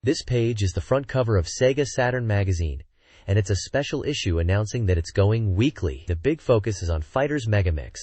This page is the front cover of SEGA Saturn magazine, and it's a special issue announcing that it's going weekly. The big focus is on Fighters Megamix,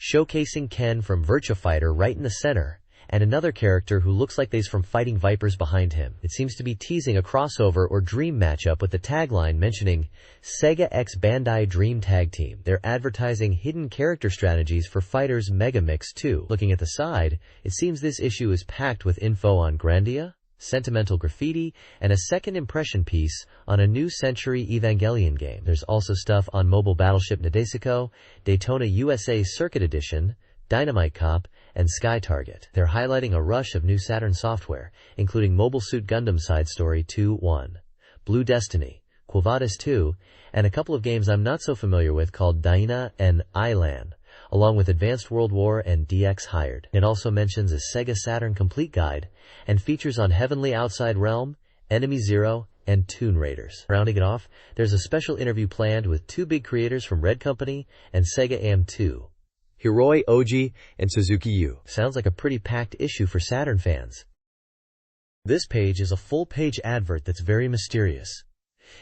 showcasing Ken from Virtua Fighter right in the center, and another character who looks like they's from Fighting Vipers behind him. It seems to be teasing a crossover or dream matchup with the tagline mentioning Sega x Bandai Dream Tag Team. They're advertising hidden character strategies for Fighters Megamix too. Looking at the side, it seems this issue is packed with info on Grandia, sentimental graffiti, and a second impression piece on a New Century Evangelion game. There's also stuff on Mobile Battleship Nadesico, Daytona USA Circuit Edition, Dynamite Cop, and Sky Target. They're highlighting a rush of new Saturn software, including Mobile Suit Gundam Side Story 2-1, Blue Destiny, Quo Vadis 2, and a couple of games I'm not so familiar with called Daina and Ilan, along with Advanced World War and DX Hired. It also mentions a Sega Saturn Complete Guide and features on Heavenly Outside Realm, Enemy Zero, and Toon Raiders. Rounding it off, there's a special interview planned with two big creators from Red Company and Sega AM2, Hiroi Oji and Suzuki Yu. Sounds like a pretty packed issue for Saturn fans. This page is a full-page advert that's very mysterious.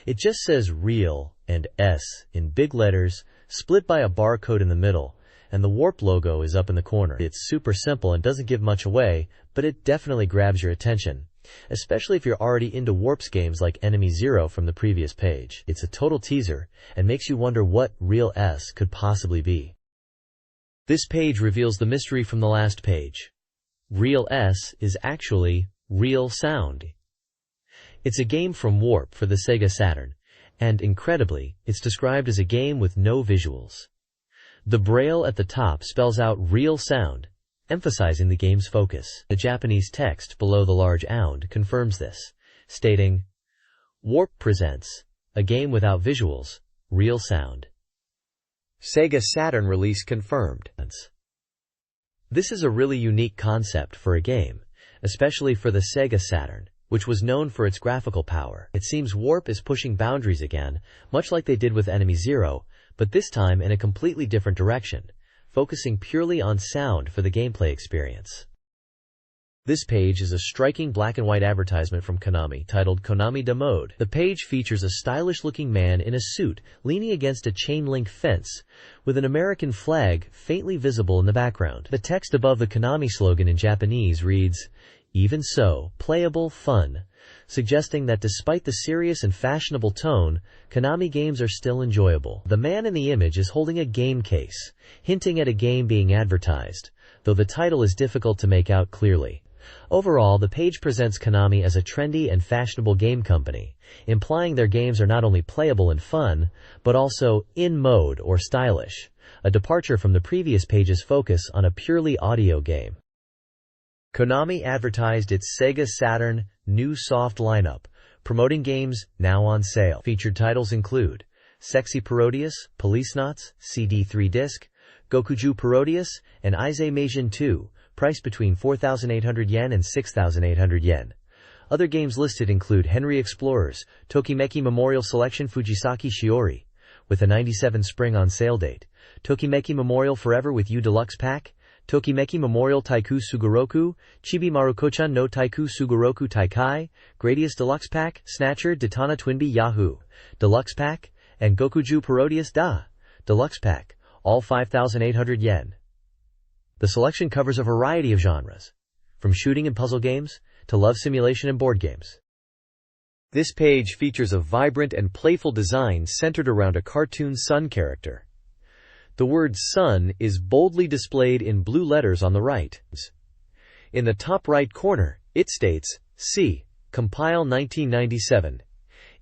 It just says Real and S in big letters, split by a barcode in the middle, and the Warp logo is up in the corner. It's super simple and doesn't give much away, but it definitely grabs your attention, especially if you're already into Warp's games like Enemy Zero from the previous page. It's a total teaser and makes you wonder what Real S could possibly be. This page reveals the mystery from the last page. Real S is actually Real Sound. It's a game from Warp for the Sega Saturn, and incredibly, it's described as a game with no visuals. The braille at the top spells out Real Sound, emphasizing the game's focus. The Japanese text below the large ound confirms this, stating, Warp presents a game without visuals, Real Sound. Sega Saturn release confirmed. This is a really unique concept for a game, especially for the Sega Saturn, which was known for its graphical power. It seems Warp is pushing boundaries again, much like they did with Enemy Zero, but this time in a completely different direction, focusing purely on sound for the gameplay experience. This page is a striking black and white advertisement from Konami titled Konami de Mode. The page features a stylish-looking man in a suit leaning against a chain-link fence, with an American flag faintly visible in the background. The text above the Konami slogan in Japanese reads, Even so, playable fun, suggesting that despite the serious and fashionable tone, Konami games are still enjoyable. The man in the image is holding a game case, hinting at a game being advertised, though the title is difficult to make out clearly. Overall, the page presents Konami as a trendy and fashionable game company, implying their games are not only playable and fun, but also in mode or stylish, a departure from the previous page's focus on a purely audio game. Konami advertised its Sega Saturn new soft lineup, promoting games now on sale. Featured titles include Sexy Parodius, Policenauts, CD3 disc, Gokuju Parodius, and Ise Meijin 2, priced between 4,800 yen and 6,800 yen. Other games listed include Henry Explorers, Tokimeki Memorial Selection Fujisaki Shiori, with a 97 spring on sale date, Tokimeki Memorial Forever with You Deluxe Pack, Tokimeki Memorial Taiku Sugoroku, Chibi Marukochan no Taiku Sugoroku Taikai, Gradius Deluxe Pack, Snatcher Datana Twinbee Yahoo! Deluxe Pack, and Gokuju Parodius Da! Deluxe Pack, all 5,800 yen. The selection covers a variety of genres, from shooting and puzzle games to love simulation and board games. This page features a vibrant and playful design centered around a cartoon sun character. The word sun is boldly displayed in blue letters on the right. In the top right corner, it states, C. Compile 1997,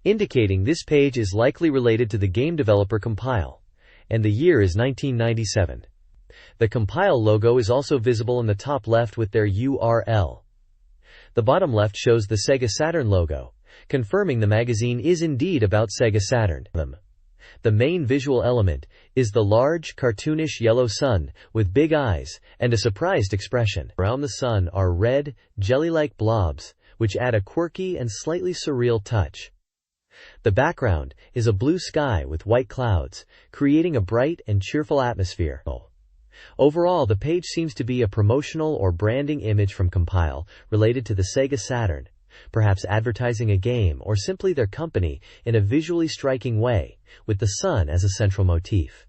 indicating this page is likely related to the game developer Compile, and the year is 1997. The Compile logo is also visible in the top left with their URL. The bottom left shows the Sega Saturn logo, confirming the magazine is indeed about Sega Saturn. The main visual element is the large, cartoonish yellow sun with big eyes and a surprised expression. Around the sun are red, jelly-like blobs, which add a quirky and slightly surreal touch. The background is a blue sky with white clouds, creating a bright and cheerful atmosphere. Overall, the page seems to be a promotional or branding image from Compile related to the Sega Saturn, perhaps advertising a game or simply their company in a visually striking way, with the sun as a central motif.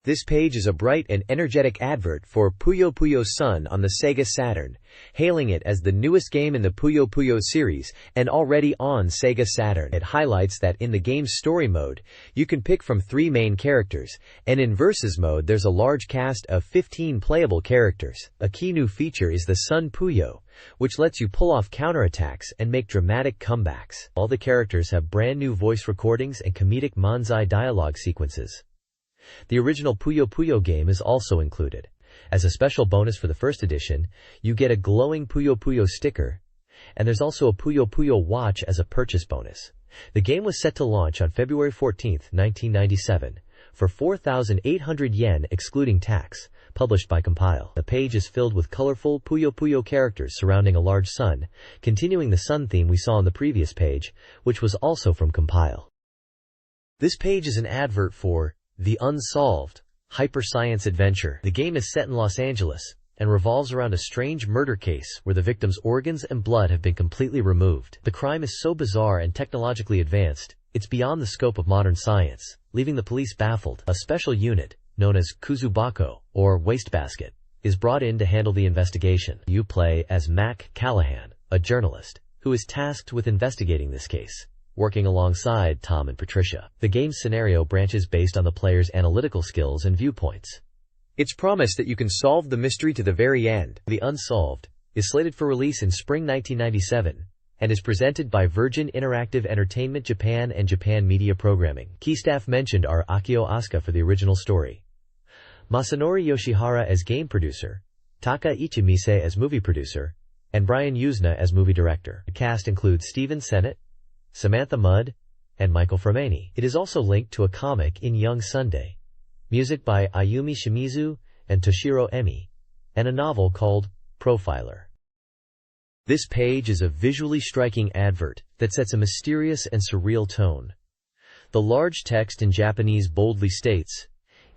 This page is a bright and energetic advert for Puyo Puyo Sun on the Sega Saturn, hailing it as the newest game in the Puyo Puyo series and already on Sega Saturn. It highlights that in the game's story mode, you can pick from 3 main characters, and in Versus mode there's a large cast of 15 playable characters. A key new feature is the Sun Puyo, which lets you pull off counterattacks and make dramatic comebacks. All the characters have brand new voice recordings and comedic manzai dialogue sequences. The original Puyo Puyo game is also included. As a special bonus for the first edition, you get a glowing Puyo Puyo sticker, and there's also a Puyo Puyo watch as a purchase bonus. The game was set to launch on February 14, 1997, for 4,800 yen excluding tax, published by Compile. The page is filled with colorful Puyo Puyo characters surrounding a large sun, continuing the sun theme we saw on the previous page, which was also from Compile. This page is an advert for The Unsolved Hyper-Science Adventure. The game is set in Los Angeles and revolves around a strange murder case where the victim's organs and blood have been completely removed. The crime is so bizarre and technologically advanced, it's beyond the scope of modern science, leaving the police baffled. A special unit, known as Kuzubako, or Wastebasket, is brought in to handle the investigation. You play as Mac Callahan, a journalist, who is tasked with investigating this case, working alongside Tom and Patricia. The game's scenario branches based on the player's analytical skills and viewpoints. It's promised that you can solve the mystery to the very end. The Unsolved is slated for release in spring 1997 and is presented by Virgin Interactive Entertainment Japan and Japan Media Programming. Key staff mentioned are Akio Asuka for the original story, Masanori Yoshihara as game producer, Taka Ichimise as movie producer, and Brian Yuzna as movie director. The cast includes Steven Sennett, Samantha Mudd, and Michael Framani. It is also linked to a comic in Young Sunday, music by Ayumi Shimizu and Toshiro Emi, and a novel called Profiler. This page is a visually striking advert that sets a mysterious and surreal tone. The large text in Japanese boldly states,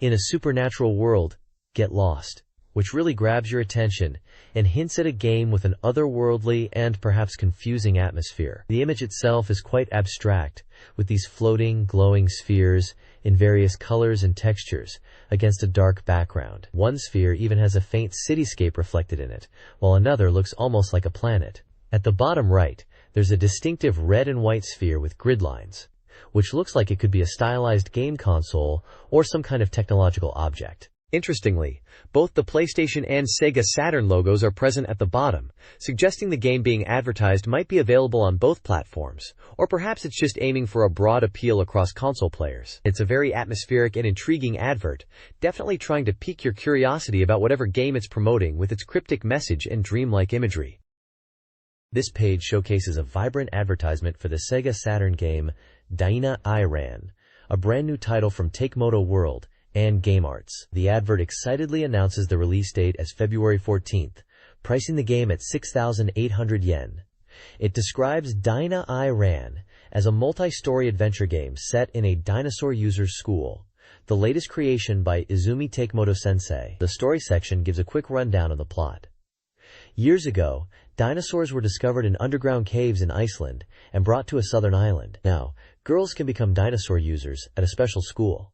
"In a supernatural world, get lost," which really grabs your attention and hints at a game with an otherworldly and perhaps confusing atmosphere. The image itself is quite abstract, with these floating, glowing spheres in various colors and textures against a dark background. One sphere even has a faint cityscape reflected in it, while another looks almost like a planet. At the bottom right, there's a distinctive red and white sphere with grid lines, which looks like it could be a stylized game console or some kind of technological object. Interestingly, both the PlayStation and Sega Saturn logos are present at the bottom, suggesting the game being advertised might be available on both platforms, or perhaps it's just aiming for a broad appeal across console players. It's a very atmospheric and intriguing advert, definitely trying to pique your curiosity about whatever game it's promoting with its cryptic message and dreamlike imagery. This page showcases a vibrant advertisement for the Sega Saturn game Daina Iran, a brand new title from Takemoto World and Game Arts. The advert excitedly announces the release date as February 14th, pricing the game at 6,800 yen. It describes Daina Iran as a multi-story adventure game set in a dinosaur user's school, the latest creation by Izumi Takemoto Sensei. The story section gives a quick rundown of the plot. Years ago, dinosaurs were discovered in underground caves in Iceland and brought to a southern island. Now, girls can become dinosaur users at a special school.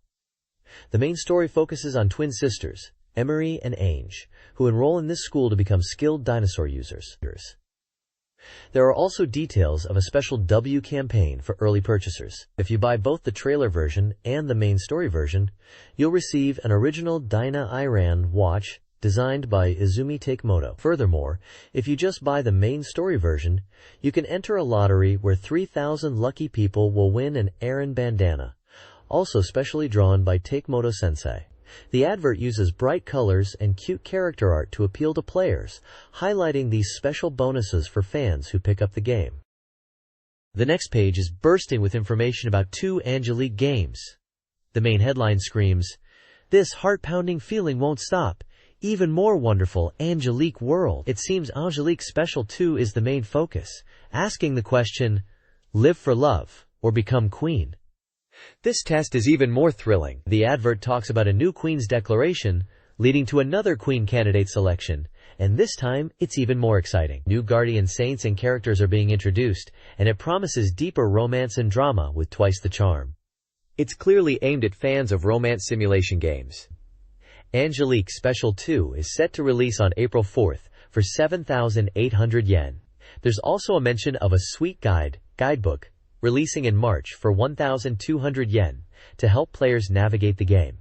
The main story focuses on twin sisters, Emery and Ange, who enroll in this school to become skilled dinosaur users. There are also details of a special W campaign for early purchasers. If you buy both the trailer version and the main story version, you'll receive an original Daina Iran watch designed by Izumi Takemoto. Furthermore, if you just buy the main story version, you can enter a lottery where 3,000 lucky people will win an Aaron bandana, also specially drawn by Takemoto Sensei. The advert uses bright colors and cute character art to appeal to players, highlighting these special bonuses for fans who pick up the game. The next page is bursting with information about 2 Angelique games. The main headline screams, "This heart-pounding feeling won't stop. Even more wonderful, Angelique World." It seems Angelique Special 2 is the main focus, asking the question, live for love, or become queen. This test is even more thrilling. The advert talks about a new queen's declaration, leading to another queen candidate selection, And this time, it's even more exciting. New guardian saints and characters are being introduced, and it promises deeper romance and drama with twice the charm. It's clearly aimed at fans of romance simulation games. Angelique Special 2 is set to release on April 4th for 7,800 yen. There's also a mention of a sweet guidebook, releasing in March for 1,200 yen to help players navigate the game.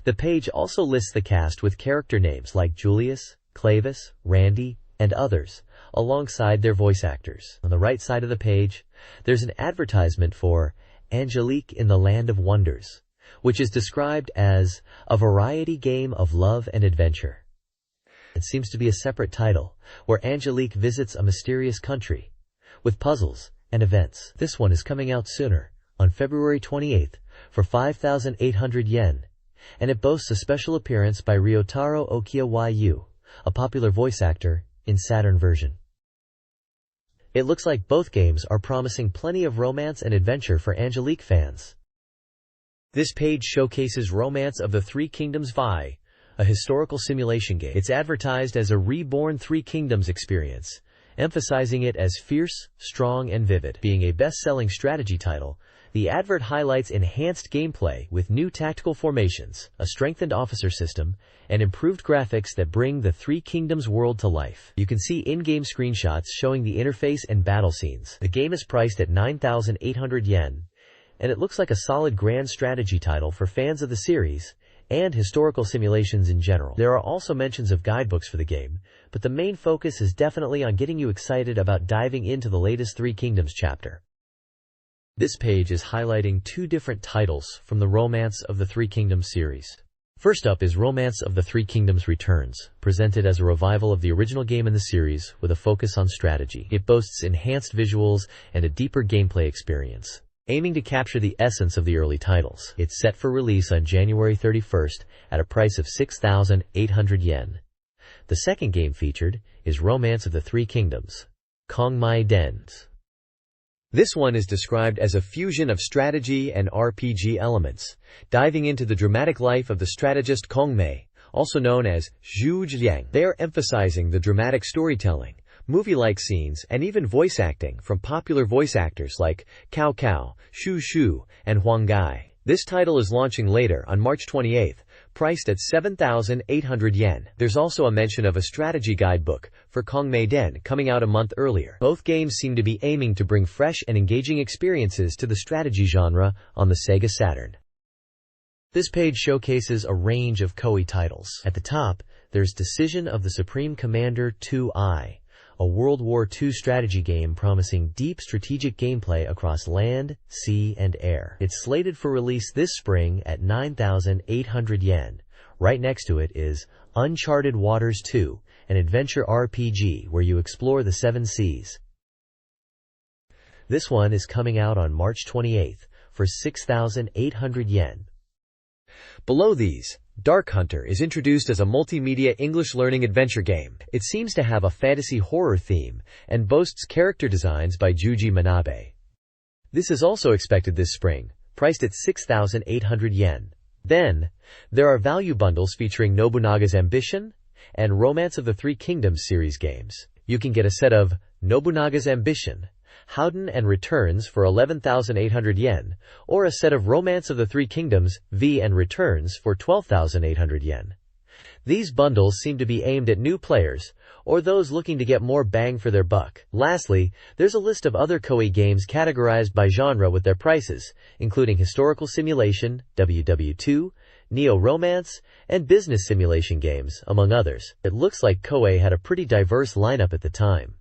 The page also lists the cast with character names like Julius, Clavis, Randy, and others, alongside their voice actors. On the right side of the page, there's an advertisement for Angelique in the Land of Wonders, which is described as a variety game of love and adventure. It seems to be a separate title, where Angelique visits a mysterious country, with puzzles and events. This one is coming out sooner, on February 28th, for 5,800 yen, and it boasts a special appearance by Ryotaro Okiya, a popular voice actor in Saturn version. It looks like both games are promising plenty of romance and adventure for Angelique fans. This page showcases Romance of the Three Kingdoms Vi, a historical simulation game. It's advertised as a reborn Three Kingdoms experience, emphasizing it as fierce, strong, and vivid. Being a best-selling strategy title, the advert highlights enhanced gameplay with new tactical formations, a strengthened officer system, and improved graphics that bring the Three Kingdoms world to life. You can see in-game screenshots showing the interface and battle scenes. The game is priced at 9,800 yen, and it looks like a solid grand strategy title for fans of the series and historical simulations in general. There are also mentions of guidebooks for the game, but the main focus is definitely on getting you excited about diving into the latest Three Kingdoms chapter. This page is highlighting two different titles from the Romance of the Three Kingdoms series. First up is Romance of the Three Kingdoms Returns, presented as a revival of the original game in the series with a focus on strategy. It boasts enhanced visuals and a deeper gameplay experience, aiming to capture the essence of the early titles. It's set for release on January 31st at a price of 6,800 yen. The second game featured is Romance of the Three Kingdoms, Kongmai Dens. This one is described as a fusion of strategy and RPG elements, diving into the dramatic life of the strategist Kongmei, also known as Zhu Zhiang. They are emphasizing the dramatic storytelling, movie-like scenes, and even voice acting from popular voice actors like Cao Cao, Shu Shu, and Huang Gai. This title is launching later on March 28th, priced at 7,800 yen. There's also a mention of a strategy guidebook for Kongmei Den coming out a month earlier. Both games seem to be aiming to bring fresh and engaging experiences to the strategy genre on the SEGA Saturn. This page showcases a range of Koei titles. At the top, there's Decision of the Supreme Commander 2I, a World War II strategy game promising deep strategic gameplay across land, sea, and air. It's slated for release this spring at 9,800 yen. Right next to it is Uncharted Waters 2, an adventure RPG where you explore the seven seas. This one is coming out on March 28th for 6,800 yen. Below these, Dark Hunter is introduced as a multimedia English learning adventure game. It seems to have a fantasy horror theme and boasts character designs by Juji Manabe. This is also expected this spring, priced at 6,800 yen. Then, there are value bundles featuring Nobunaga's Ambition and Romance of the Three Kingdoms series games. You can get a set of Nobunaga's Ambition, Howden and Returns for 11,800 yen, or a set of Romance of the Three Kingdoms, V and Returns for 12,800 yen. These bundles seem to be aimed at new players, or those looking to get more bang for their buck. Lastly, there's a list of other Koei games categorized by genre with their prices, including Historical Simulation, WW2, Neo-Romance, and Business Simulation games, among others. It looks like Koei had a pretty diverse lineup at the time.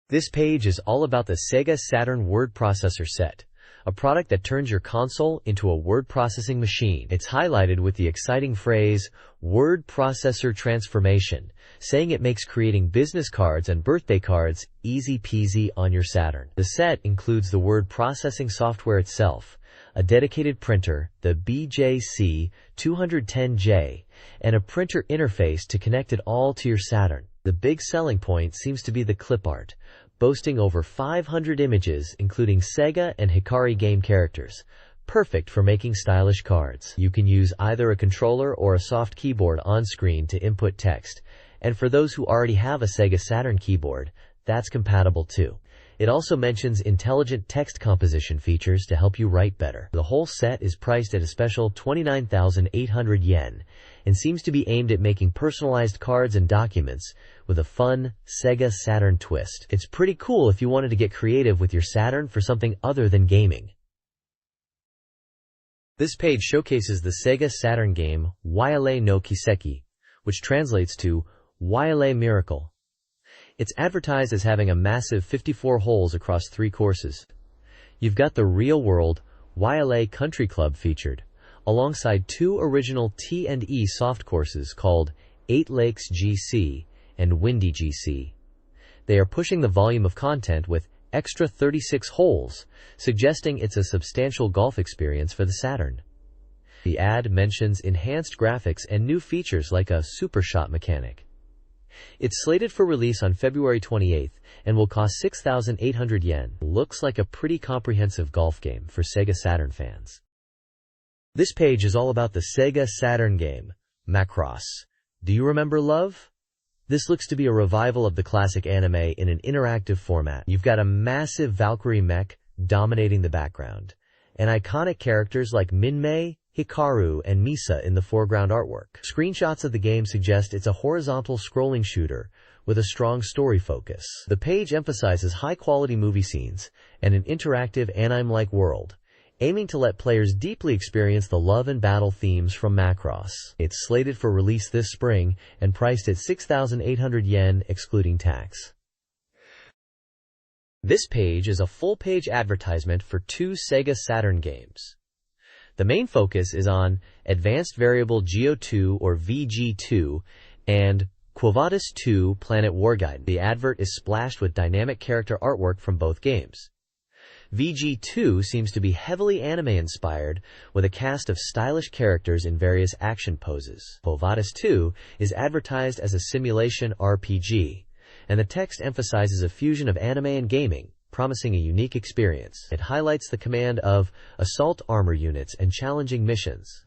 This page is all about the SEGA Saturn word processor set, a product that turns your console into a word processing machine. It's highlighted with the exciting phrase, word processor transformation, saying it makes creating business cards and birthday cards easy peasy on your Saturn. The set includes the word processing software itself, a dedicated printer, the BJC210J, and a printer interface to connect it all to your Saturn. The big selling point seems to be the clip art, boasting over 500 images including Sega and Hikari game characters, perfect for making stylish cards. You can use either a controller or a soft keyboard on screen to input text, And for those who already have a SEGA Saturn keyboard, that's compatible too. It also mentions intelligent text composition features to help you write better. The whole set is priced at a special 29,800 yen and seems to be aimed at making personalized cards and documents with a fun SEGA Saturn twist. It's pretty cool if you wanted to get creative with your Saturn for something other than gaming. This page showcases the SEGA Saturn game Waiale no Kiseki, which translates to Waiale Miracle. It's advertised as having a massive 54 holes across 3 courses. You've got the real-world Waiale Country Club featured, alongside 2 original T&E soft courses called 8 Lakes GC and Windy GC. They are pushing the volume of content with extra 36 holes, suggesting it's a substantial golf experience for the Saturn. The ad mentions enhanced graphics and new features like a super shot mechanic. It's slated for release on February 28th and will cost 6,800 yen. Looks like a pretty comprehensive golf game for SEGA Saturn fans. This page is all about the SEGA Saturn game, Macross. Do you remember Love? This looks to be a revival of the classic anime in an interactive format. You've got a massive Valkyrie mech dominating the background, and iconic characters like Minmay, Hikaru, and Misa in the foreground artwork. Screenshots of the game suggest it's a horizontal scrolling shooter with a strong story focus. The page emphasizes high-quality movie scenes and an interactive anime-like world, aiming to let players deeply experience the love and battle themes from Macross. It's slated for release this spring and priced at 6,800 yen excluding tax. This page is a full-page advertisement for 2 SEGA Saturn games. The main focus is on Advanced Variable Geo 2 or VG2 and Quo Vadis 2 Planet Warguide. The advert is splashed with dynamic character artwork from both games. VG2 seems to be heavily anime-inspired, with a cast of stylish characters in various action poses. Quo Vadis 2 is advertised as a simulation RPG, and the text emphasizes a fusion of anime and gaming, promising a unique experience. It highlights the command of assault armor units and challenging missions.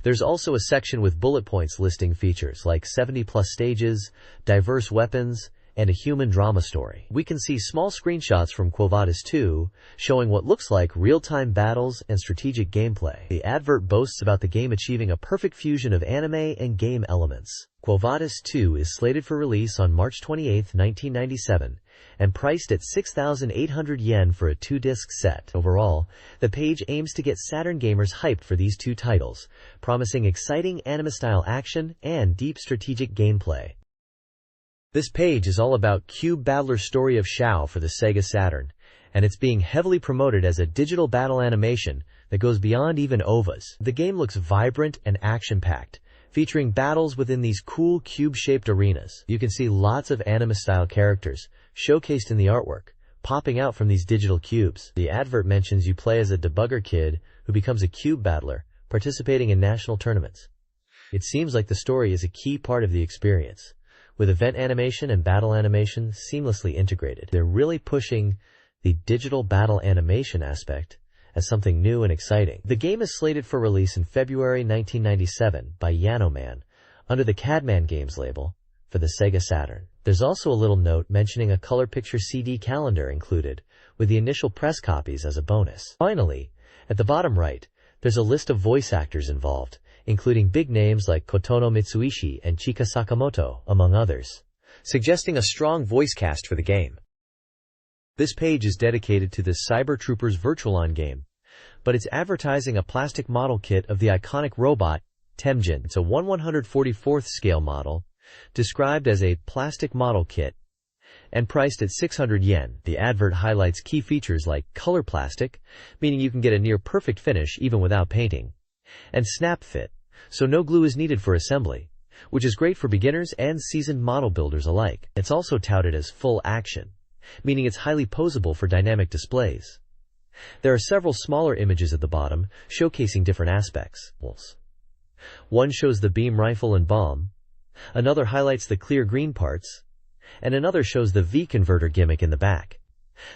There's also a section with bullet points listing features like 70-plus stages, diverse weapons, and a human drama story. We can see small screenshots from Quo Vadis 2 showing what looks like real-time battles and strategic gameplay. The advert boasts about the game achieving a perfect fusion of anime and game elements. Quo Vadis 2 is slated for release on March 28, 1997, and priced at 6,800 yen for a 2-disc set. Overall, the page aims to get Saturn gamers hyped for these 2 titles, promising exciting anime-style action and deep strategic gameplay. This page is all about Cube Battler Story of Shao for the SEGA Saturn, and it's being heavily promoted as a digital battle animation that goes beyond even OVAs. The game looks vibrant and action-packed, featuring battles within these cool cube-shaped arenas. You can see lots of anime-style characters showcased in the artwork, popping out from these digital cubes. The advert mentions you play as a debugger kid who becomes a cube battler, participating in national tournaments. It seems like the story is a key part of the experience, with event animation and battle animation seamlessly integrated. They're really pushing the digital battle animation aspect as something new and exciting. The game is slated for release in February 1997 by Yanoman under the Cadman Games label for the SEGA Saturn. There's also a little note mentioning a color picture CD calendar included, with the initial press copies as a bonus. Finally, at the bottom right, there's a list of voice actors involved, including big names like Kotono Mitsuishi and Chika Sakamoto, among others, suggesting a strong voice cast for the game. This page is dedicated to the Cyber Troopers Virtualon game, but it's advertising a plastic model kit of the iconic robot, Temjin. It's a 1/144th scale model, described as a plastic model kit, and priced at 600 yen. The advert highlights key features like color plastic, meaning you can get a near-perfect finish even without painting, and snap fit, so no glue is needed for assembly, which is great for beginners and seasoned model builders alike. It's also touted as full action, meaning it's highly posable for dynamic displays. There are several smaller images at the bottom showcasing different aspects. One shows the beam rifle and bomb, another highlights the clear green parts, and another shows the V-converter gimmick in the back.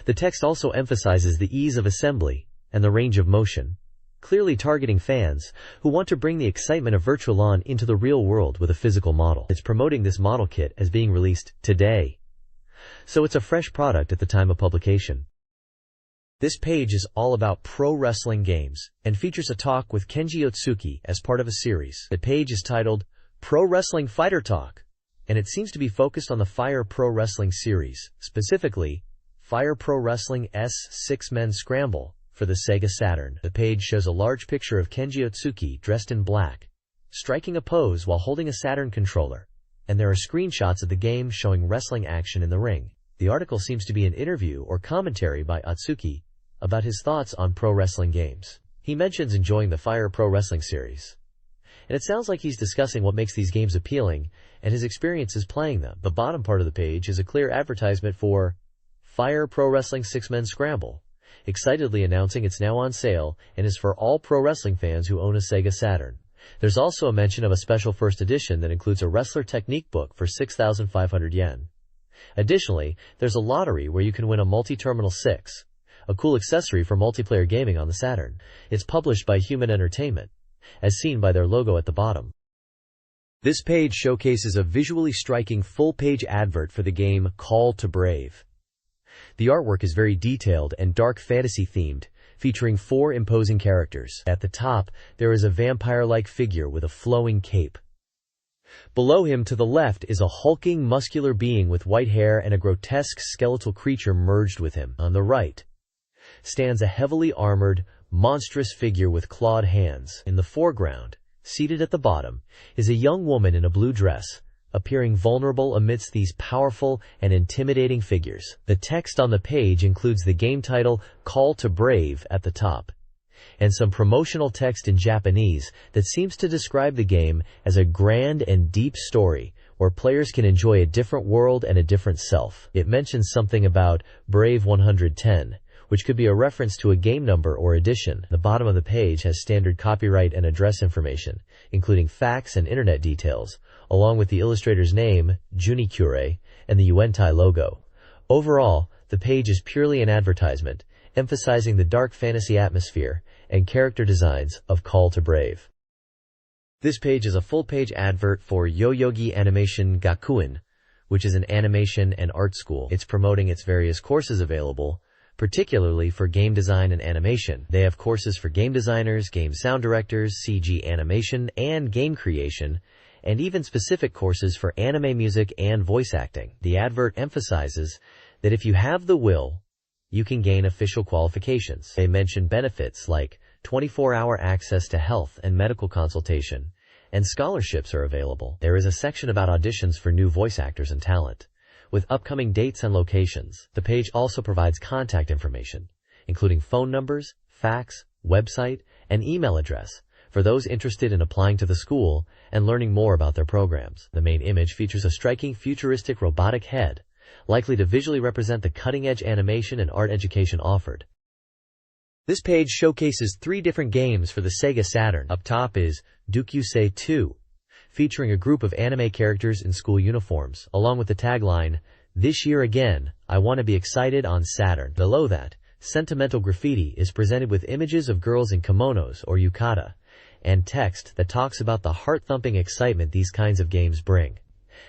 The text also emphasizes the ease of assembly and the range of motion, clearly targeting fans who want to bring the excitement of Virtual On into the real world with a physical model. It's promoting this model kit as being released today, so it's a fresh product at the time of publication. This page is all about pro wrestling games and features a talk with Kenji Otsuki as part of a series. The page is titled Pro Wrestling Fighter Talk, and it seems to be focused on the Fire Pro Wrestling series, specifically Fire Pro Wrestling S 6-Men Scramble for the SEGA Saturn. The page shows a large picture of Kenji Otsuki dressed in black, striking a pose while holding a Saturn controller, and there are screenshots of the game showing wrestling action in the ring. The article seems to be an interview or commentary by Otsuki about his thoughts on pro wrestling games. He mentions enjoying the Fire Pro Wrestling series, and it sounds like he's discussing what makes these games appealing and his experiences playing them. The bottom part of the page is a clear advertisement for Fire Pro Wrestling 6-Men Scramble, excitedly announcing it's now on sale and is for all pro wrestling fans who own a SEGA Saturn. There's also a mention of a special first edition that includes a wrestler technique book for 6,500 yen. Additionally, there's a lottery where you can win a multi-terminal 6, a cool accessory for multiplayer gaming on the Saturn. It's published by Human Entertainment, as seen by their logo at the bottom. This page showcases a visually striking full-page advert for the game Call to Brave. The artwork is very detailed and dark fantasy themed, featuring 4 imposing characters. At the top, there is a vampire-like figure with a flowing cape. Below him to the left is a hulking, muscular being with white hair and a grotesque skeletal creature merged with him. On the right stands a heavily armored, monstrous figure with clawed hands. In the foreground, seated at the bottom, is a young woman in a blue dress, appearing vulnerable amidst these powerful and intimidating figures. The text on the page includes the game title Call to Brave at the top, and some promotional text in Japanese that seems to describe the game as a grand and deep story where players can enjoy a different world and a different self. It mentions something about Brave 110, which could be a reference to a game number or edition. The bottom of the page has standard copyright and address information, including facts and internet details, along with the illustrator's name, Junikure, and the Yuentai logo. Overall, the page is purely an advertisement, emphasizing the dark fantasy atmosphere and character designs of Call to Brave. This page is a full-page advert for Yoyogi Animation Gakuen, which is an animation and art school. It's promoting its various courses available, particularly for game design and animation. They have courses for game designers, game sound directors, CG animation, and game creation, and even specific courses for anime music and voice acting. The advert emphasizes that if you have the will, you can gain official qualifications. They mention benefits like 24-hour access to health and medical consultation, and scholarships are available. There is a section about auditions for new voice actors and talent, with upcoming dates and locations. The page also provides contact information, including phone numbers, fax, website, and email address for those interested in applying to the school and learning more about their programs. The main image features a striking futuristic robotic head, likely to visually represent the cutting-edge animation and art education offered. This page showcases 3 different games for the SEGA Saturn. Up top is Dukyusei 2, featuring a group of anime characters in school uniforms, along with the tagline, "This year again, I want to be excited on Saturn." Below that, Sentimental Graffiti is presented with images of girls in kimonos or yukata, and text that talks about the heart-thumping excitement these kinds of games bring.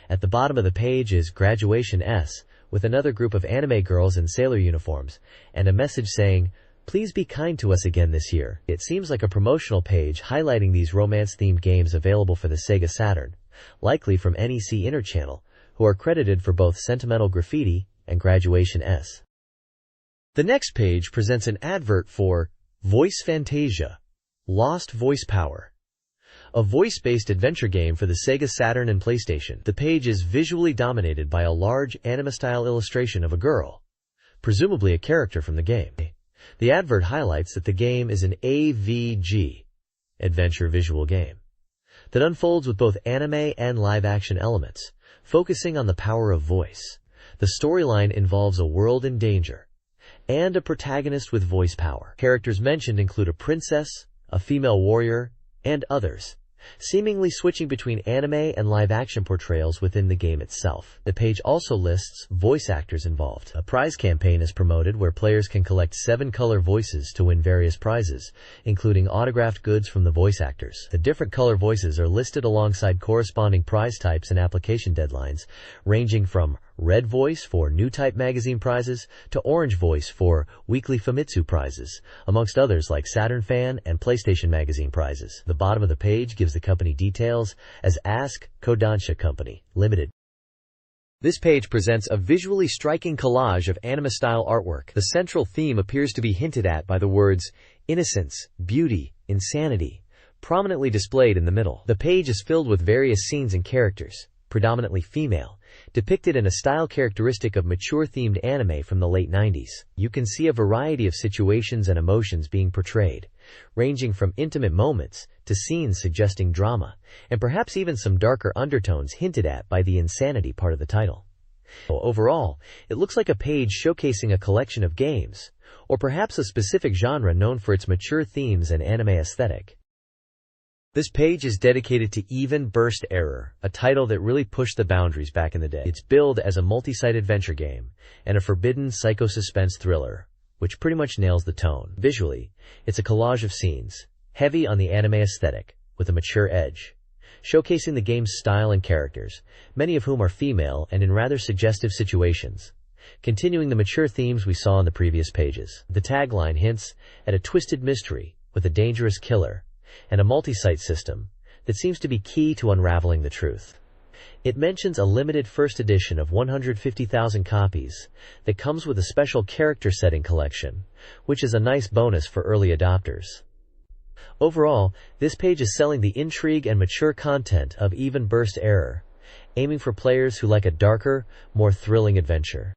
At the bottom of the page is Graduation S, with another group of anime girls in sailor uniforms, and a message saying, "Please be kind to us again this year." It seems like a promotional page highlighting these romance-themed games available for the SEGA Saturn, likely from NEC Interchannel, who are credited for both Sentimental Graffiti and Graduation S. The next page presents an advert for Voice Fantasia, Lost Voice Power, a voice-based adventure game for the SEGA Saturn and PlayStation. The page is visually dominated by a large anime-style illustration of a girl, presumably a character from the game. The advert highlights that the game is an AVG, adventure visual game, that unfolds with both anime and live-action elements, focusing on the power of voice. The storyline involves a world in danger, and a protagonist with voice power. Characters mentioned include a princess, a female warrior, and others. seemingly switching between anime and live-action portrayals within the game itself. The page also lists voice actors involved. A prize campaign is promoted where players can collect 7 color voices to win various prizes, including autographed goods from the voice actors. The different color voices are listed alongside corresponding prize types and application deadlines, ranging from red voice for new type magazine prizes to orange voice for weekly Famitsu prizes, amongst others like Saturn Fan and PlayStation Magazine prizes. The bottom of the page gives the company details as Ask Kodansha Company, Limited. This page presents a visually striking collage of anime-style artwork. The central theme appears to be hinted at by the words innocence, beauty, insanity, prominently displayed in the middle. The page is filled with various scenes and characters, predominantly female, depicted in a style characteristic of mature-themed anime from the late 90s. You can see a variety of situations and emotions being portrayed, ranging from intimate moments to scenes suggesting drama, and perhaps even some darker undertones hinted at by the insanity part of the title. Overall, it looks like a page showcasing a collection of games, or perhaps a specific genre known for its mature themes and anime aesthetic. This page is dedicated to Even Burst Error, a title that really pushed the boundaries back in the day. It's billed as a multi-site adventure game and a forbidden psycho-suspense thriller, which pretty much nails the tone. Visually, it's a collage of scenes, heavy on the anime aesthetic, with a mature edge, showcasing the game's style and characters, many of whom are female and in rather suggestive situations, continuing the mature themes we saw in the previous pages. The tagline hints at a twisted mystery with a dangerous killer, and a multi-site system that seems to be key to unraveling the truth. It mentions a limited first edition of 150,000 copies that comes with a special character setting collection, which is a nice bonus for early adopters. Overall, this page is selling the intrigue and mature content of Even Burst Error, aiming for players who like a darker, more thrilling adventure.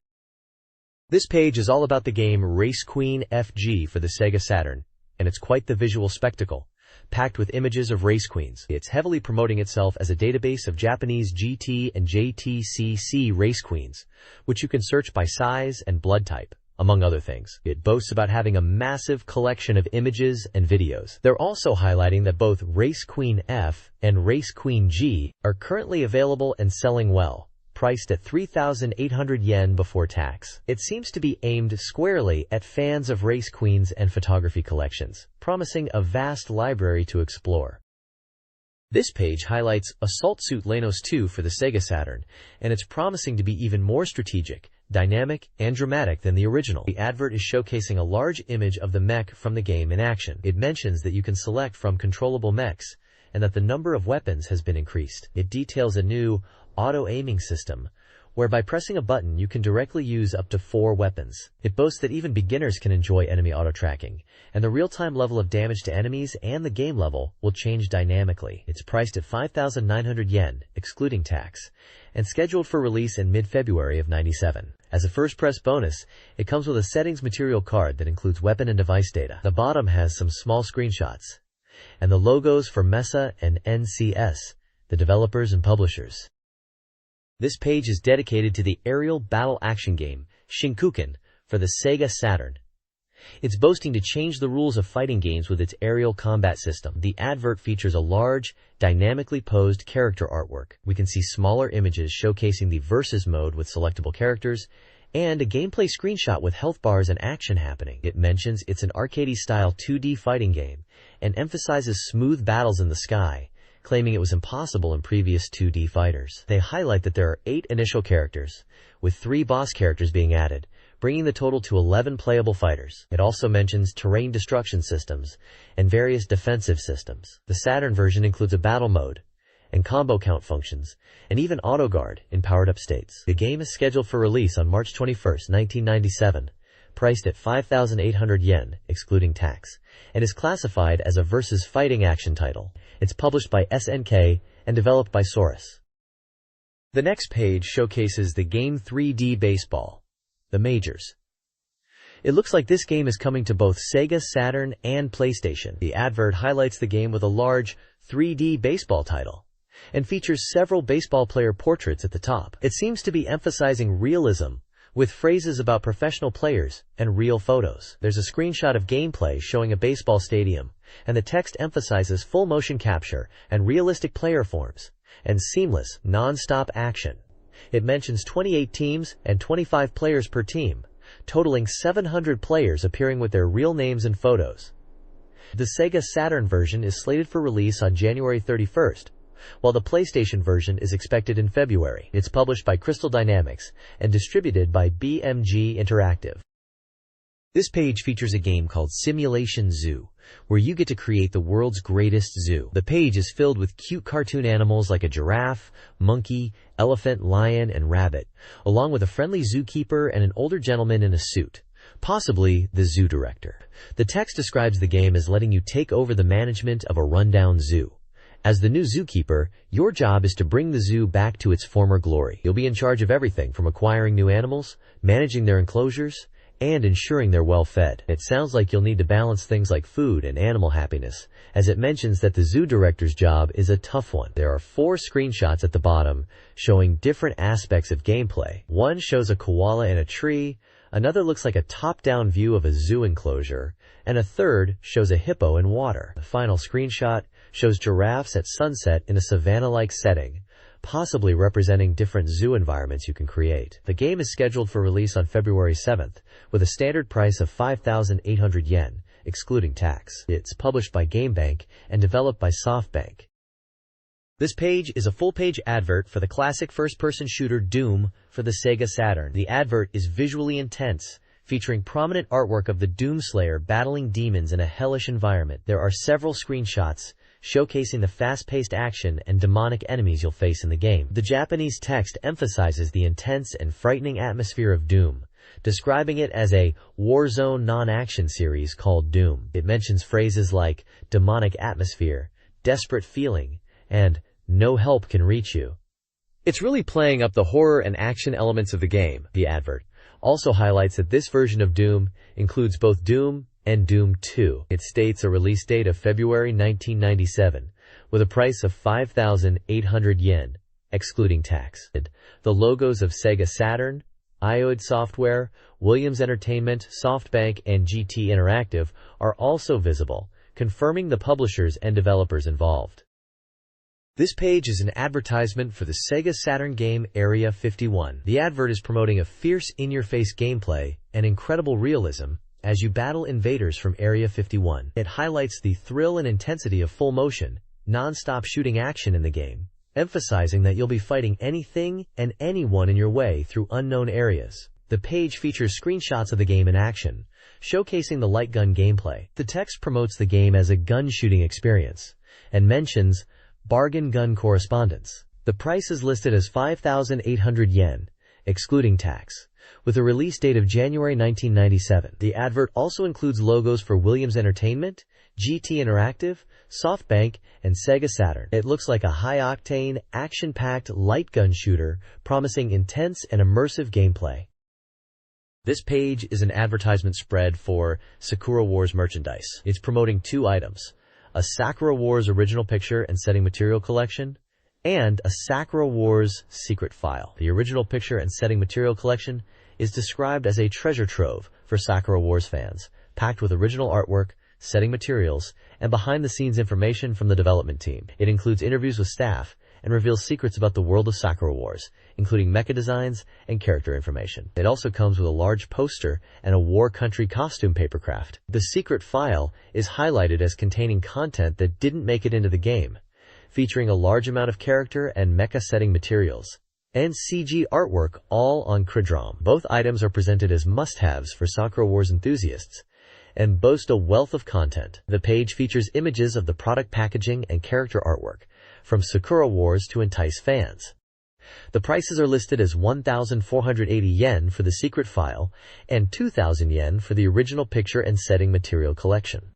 This page is all about the game Race Queen FG for the Sega Saturn, and it's quite the visual spectacle, packed with images of race queens. It's heavily promoting itself as a database of Japanese GT and JTCC race queens, which you can search by size and blood type, among other things. It boasts about having a massive collection of images and videos. They're also highlighting that both Race Queen F and Race Queen G are currently available and selling well, priced at 3,800 yen before tax. It seems to be aimed squarely at fans of race queens and photography collections, promising a vast library to explore. This page highlights Assault Suit Lanos 2 for the Sega Saturn, and it's promising to be even more strategic, dynamic, and dramatic than the original. The advert is showcasing a large image of the mech from the game in action. It mentions that you can select from controllable mechs, and that the number of weapons has been increased. It details a new auto-aiming system, where by pressing a button you can directly use up to 4 weapons. It boasts that even beginners can enjoy enemy auto-tracking, and the real-time level of damage to enemies and the game level will change dynamically. It's priced at 5,900 yen, excluding tax, and scheduled for release in mid-February of '97. As a first-press bonus, it comes with a settings material card that includes weapon and device data. The bottom has some small screenshots, and the logos for MESA and NCS, the developers and publishers. This page is dedicated to the aerial battle action game, Shinkuken, for the Sega Saturn. It's boasting to change the rules of fighting games with its aerial combat system. The advert features a large, dynamically posed character artwork. We can see smaller images showcasing the versus mode with selectable characters, and a gameplay screenshot with health bars and action happening. It mentions it's an arcade-style 2D fighting game, and emphasizes smooth battles in the sky, claiming it was impossible in previous 2D fighters. They highlight that there are 8 initial characters, with 3 boss characters being added, bringing the total to 11 playable fighters. It also mentions terrain destruction systems and various defensive systems. The Saturn version includes a battle mode and combo count functions, and even auto guard in powered-up states. The game is scheduled for release on March 21, 1997, priced at 5,800 yen, excluding tax, and is classified as a versus fighting action title. It's published by SNK and developed by Saurus. The next page showcases the game 3D Baseball, the Majors. It looks like this game is coming to both Sega Saturn and PlayStation. The advert highlights the game with a large 3D baseball title, and features several baseball player portraits at the top. It seems to be emphasizing realism, with phrases about professional players and real photos. There's a screenshot of gameplay showing a baseball stadium, and the text emphasizes full motion capture and realistic player forms, and seamless, non-stop action. It mentions 28 teams and 25 players per team, totaling 700 players appearing with their real names and photos. The SEGA Saturn version is slated for release on January 31st, while the PlayStation version is expected in February. It's published by Crystal Dynamics and distributed by BMG Interactive. This page features a game called Simulation Zoo, where you get to create the world's greatest zoo. The page is filled with cute cartoon animals like a giraffe, monkey, elephant, lion, and rabbit, along with a friendly zookeeper and an older gentleman in a suit, possibly the zoo director. The text describes the game as letting you take over the management of a rundown zoo. As the new zookeeper, your job is to bring the zoo back to its former glory. You'll be in charge of everything from acquiring new animals, managing their enclosures, and ensuring they're well fed. It sounds like you'll need to balance things like food and animal happiness, as it mentions that the zoo director's job is a tough one. There are 4 screenshots at the bottom showing different aspects of gameplay. One shows a koala in a tree, another looks like a top-down view of a zoo enclosure, and a third shows a hippo in water. The final screenshot shows giraffes at sunset in a savanna-like setting, possibly representing different zoo environments you can create. The game is scheduled for release on February 7th, with a standard price of 5,800 yen, excluding tax. It's published by GameBank and developed by SoftBank. This page is a full-page advert for the classic first-person shooter Doom for the Sega Saturn. The advert is visually intense, featuring prominent artwork of the Doomslayer battling demons in a hellish environment. There are several screenshots showcasing the fast-paced action and demonic enemies you'll face in the game. The Japanese text emphasizes the intense and frightening atmosphere of Doom, describing it as a Warzone non-action series called Doom. It mentions phrases like demonic atmosphere, desperate feeling, and no help can reach you. It's really playing up the horror and action elements of the game. The advert also highlights that this version of Doom includes both Doom and Doom 2. It states a release date of February 1997, with a price of 5,800 yen, excluding tax. The logos of Sega Saturn, Ioid Software, Williams Entertainment, SoftBank, and GT Interactive are also visible, confirming the publishers and developers involved. This page is an advertisement for the Sega Saturn game Area 51. The advert is promoting a fierce in-your-face gameplay and incredible realism as you battle invaders from Area 51. It highlights the thrill and intensity of full-motion, non-stop shooting action in the game, emphasizing that you'll be fighting anything and anyone in your way through unknown areas. The page features screenshots of the game in action, showcasing the light gun gameplay. The text promotes the game as a gun shooting experience and mentions bargain gun correspondence. The price is listed as 5,800 yen, excluding tax, with a release date of January 1997. The advert also includes logos for Williams Entertainment, GT Interactive, SoftBank, and Sega Saturn. It looks like a high-octane, action-packed light gun shooter, promising intense and immersive gameplay. This page is an advertisement spread for Sakura Wars merchandise. It's promoting 2 items: a Sakura Wars original picture and setting material collection, and a Sakura Wars secret file. The original picture and setting material collection is described as a treasure trove for Sakura Wars fans, packed with original artwork, setting materials, and behind-the-scenes information from the development team. It includes interviews with staff and reveals secrets about the world of Sakura Wars, including mecha designs and character information. It also comes with a large poster and a war country costume papercraft. The secret file is highlighted as containing content that didn't make it into the game, featuring a large amount of character and mecha setting materials and CG artwork, all on Cridrom. Both items are presented as must-haves for Sakura Wars enthusiasts and boast a wealth of content. The page features images of the product packaging and character artwork from Sakura Wars to entice fans. The prices are listed as 1,480 yen for the secret file and 2,000 yen for the original picture and setting material collection.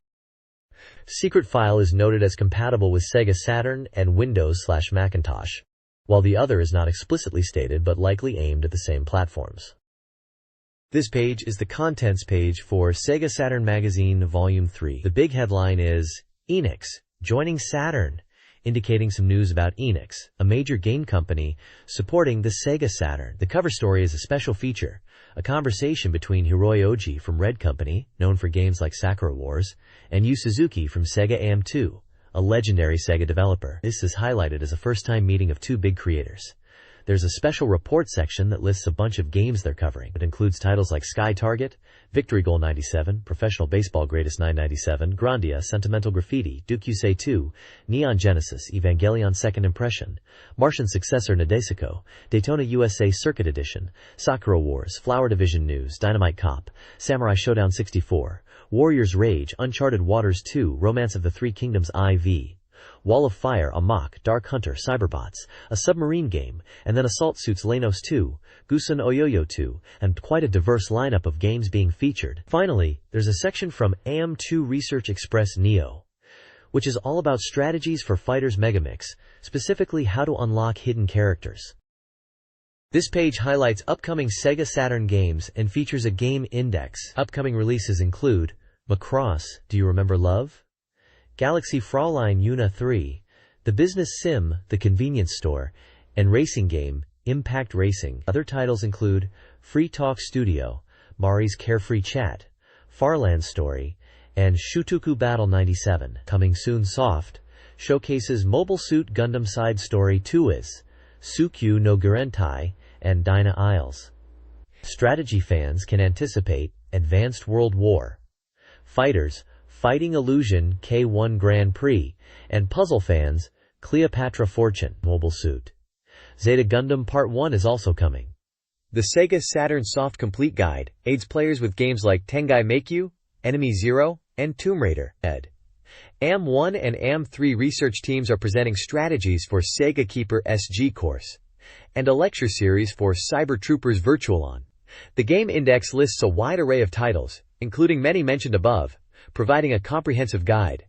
Secret file is noted as compatible with Sega Saturn and Windows/Macintosh, while the other is not explicitly stated but likely aimed at the same platforms. This page is the contents page for SEGA Saturn Magazine Volume 3. The big headline is, Enix, joining Saturn, indicating some news about Enix, a major game company supporting the Sega Saturn. The cover story is a special feature, a conversation between Hiroi Oji from Red Company, known for games like Sakura Wars, and Yu Suzuki from Sega AM2, a legendary Sega developer. This is highlighted as a first-time meeting of two big creators. There's a special report section that lists a bunch of games they're covering. It includes titles like Sky Target, Victory Goal 97, Professional Baseball Greatest 997, Grandia, Sentimental Graffiti, Dukyusei 2, Neon Genesis, Evangelion Second Impression, Martian Successor Nadesico, Daytona USA Circuit Edition, Sakura Wars, Flower Division News, Dynamite Cop, Samurai Showdown 64, Warriors Rage, Uncharted Waters 2, Romance of the Three Kingdoms IV, Wall of Fire, Amok, Dark Hunter, Cyberbots, a submarine game, and then Assault Suits Lanos 2, Gusen Oyoyo 2, and quite a diverse lineup of games being featured. Finally, there's a section from AM2 Research Express Neo, which is all about strategies for Fighters Megamix, specifically how to unlock hidden characters. This page highlights upcoming Sega Saturn games and features a game index. Upcoming releases include Macross, Do You Remember Love? Galaxy Fraulein Yuna 3, The Business Sim, The Convenience Store, and racing game, Impact Racing. Other titles include Free Talk Studio, Mari's Carefree Chat, Farland Story, and Shutoku Battle 97. Coming soon soft, showcases Mobile Suit Gundam Side Story 2is, Tsukyu no Gurentai, and Dyna Isles. Strategy fans can anticipate Advanced World War, Fighters, Fighting Illusion K1 Grand Prix, and puzzle fans, Cleopatra Fortune, Mobile Suit. Zeta Gundam Part 1 is also coming. The Sega Saturn Soft Complete Guide aids players with games like Tengai Meikyu, Enemy Zero, and Tomb Raider. AM1 and AM3 research teams are presenting strategies for Sega Keeper SG course, and a lecture series for Cyber Troopers Virtualon. The Game Index lists a wide array of titles, including many mentioned above, providing a comprehensive guide.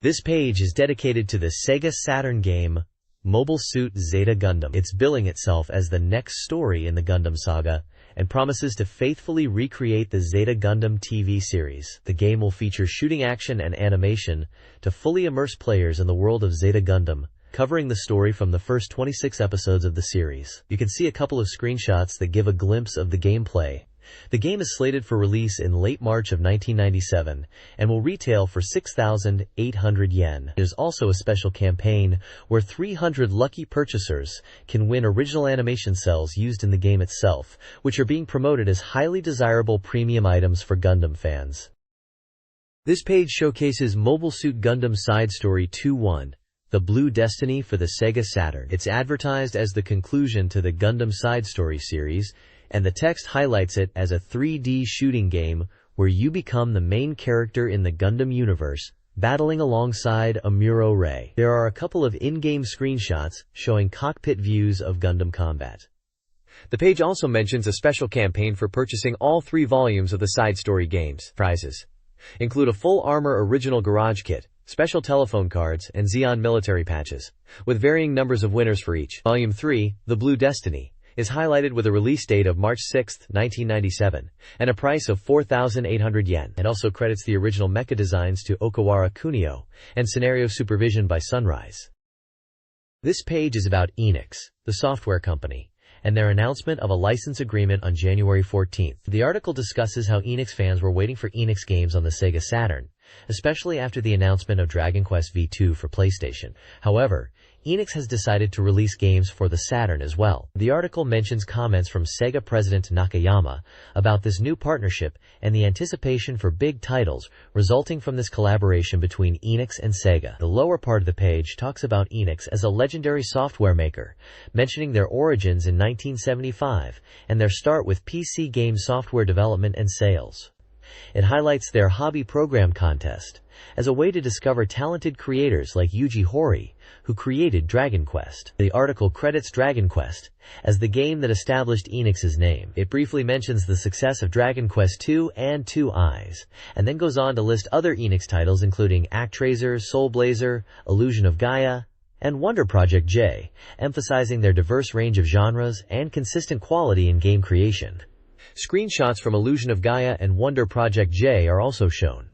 This page is dedicated to the Sega Saturn game, Mobile Suit Zeta Gundam. It's billing itself as the next story in the Gundam saga, and promises to faithfully recreate the Zeta Gundam TV series. The game will feature shooting action and animation to fully immerse players in the world of Zeta Gundam, covering the story from the first 26 episodes of the series. You can see a couple of screenshots that give a glimpse of the gameplay. The game is slated for release in late March of 1997 and will retail for 6,800 yen. There's also a special campaign where 300 lucky purchasers can win original animation cells used in the game itself, which are being promoted as highly desirable premium items for Gundam fans. This page showcases Mobile Suit Gundam Side Story 2-1, The Blue Destiny for the Sega Saturn. It's advertised as the conclusion to the Gundam Side Story series, and the text highlights it as a 3D shooting game where you become the main character in the Gundam universe, battling alongside Amuro Ray. There are a couple of in-game screenshots showing cockpit views of Gundam combat. The page also mentions a special campaign for purchasing all 3 volumes of the side story games. Prizes include a full armor original garage kit, special telephone cards, and Xeon military patches, with varying numbers of winners for each. Volume 3, The Blue Destiny, is highlighted with a release date of March 6, 1997, and a price of 4,800 yen. It also credits the original mecha designs to Okawara Kunio, and scenario supervision by Sunrise. This page is about Enix, the software company, and their announcement of a license agreement on January 14th. The article discusses how Enix fans were waiting for Enix games on the Sega Saturn, especially after the announcement of Dragon Quest V2 for PlayStation. However, Enix has decided to release games for the Saturn as well. The article mentions comments from Sega president Nakayama about this new partnership and the anticipation for big titles resulting from this collaboration between Enix and Sega. The lower part of the page talks about Enix as a legendary software maker, mentioning their origins in 1975 and their start with PC game software development and sales. It highlights their hobby program contest as a way to discover talented creators like Yuji Horii, who created Dragon Quest. The article credits Dragon Quest as the game that established Enix's name. It briefly mentions the success of Dragon Quest II and 2 Eyes, and then goes on to list other Enix titles including ActRaiser, Soul Blazer, Illusion of Gaia, and Wonder Project J, emphasizing their diverse range of genres and consistent quality in game creation. Screenshots from Illusion of Gaia and Wonder Project J are also shown.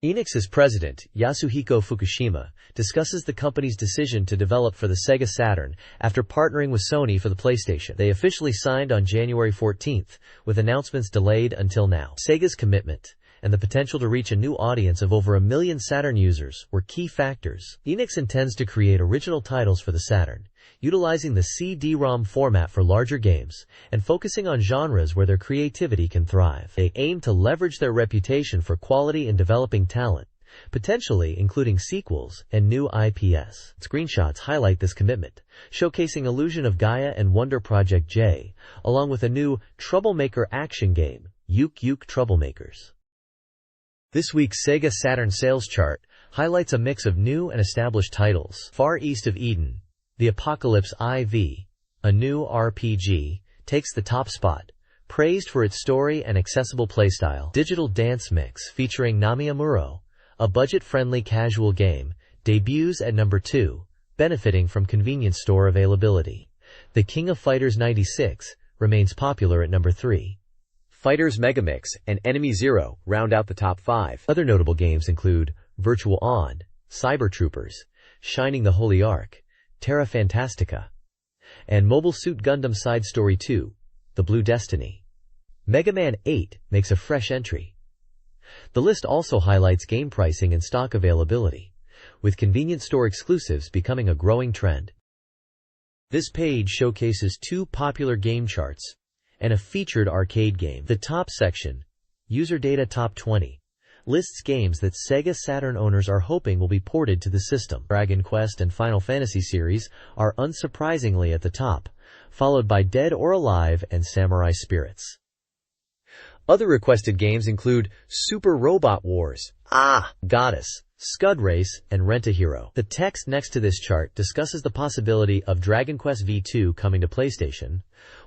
Enix's president, Yasuhiko Fukushima, discusses the company's decision to develop for the Sega Saturn after partnering with Sony for the PlayStation. They officially signed on January 14th, with announcements delayed until now. Sega's commitment and the potential to reach a new audience of over 1 million Saturn users were key factors. Enix intends to create original titles for the Saturn, utilizing the CD-ROM format for larger games, and focusing on genres where their creativity can thrive. They aim to leverage their reputation for quality in developing talent, potentially including sequels and new IPs. Screenshots highlight this commitment, showcasing Illusion of Gaia and Wonder Project J, along with a new Troublemaker action game, Yuk Yuk Troublemakers. This week's Sega Saturn sales chart highlights a mix of new and established titles. Far East of Eden, The Apocalypse IV, a new RPG, takes the top spot, praised for its story and accessible playstyle. Digital Dance Mix featuring Namiamuro, a budget-friendly casual game, debuts at number 2, benefiting from convenience store availability. The King of Fighters 96 remains popular at number 3. Fighters Megamix and Enemy Zero round out the top 5. Other notable games include Virtual On, Cyber Troopers, Shining the Holy Ark, Terra Fantastica, and Mobile Suit Gundam Side Story 2, The Blue Destiny. Mega Man 8 makes a fresh entry. The list also highlights game pricing and stock availability, with convenience store exclusives becoming a growing trend. This page showcases 2 popular game charts and a featured arcade game. The top section, User Data Top 20, lists games that Sega Saturn owners are hoping will be ported to the system. Dragon Quest and Final Fantasy series are unsurprisingly at the top, followed by Dead or Alive and Samurai Spirits. Other requested games include Super Robot Wars, Goddess, Scud Race, and Rent-A-Hero. The text next to this chart discusses the possibility of Dragon Quest V2 coming to PlayStation,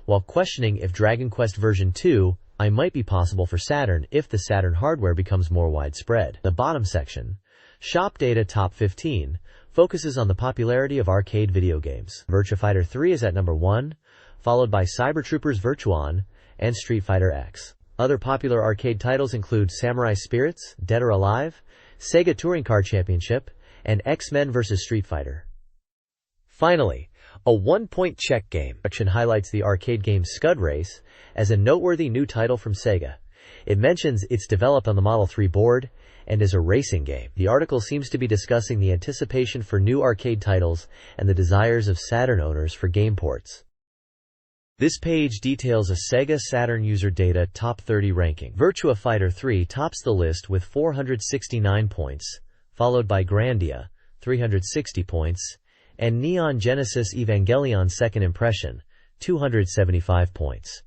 while questioning if Dragon Quest version 2 might be possible for Saturn if the Saturn hardware becomes more widespread. The bottom section, Shop Data Top 15, focuses on the popularity of arcade video games. Virtua Fighter 3 is at number 1, followed by Cyber Troopers Virtuon and Street Fighter X. Other popular arcade titles include Samurai Spirits, Dead or Alive, Sega Touring Car Championship, and X-Men vs. Street Fighter. Finally, a one-point check game section highlights the arcade game Scud Race as a noteworthy new title from Sega. It mentions it's developed on the Model 3 board and is a racing game. The article seems to be discussing the anticipation for new arcade titles and the desires of Saturn owners for game ports. This page details a Sega Saturn user data top 30 ranking. Virtua Fighter 3 tops the list with 469 points, followed by Grandia, 360 points, and Neon Genesis Evangelion Second Impression, 275 points.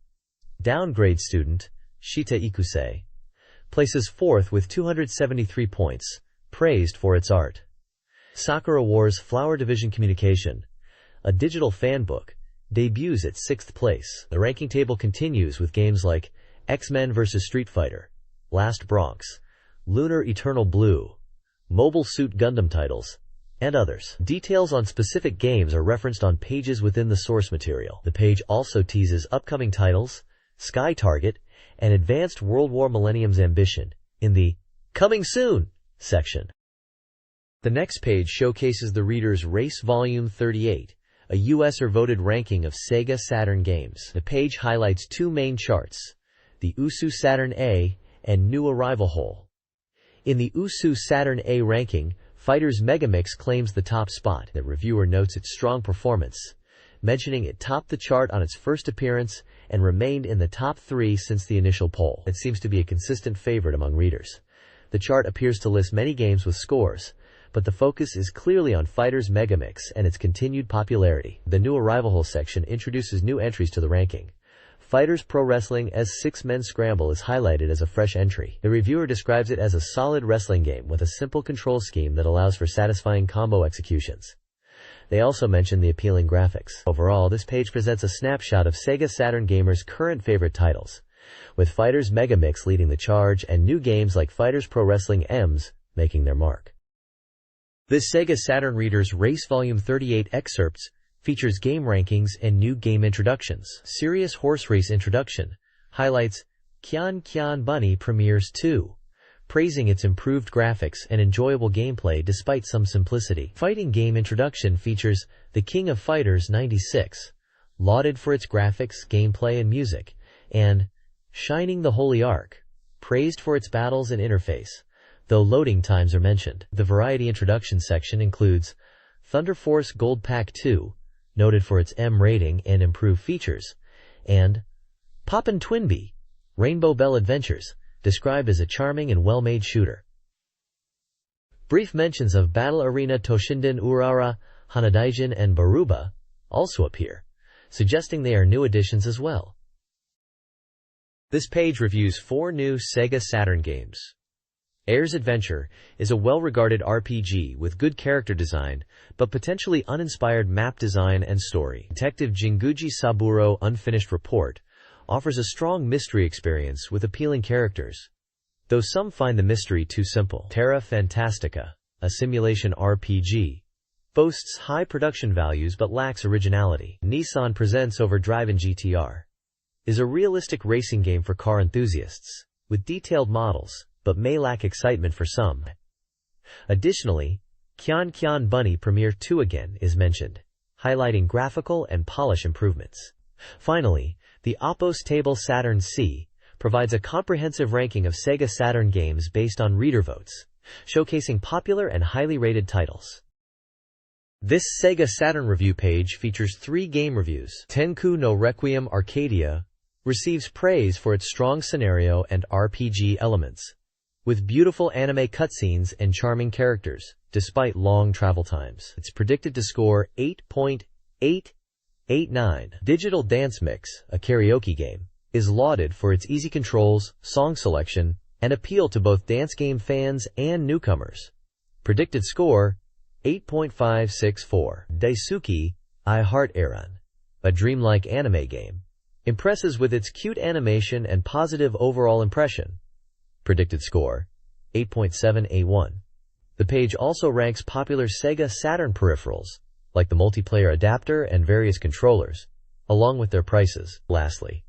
Downgrade Student, Shita Ikusei, places 4th with 273 points, praised for its art. Sakura Wars Flower Division Communication, a digital fan book, debuts at 6th place. The ranking table continues with games like X-Men vs. Street Fighter, Last Bronx, Lunar Eternal Blue, Mobile Suit Gundam titles, and others. Details on specific games are referenced on pages within the source material. The page also teases upcoming titles, Sky Target, and Advanced World War Millennium's Ambition in the Coming Soon section. The next page showcases the reader's Race Volume 38, a user voted ranking of Sega Saturn games. The page highlights 2 main charts, the USU Saturn A and New Arrival Hole. In the USU Saturn A ranking, Fighters Megamix claims the top spot. The reviewer notes its strong performance, mentioning it topped the chart on its first appearance and remained in the top 3 since the initial poll. It seems to be a consistent favorite among readers. The chart appears to list many games with scores, but the focus is clearly on Fighters Megamix and its continued popularity. The New Arrival Hole section introduces new entries to the ranking. Fighters Pro Wrestling as 6-Men Scramble is highlighted as a fresh entry. The reviewer describes it as a solid wrestling game with a simple control scheme that allows for satisfying combo executions. They also mention the appealing graphics. Overall, this page presents a snapshot of Sega Saturn gamers' current favorite titles, with Fighters Megamix leading the charge and new games like Fighters Pro Wrestling EMS making their mark. This Sega Saturn Reader's Race Volume 38 excerpts features game rankings and new game introductions. Serious Horse Race Introduction highlights Kyan Kyan Bunny premieres 2, praising its improved graphics and enjoyable gameplay despite some simplicity. Fighting game introduction features The King of Fighters 96, lauded for its graphics, gameplay, and music, and Shining the Holy Ark, praised for its battles and interface, though loading times are mentioned. The variety introduction section includes Thunder Force Gold Pack 2, noted for its M rating and improved features, and Poppin' Twinbee, Rainbow Bell Adventures, described as a charming and well-made shooter. Brief mentions of Battle Arena Toshinden Urara, Hanadaijin, and Baruba also appear, suggesting they are new additions as well. This page reviews 4 new SEGA Saturn games. Air's Adventure is a well-regarded RPG with good character design, but potentially uninspired map design and story. Detective Jinguji Saburo Unfinished Report offers a strong mystery experience with appealing characters, though some find the mystery too simple. Terra Fantastica, a simulation RPG, boasts high production values but lacks originality. Nissan Presents Overdrive GTR is a realistic racing game for car enthusiasts, with detailed models, but may lack excitement for some. Additionally, Kyan Kyan Bunny Premiere 2 again is mentioned, highlighting graphical and polish improvements. Finally, the Opos Table Saturn C provides a comprehensive ranking of SEGA Saturn games based on reader votes, showcasing popular and highly rated titles. This SEGA Saturn review page features 3 game reviews. Tenku no Requiem Arcadia receives praise for its strong scenario and RPG elements, with beautiful anime cutscenes and charming characters, despite long travel times. It's predicted to score 8.889. Digital Dance Mix, a karaoke game, is lauded for its easy controls, song selection, and appeal to both dance game fans and newcomers. Predicted score 8.564. Daisuki, I Heart Aaron, a dreamlike anime game, impresses with its cute animation and positive overall impression. Predicted score 8.781. The page also ranks popular SEGA Saturn peripherals, like the multiplayer adapter and various controllers, along with their prices. Lastly,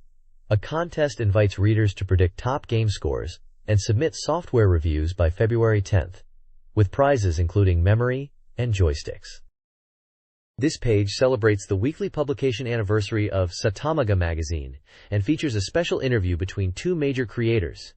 a contest invites readers to predict top game scores and submit software reviews by February 10th, with prizes including memory and joysticks. This page celebrates the weekly publication anniversary of SATURN Magazine and features a special interview between 2 major creators,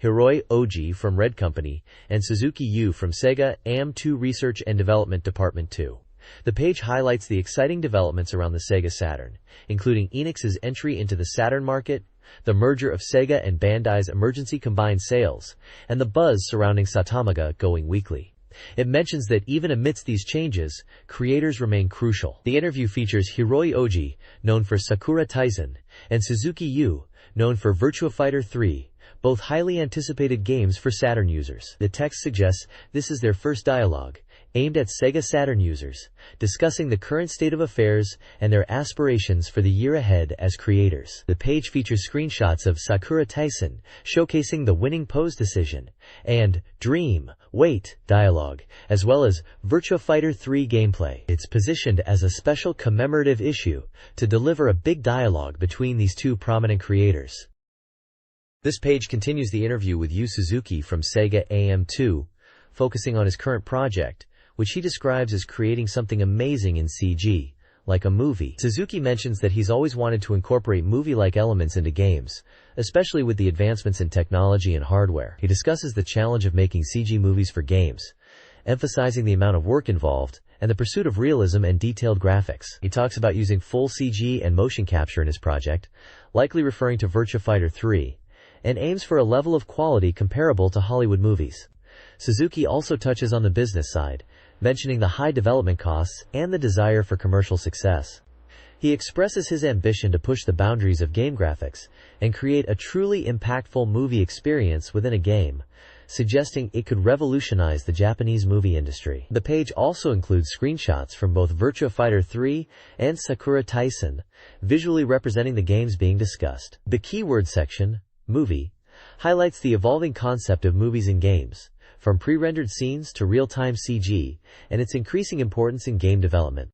Hiroi Oji from Red Company and Suzuki Yu from SEGA AM2 Research and Development Department 2. The page highlights the exciting developments around the SEGA Saturn, including Enix's entry into the Saturn market, the merger of SEGA and Bandai's emergency combined sales, and the buzz surrounding SATURN going weekly. It mentions that even amidst these changes, creators remain crucial. The interview features Hiroi Oji, known for Sakura Taisen, and Suzuki Yu, known for Virtua Fighter 3, both highly anticipated games for Saturn users. The text suggests this is their first dialogue, aimed at SEGA Saturn users, discussing the current state of affairs and their aspirations for the year ahead as creators. The page features screenshots of Sakura Taisen, showcasing the winning pose decision, and Dream, Wait dialogue, as well as Virtua Fighter 3 gameplay. It's positioned as a special commemorative issue to deliver a big dialogue between these 2 prominent creators. This page continues the interview with Yu Suzuki from SEGA AM2, focusing on his current project, which he describes as creating something amazing in CG, like a movie. Suzuki mentions that he's always wanted to incorporate movie-like elements into games, especially with the advancements in technology and hardware. He discusses the challenge of making CG movies for games, emphasizing the amount of work involved and the pursuit of realism and detailed graphics. He talks about using full CG and motion capture in his project, likely referring to Virtua Fighter 3, and aims for a level of quality comparable to Hollywood movies. Suzuki also touches on the business side, mentioning the high development costs and the desire for commercial success. He expresses his ambition to push the boundaries of game graphics and create a truly impactful movie experience within a game, suggesting it could revolutionize the Japanese movie industry. The page also includes screenshots from both Virtua Fighter 3 and Sakura Taisen, visually representing the games being discussed. The keyword section, movie, highlights the evolving concept of movies in games, from pre-rendered scenes to real-time CG, and its increasing importance in game development.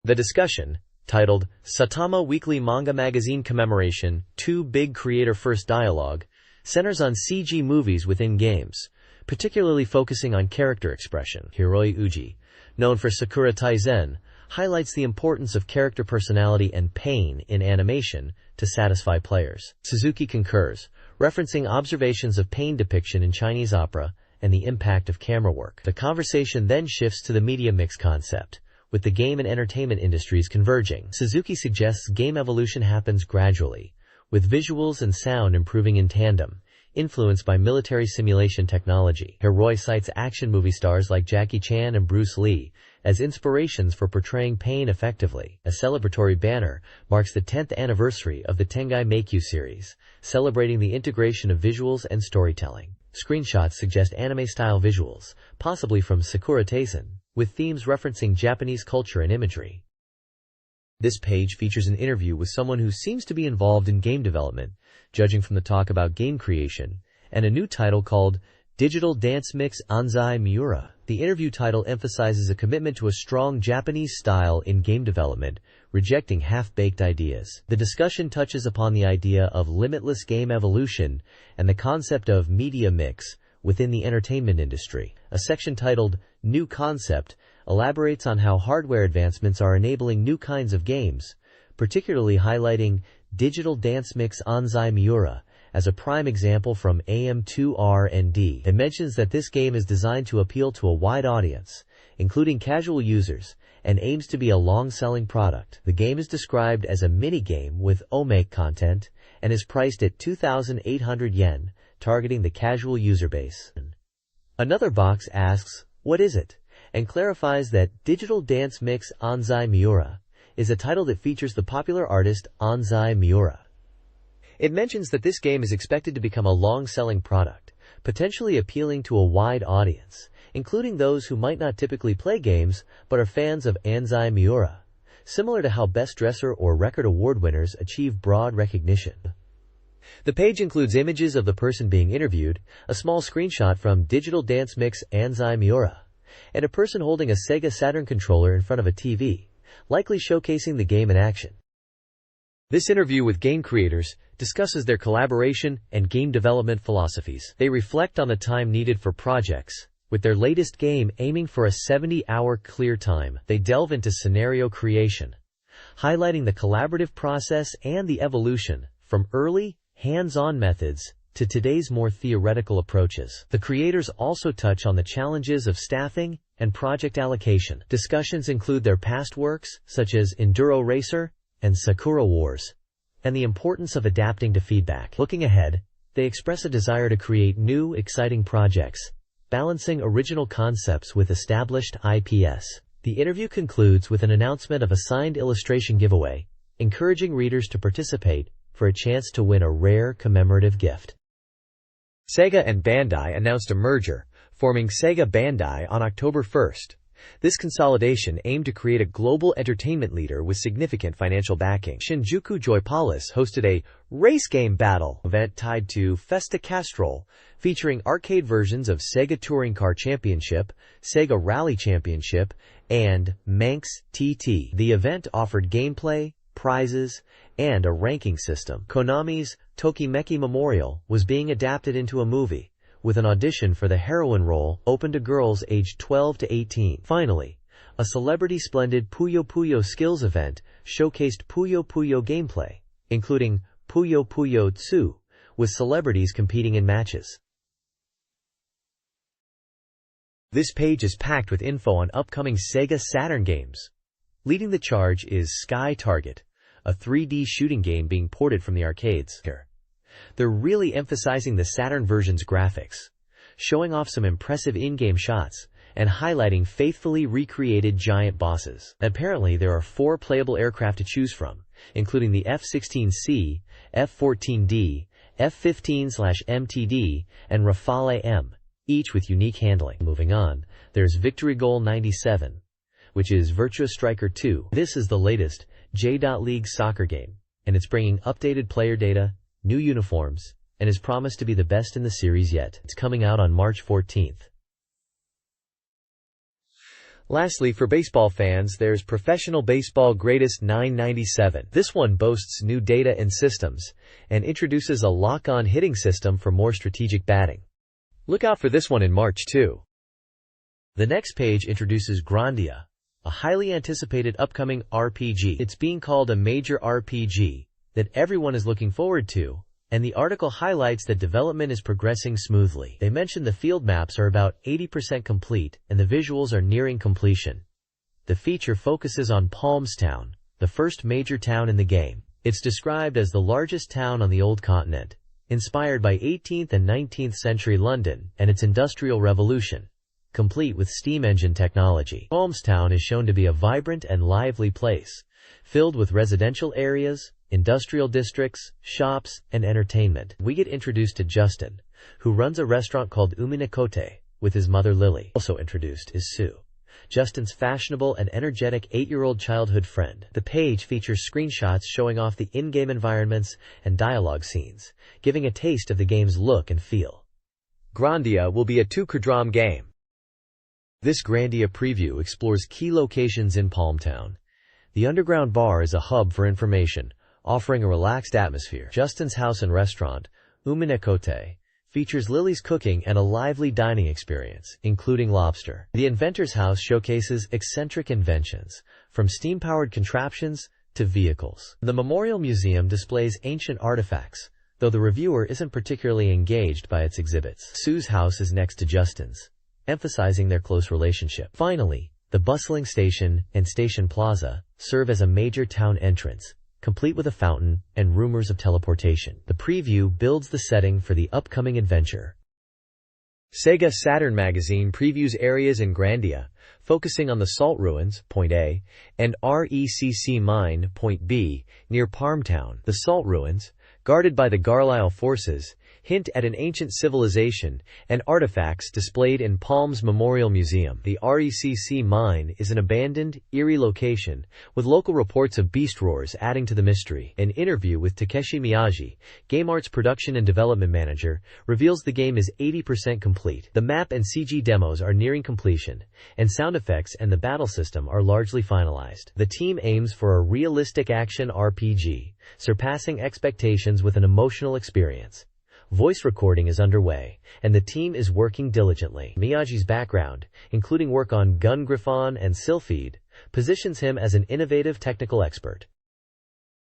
The discussion, titled Saitama Weekly Manga Magazine Commemoration, 2 Big Creator First Dialogue, centers on CG movies within games, particularly focusing on character expression. Hiroi Uji, known for Sakura Taizen, highlights the importance of character personality and pain in animation to satisfy players. Suzuki concurs, referencing observations of pain depiction in Chinese opera and the impact of camera work. The conversation then shifts to the media mix concept, with the game and entertainment industries converging. Suzuki suggests game evolution happens gradually, with visuals and sound improving in tandem, influenced by military simulation technology. Hiroi cites action movie stars like Jackie Chan and Bruce Lee as inspirations for portraying pain effectively. A celebratory banner marks the 10th anniversary of the Tengai Meikyu series, celebrating the integration of visuals and storytelling. Screenshots suggest anime-style visuals, possibly from Sakura Taizen, with themes referencing Japanese culture and imagery. This page features an interview with someone who seems to be involved in game development, judging from the talk about game creation, and a new title called Digital Dance Mix Anzai Miura. The interview title emphasizes a commitment to a strong Japanese style in game development, rejecting half-baked ideas. The discussion touches upon the idea of limitless game evolution and the concept of media mix within the entertainment industry. A section titled New Concept elaborates on how hardware advancements are enabling new kinds of games, particularly highlighting Digital Dance Mix Anzai Miura as a prime example from AM2R&D. It mentions that this game is designed to appeal to a wide audience, including casual users, and aims to be a long-selling product. The game is described as a mini-game with omake content and is priced at 2,800 yen, targeting the casual user base. Another box asks, "What is it?" and clarifies that Digital Dance Mix Anzai Miura is a title that features the popular artist Anzai Miura. It mentions that this game is expected to become a long-selling product, potentially appealing to a wide audience, including those who might not typically play games but are fans of Anzai Miura, similar to how Best Dresser or Record Award winners achieve broad recognition. The page includes images of the person being interviewed, a small screenshot from Digital Dance Mix Anzai Miura, and a person holding a SEGA Saturn controller in front of a TV, likely showcasing the game in action. This interview with game creators discusses their collaboration and game development philosophies. They reflect on the time needed for projects, with their latest game aiming for a 70-hour clear time. They delve into scenario creation, highlighting the collaborative process and the evolution from early, hands-on methods to today's more theoretical approaches. The creators also touch on the challenges of staffing and project allocation. Discussions include their past works, such as Enduro Racer and Sakura Wars, and the importance of adapting to feedback. Looking ahead, they express a desire to create new, exciting projects, balancing original concepts with established IPs. The interview concludes with an announcement of a signed illustration giveaway, encouraging readers to participate for a chance to win a rare commemorative gift. Sega and Bandai announced a merger, forming Sega Bandai on October 1st. This consolidation aimed to create a global entertainment leader with significant financial backing. Shinjuku Joy Palace hosted a race game battle event tied to Festa Castrol, featuring arcade versions of Sega Touring Car Championship, Sega Rally Championship, and Manx TT. The event offered gameplay, prizes, and a ranking system. Konami's Tokimeki Memorial was being adapted into a movie, with an audition for the heroine role open to girls aged 12 to 18. Finally, a Celebrity Splendid Puyo Puyo Skills event showcased Puyo Puyo gameplay, including Puyo Puyo Tsu, with celebrities competing in matches. This page is packed with info on upcoming Sega Saturn games. Leading the charge is Sky Target, a 3D shooting game being ported from the arcades. They're really emphasizing the Saturn version's graphics, showing off some impressive in-game shots, and highlighting faithfully recreated giant bosses. Apparently, there are 4 playable aircraft to choose from, including the F-16C, F-14D, F-15/MTD, and Rafale M, each with unique handling. Moving on, there's Victory Goal 97, which is Virtua Striker 2. This is the latest J.League soccer game, and it's bringing updated player data, new uniforms, and is promised to be the best in the series yet. It's coming out on March 14th. Lastly, for baseball fans, there's Professional Baseball Greatest 997. This one boasts new data and systems, and introduces a lock-on hitting system for more strategic batting. Look out for this one in March too. The next page introduces Grandia, a highly anticipated upcoming RPG. It's being called a major RPG that everyone is looking forward to, and the article highlights that development is progressing smoothly. They mention the field maps are about 80% complete and the visuals are nearing completion. The feature focuses on Palmstown, the first major town in the game. It's described as the largest town on the old continent, inspired by 18th and 19th century London and its industrial revolution, complete with steam engine technology. Palmstown is shown to be a vibrant and lively place, filled with residential areas, industrial districts, shops, and entertainment. We get introduced to Justin, who runs a restaurant called Uminakote, with his mother Lily. Also introduced is Sue, Justin's fashionable and energetic 8-year-old childhood friend. The page features screenshots showing off the in-game environments and dialogue scenes, giving a taste of the game's look and feel. Grandia will be a 2-quadram game. This Grandia preview explores key locations in Palmtown. The underground bar is a hub for information, offering a relaxed atmosphere. Justin's house and restaurant, Uminakote, features Lily's cooking and a lively dining experience, including lobster. The inventor's house showcases eccentric inventions, from steam-powered contraptions to vehicles. The Memorial Museum displays ancient artifacts, though the reviewer isn't particularly engaged by its exhibits. Sue's house is next to Justin's, emphasizing their close relationship. Finally, the bustling station and station plaza serve as a major town entrance, complete with a fountain and rumors of teleportation. The preview builds the setting for the upcoming adventure. SEGA Saturn Magazine previews areas in Grandia, focusing on the Salt Ruins, Point A, and RECC Mine, Point B, near Palmtown. The Salt Ruins, guarded by the Garlisle forces, hint at an ancient civilization and artifacts displayed in Palm's Memorial Museum. The RECC Mine is an abandoned, eerie location, with local reports of beast roars adding to the mystery. An interview with Takeshi Miyagi, GameArt's production and development manager, reveals the game is 80% complete. The map and CG demos are nearing completion, and sound effects and the battle system are largely finalized. The team aims for a realistic action RPG, surpassing expectations with an emotional experience. Voice recording is underway, and the team is working diligently. Miyagi's background, including work on Gun Griffon and Sylphid, positions him as an innovative technical expert.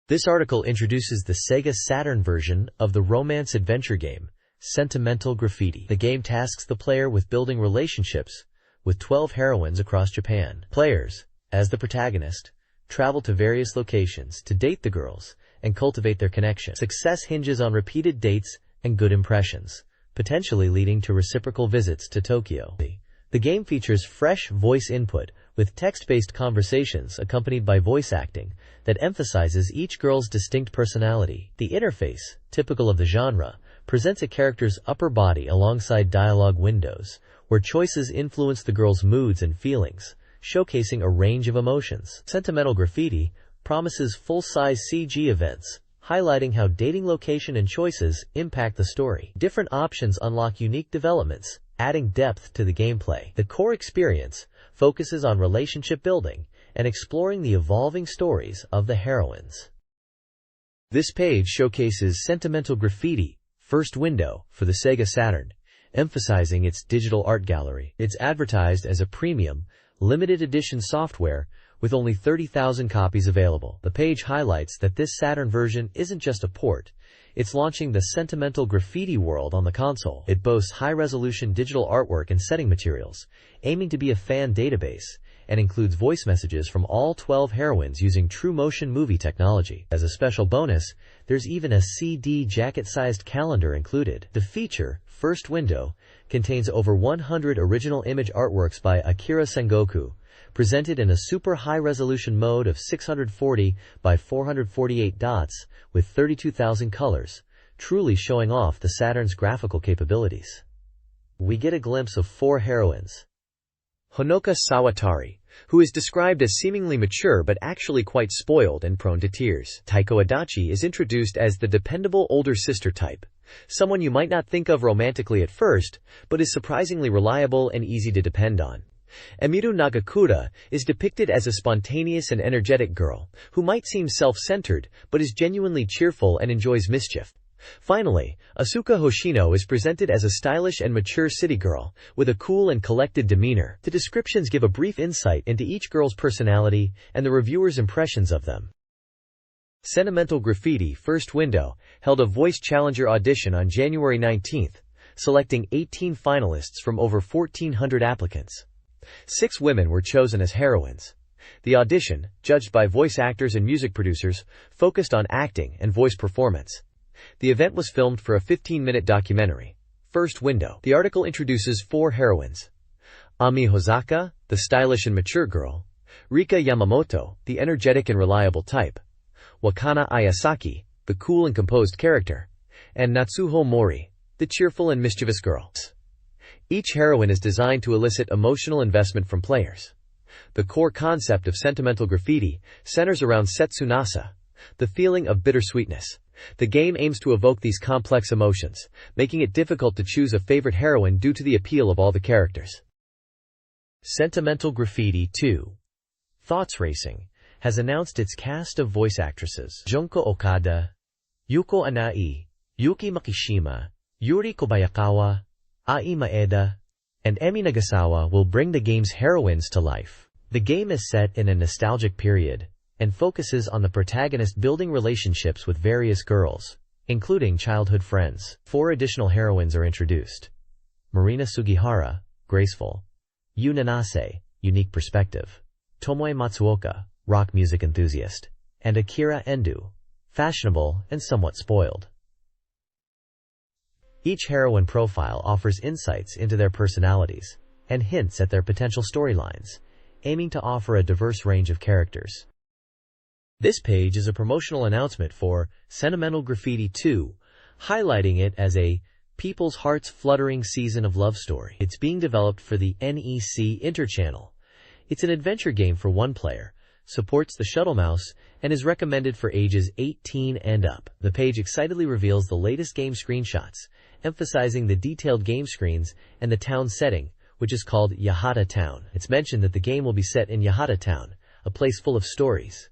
This article introduces the SEGA Saturn version of the romance-adventure game, Sentimental Graffiti. The game tasks the player with building relationships with 12 heroines across Japan. Players, as the protagonist, travel to various locations to date the girls and cultivate their connection. Success hinges on repeated dates and good impressions, potentially leading to reciprocal visits to Tokyo. The game features fresh voice input with text-based conversations accompanied by voice acting that emphasizes each girl's distinct personality. The interface, typical of the genre, presents a character's upper body alongside dialogue windows, where choices influence the girl's moods and feelings, showcasing a range of emotions. Sentimental Graffiti promises full-size CG events, highlighting how dating location and choices impact the story. Different options unlock unique developments, adding depth to the gameplay. The core experience focuses on relationship building and exploring the evolving stories of the heroines. This page showcases Sentimental Graffiti, first window for the SEGA Saturn, emphasizing its digital art gallery. It's advertised as a premium, limited edition software with only 30,000 copies available. The page highlights that this Saturn version isn't just a port, it's launching the Sentimental Graffiti world on the console. It boasts high-resolution digital artwork and setting materials, aiming to be a fan database, and includes voice messages from all 12 heroines using true motion movie technology. As a special bonus, there's even a CD jacket-sized calendar included. The feature, First Window, contains over 100 original image artworks by Akira Sengoku, presented in a super high-resolution mode of 640 by 448 dots with 32,000 colors, truly showing off the Saturn's graphical capabilities. We get a glimpse of 4 heroines. Honoka Sawatari, who is described as seemingly mature but actually quite spoiled and prone to tears. Taiko Adachi is introduced as the dependable older sister type, someone you might not think of romantically at first, but is surprisingly reliable and easy to depend on. Emiru Nagakura is depicted as a spontaneous and energetic girl, who might seem self-centered, but is genuinely cheerful and enjoys mischief. Finally, Asuka Hoshino is presented as a stylish and mature city girl, with a cool and collected demeanor. The descriptions give a brief insight into each girl's personality and the reviewer's impressions of them. Sentimental Graffiti First Window held a voice challenger audition on January 19, selecting 18 finalists from over 1,400 applicants. 6 women were chosen as heroines. The audition, judged by voice actors and music producers, focused on acting and voice performance. The event was filmed for a 15-minute documentary, First Window. The article introduces 4 heroines: Ami Hosaka, the stylish and mature girl; Rika Yamamoto, the energetic and reliable type; Wakana Ayasaki, the cool and composed character; and Natsuho Mori, the cheerful and mischievous girl. Each heroine is designed to elicit emotional investment from players. The core concept of Sentimental Graffiti centers around setsunasa, the feeling of bittersweetness. The game aims to evoke these complex emotions, making it difficult to choose a favorite heroine due to the appeal of all the characters. Sentimental Graffiti 2: Thoughts Racing has announced its cast of voice actresses. Junko Okada, Yuko Anai, Yuki Makishima, Yuri Kobayakawa, Ai Maeda, and Emi Nagasawa will bring the game's heroines to life. The game is set in a nostalgic period and focuses on the protagonist building relationships with various girls, including childhood friends. 4 additional heroines are introduced: Marina Sugihara, graceful; Yu Nanase, unique perspective; Tomoe Matsuoka, rock music enthusiast; and Akira Endo, fashionable and somewhat spoiled. Each heroine profile offers insights into their personalities and hints at their potential storylines, aiming to offer a diverse range of characters. This page is a promotional announcement for Sentimental Graffiti 2, highlighting it as a people's hearts fluttering season of love story. It's being developed for the NEC Interchannel. It's an adventure game for 1 player, supports the shuttle mouse, and is recommended for ages 18 and up. The page excitedly reveals the latest game screenshots, emphasizing the detailed game screens and the town setting, which is called Yahata Town. It's mentioned that the game will be set in Yahata Town, a place full of stories.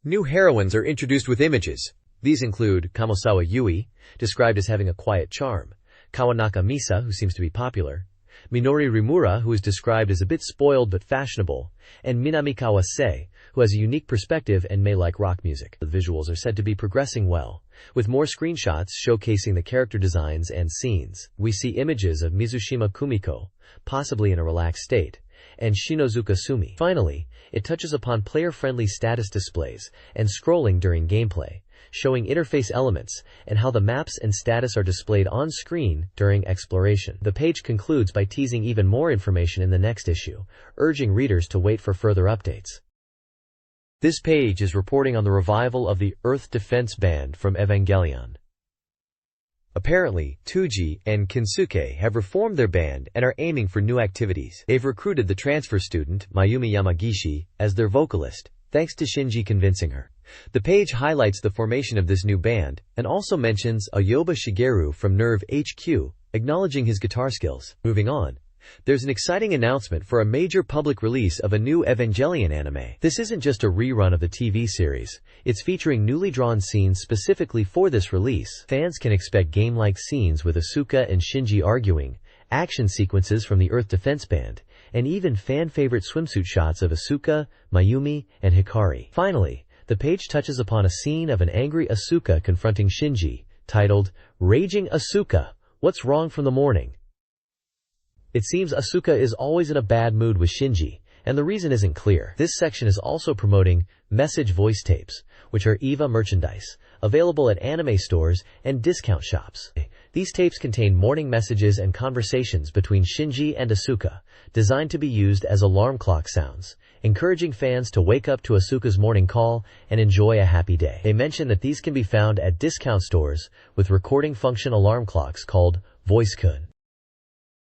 New heroines are introduced with images. These include Kamosawa Yui, described as having a quiet charm; Kawanaka Misa, who seems to be popular; Minori Rimura, who is described as a bit spoiled but fashionable; and Minami Kawase, who has a unique perspective and may like rock music. The visuals are said to be progressing well, with more screenshots showcasing the character designs and scenes. We see images of Mizushima Kumiko, possibly in a relaxed state, and Shinozuka Sumi. Finally, it touches upon player-friendly status displays and scrolling during gameplay, showing interface elements and how the maps and status are displayed on screen during exploration. The page concludes by teasing even more information in the next issue, urging readers to wait for further updates. This page is reporting on the revival of the Earth Defense Band from Evangelion. Apparently, Tuji and Kinsuke have reformed their band and are aiming for new activities. They've recruited the transfer student, Mayumi Yamagishi, as their vocalist, thanks to Shinji convincing her. The page highlights the formation of this new band, and also mentions Ayoba Shigeru from Nerve HQ, acknowledging his guitar skills. Moving on, there's an exciting announcement for a major public release of a new Evangelion anime. This isn't just a rerun of the TV series, it's featuring newly drawn scenes specifically for this release. Fans can expect game-like scenes with Asuka and Shinji arguing, action sequences from the Earth Defense Band, and even fan-favorite swimsuit shots of Asuka, Mayumi, and Hikari. Finally, the page touches upon a scene of an angry Asuka confronting Shinji, titled, "Raging Asuka, What's Wrong from the Morning?" It seems Asuka is always in a bad mood with Shinji, and the reason isn't clear. This section is also promoting message voice tapes, which are EVA merchandise, available at anime stores and discount shops. These tapes contain morning messages and conversations between Shinji and Asuka, designed to be used as alarm clock sounds, encouraging fans to wake up to Asuka's morning call and enjoy a happy day. They mention that these can be found at discount stores with recording function alarm clocks called VoiceCun.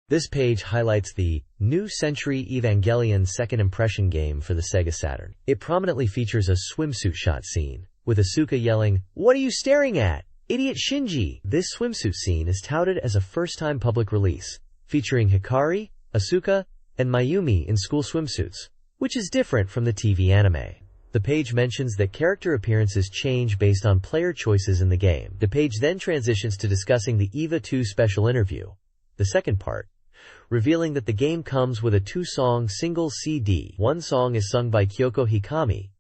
This page highlights the New Century Evangelion second impression game for the SEGA Saturn. It prominently features a swimsuit shot scene, with Asuka yelling, "What are you staring at, idiot Shinji?" This swimsuit scene is touted as a first-time public release, featuring Hikari, Asuka, and Mayumi in school swimsuits, which is different from the TV anime. The page mentions that character appearances change based on player choices in the game. The page then transitions to discussing the EVA 2 special interview, the second part, revealing that the game comes with a 2-song single CD. One song is sung by Kyoko Hikami,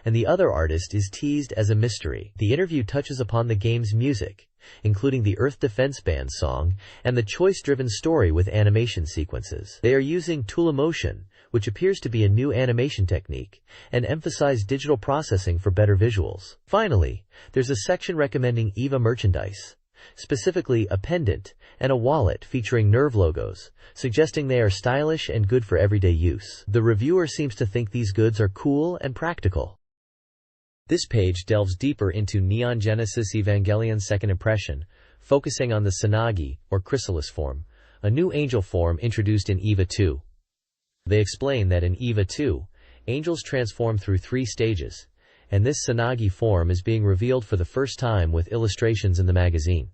and the other artist is teased as a mystery. The interview touches upon the game's music, including the Earth Defense Band song, and the choice-driven story with animation sequences. They are using Twilimotion, which appears to be a new animation technique, and emphasize digital processing for better visuals. Finally, there's a section recommending EVA merchandise, specifically a pendant and a wallet featuring Nerve logos, suggesting they are stylish and good for everyday use. The reviewer seems to think these goods are cool and practical. This page delves deeper into Neon Genesis Evangelion's second impression, focusing on the Tsunagi, or chrysalis form, a new angel form introduced in EVA 2. They explain that in EVA 2, angels transform through 3 stages, and this Tsunagi form is being revealed for the first time with illustrations in the magazine.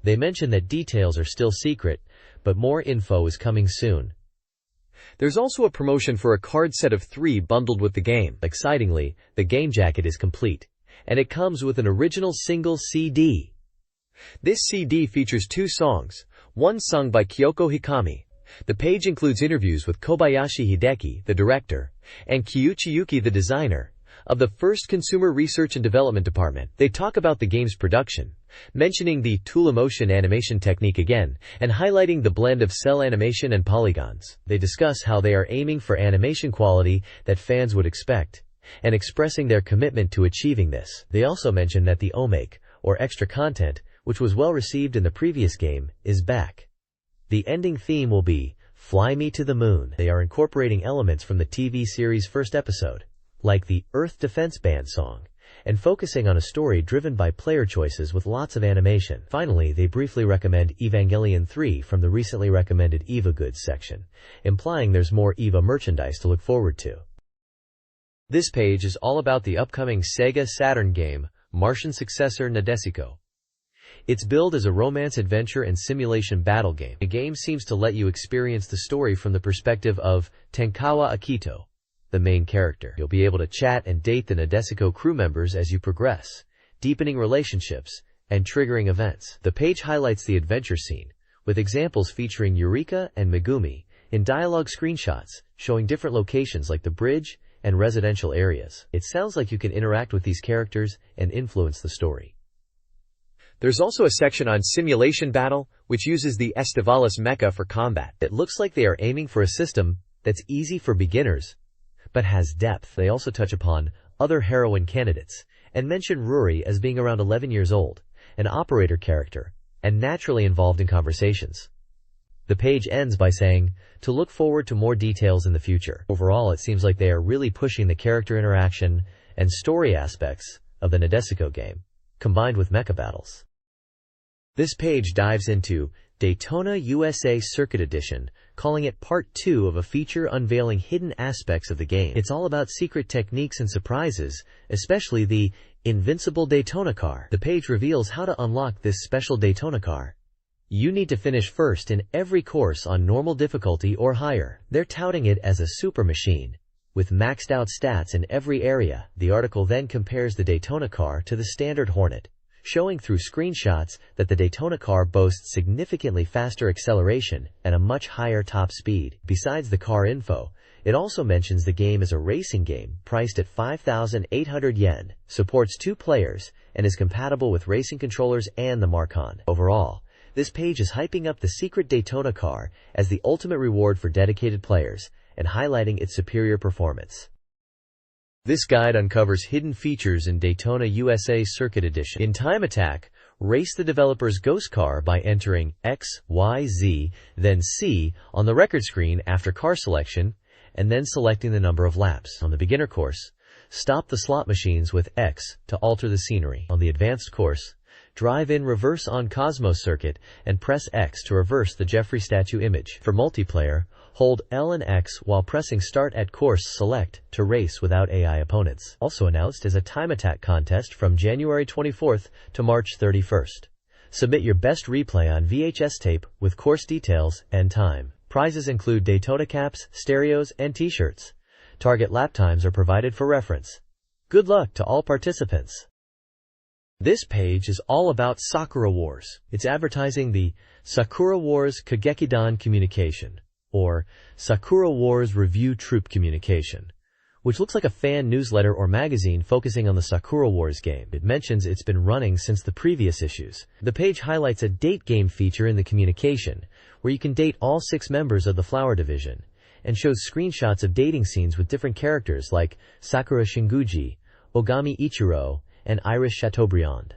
They mention that details are still secret, but more info is coming soon. There's also a promotion for a card set of 3 bundled with the game. Excitingly, the game jacket is complete, and it comes with an original single CD. This CD features 2 songs, one sung by Kyoko Hikami. The page includes interviews with Kobayashi Hideki, the director, and Kyuchi Yuki, the designer, of the first Consumer Research and Development Department. They talk about the game's production, mentioning the Twilimotion animation technique again, and highlighting the blend of cell animation and polygons. They discuss how they are aiming for animation quality that fans would expect, and expressing their commitment to achieving this. They also mention that the omake, or extra content, which was well received in the previous game, is back. The ending theme will be Fly Me to the Moon. They are incorporating elements from the TV series' first episode, like the Earth Defense Band song, and focusing on a story driven by player choices with lots of animation. Finally, they briefly recommend Evangelion 3 from the recently recommended EVA goods section, implying there's more EVA merchandise to look forward to. This page is all about the upcoming SEGA Saturn game, Martian successor Nadesico. It's billed as a romance adventure and simulation battle game. The game seems to let you experience the story from the perspective of Tenkawa Akito, the main character. You'll be able to chat and date the Nadesico crew members as you progress, deepening relationships and triggering events. The page highlights the adventure scene, with examples featuring Eureka and Megumi in dialogue screenshots, showing different locations like the bridge and residential areas. It sounds like you can interact with these characters and influence the story. There's also a section on simulation battle, which uses the Estivalis mecha for combat. It looks like they are aiming for a system that's easy for beginners, but has depth. They also touch upon other heroine candidates, and mention Ruri as being around 11 years old, an operator character, and naturally involved in conversations. The page ends by saying, to look forward to more details in the future. Overall, it seems like they are really pushing the character interaction and story aspects of the Nadesico game, combined with mecha battles. This page dives into Daytona USA Circuit Edition, calling it Part 2 of a feature unveiling hidden aspects of the game. It's all about secret techniques and surprises, especially the Invincible Daytona car. The page reveals how to unlock this special Daytona car. You need to finish first in every course on normal difficulty or higher. They're touting it as a super machine, with maxed out stats in every area. The article then compares the Daytona car to the standard Hornet, showing through screenshots that the Daytona car boasts significantly faster acceleration and a much higher top speed. Besides the car info, it also mentions the game is a racing game priced at 5,800 yen, supports 2 players, and is compatible with racing controllers and the Marcon. Overall, this page is hyping up the secret Daytona car as the ultimate reward for dedicated players and highlighting its superior performance. This guide uncovers hidden features in Daytona USA Circuit Edition. In Time Attack, race the developer's ghost car by entering X, Y, Z, then C on the record screen after car selection, and then selecting the number of laps. On the beginner course, stop the slot machines with X to alter the scenery. On the advanced course, drive in reverse on Cosmos Circuit and press X to reverse the Jeffrey statue image. For multiplayer, hold L and X while pressing Start at Course Select to race without AI opponents. Also announced is a Time Attack contest from January 24th to March 31st. Submit your best replay on VHS tape with course details and time. Prizes include Daytona caps, stereos, and t-shirts. Target lap times are provided for reference. Good luck to all participants. This page is all about Sakura Wars. It's advertising the Sakura Wars Kagekidan Communication, or Sakura Wars Review Troop Communication, which looks like a fan newsletter or magazine focusing on the Sakura Wars game. It mentions it's been running since the previous issues. The page highlights a date game feature in the communication, where you can date all 6 members of the Flower Division, and shows screenshots of dating scenes with different characters like Sakura Shinguji, Ogami Ichiro, and Iris Chateaubriand.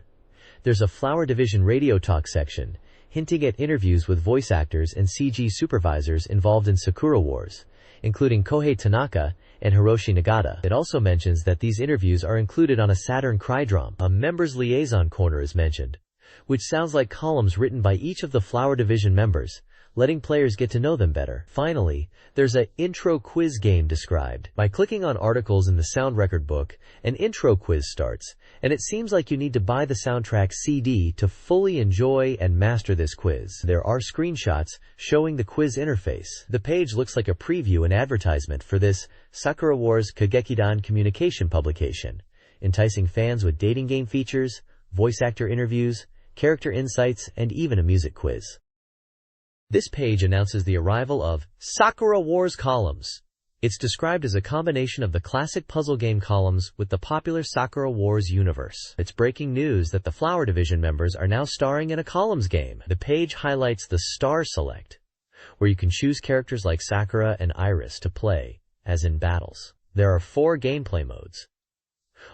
There's a Flower Division radio talk section, hinting at interviews with voice actors and CG supervisors involved in Sakura Wars, including Kohei Tanaka and Hiroshi Nagata. It also mentions that these interviews are included on a Saturn Crydrom. A members liaison corner is mentioned, which sounds like columns written by each of the Flower Division members, letting players get to know them better. Finally, there's an intro quiz game described. By clicking on articles in the sound record book, an intro quiz starts, and it seems like you need to buy the soundtrack CD to fully enjoy and master this quiz. There are screenshots showing the quiz interface. The page looks like a preview and advertisement for this Sakura Wars Kagekidan Communication publication, enticing fans with dating game features, voice actor interviews, character insights, and even a music quiz. This page announces the arrival of Sakura Wars columns. It's described as a combination of the classic puzzle game columns with the popular Sakura Wars universe. It's breaking news that the Flower Division members are now starring in a columns game. The page highlights the Star Select, where you can choose characters like Sakura and Iris to play, as in battles. There are 4 gameplay modes: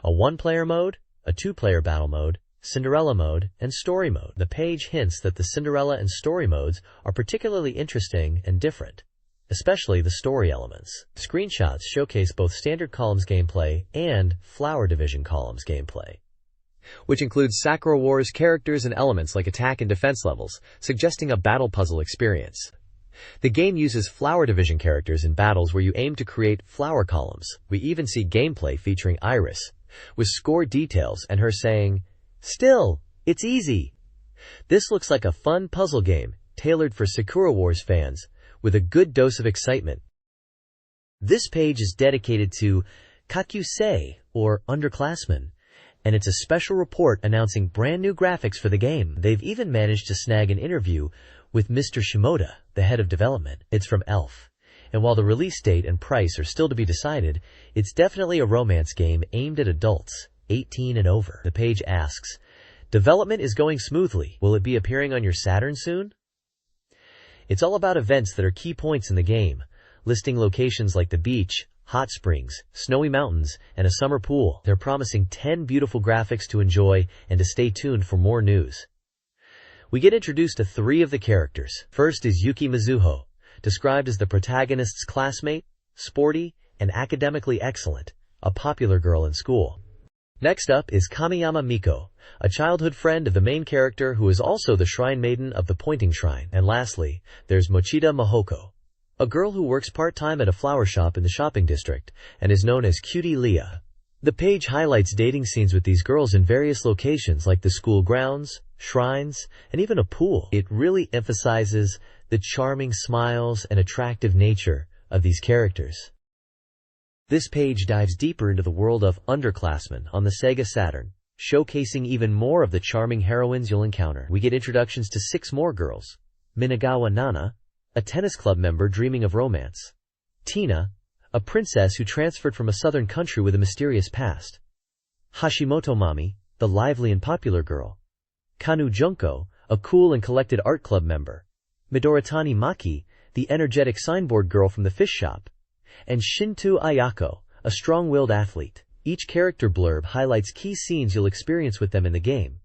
a 1-player mode, a 2-player battle mode, Cinderella mode, and story mode. The page hints that the Cinderella and story modes are particularly interesting and different, especially the story elements. Screenshots showcase both standard columns gameplay and Flower Division columns gameplay, which includes Sakura Wars characters and elements like attack and defense levels, suggesting a battle puzzle experience. The game uses Flower Division characters in battles where you aim to create flower columns. We even see gameplay featuring Iris, with score details and her saying, "Still, it's easy." This looks like a fun puzzle game, tailored for Sakura Wars fans, with a good dose of excitement. This page is dedicated to Kakusei, or Underclassmen, and it's a special report announcing brand new graphics for the game. They've even managed to snag an interview with Mr. Shimoda, the head of development. It's from Elf, and while the release date and price are still to be decided, it's definitely a romance game aimed at adults, 18 and over. The page asks, "Development is going smoothly. Will it be appearing on your Saturn soon?" It's all about events that are key points in the game, listing locations like the beach, hot springs, snowy mountains, and a summer pool. They're promising 10 beautiful graphics to enjoy and to stay tuned for more news. We get introduced to 3 of the characters. First is Yuki Mizuho, described as the protagonist's classmate, sporty, and academically excellent, a popular girl in school. Next up is Kamiyama Miko, a childhood friend of the main character who is also the shrine maiden of the Pointing Shrine. And lastly, there's Mochida Mahoko, a girl who works part-time at a flower shop in the shopping district and is known as Cutie Leah. The page highlights dating scenes with these girls in various locations like the school grounds, shrines, and even a pool. It really emphasizes the charming smiles and attractive nature of these characters. This page dives deeper into the world of Underclassmen on the SEGA Saturn, showcasing even more of the charming heroines you'll encounter. We get introductions to 6 more girls: Minagawa Nana, a tennis club member dreaming of romance; Tina, a princess who transferred from a southern country with a mysterious past; Hashimoto Mami, the lively and popular girl; Kanu Junko, a cool and collected art club member; Midoratani Maki, the energetic signboard girl from the fish shop; and Shinto Ayako, a strong-willed athlete. Each character blurb highlights key scenes you'll experience with them in the game,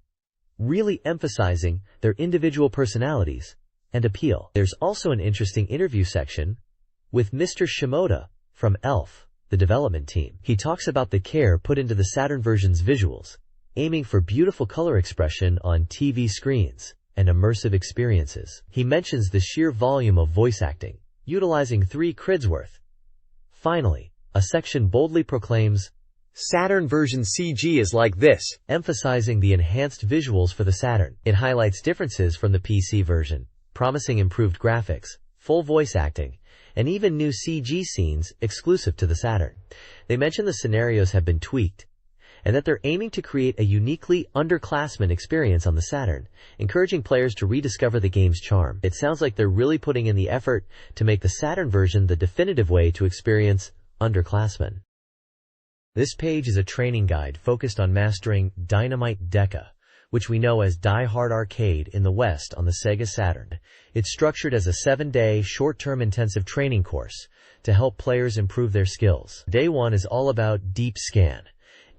really emphasizing their individual personalities and appeal. There's also an interesting interview section with Mr. Shimoda from ELF, the development team. He talks about the care put into the Saturn version's visuals, aiming for beautiful color expression on TV screens and immersive experiences. He mentions the sheer volume of voice acting, utilizing 3 crids worth. Finally, a section boldly proclaims, "Saturn version CG is like this," emphasizing the enhanced visuals for the Saturn. It highlights differences from the PC version, promising improved graphics, full voice acting, and even new CG scenes exclusive to the Saturn. They mention the scenarios have been tweaked, and that they're aiming to create a uniquely underclassmen experience on the Saturn, encouraging players to rediscover the game's charm. It sounds like they're really putting in the effort to make the Saturn version the definitive way to experience underclassmen. This page is a training guide focused on mastering Dynamite Deca, which we know as Die Hard Arcade in the West on the SEGA Saturn. It's structured as a 7-day, short-term intensive training course to help players improve their skills. Day 1 is all about deep scan,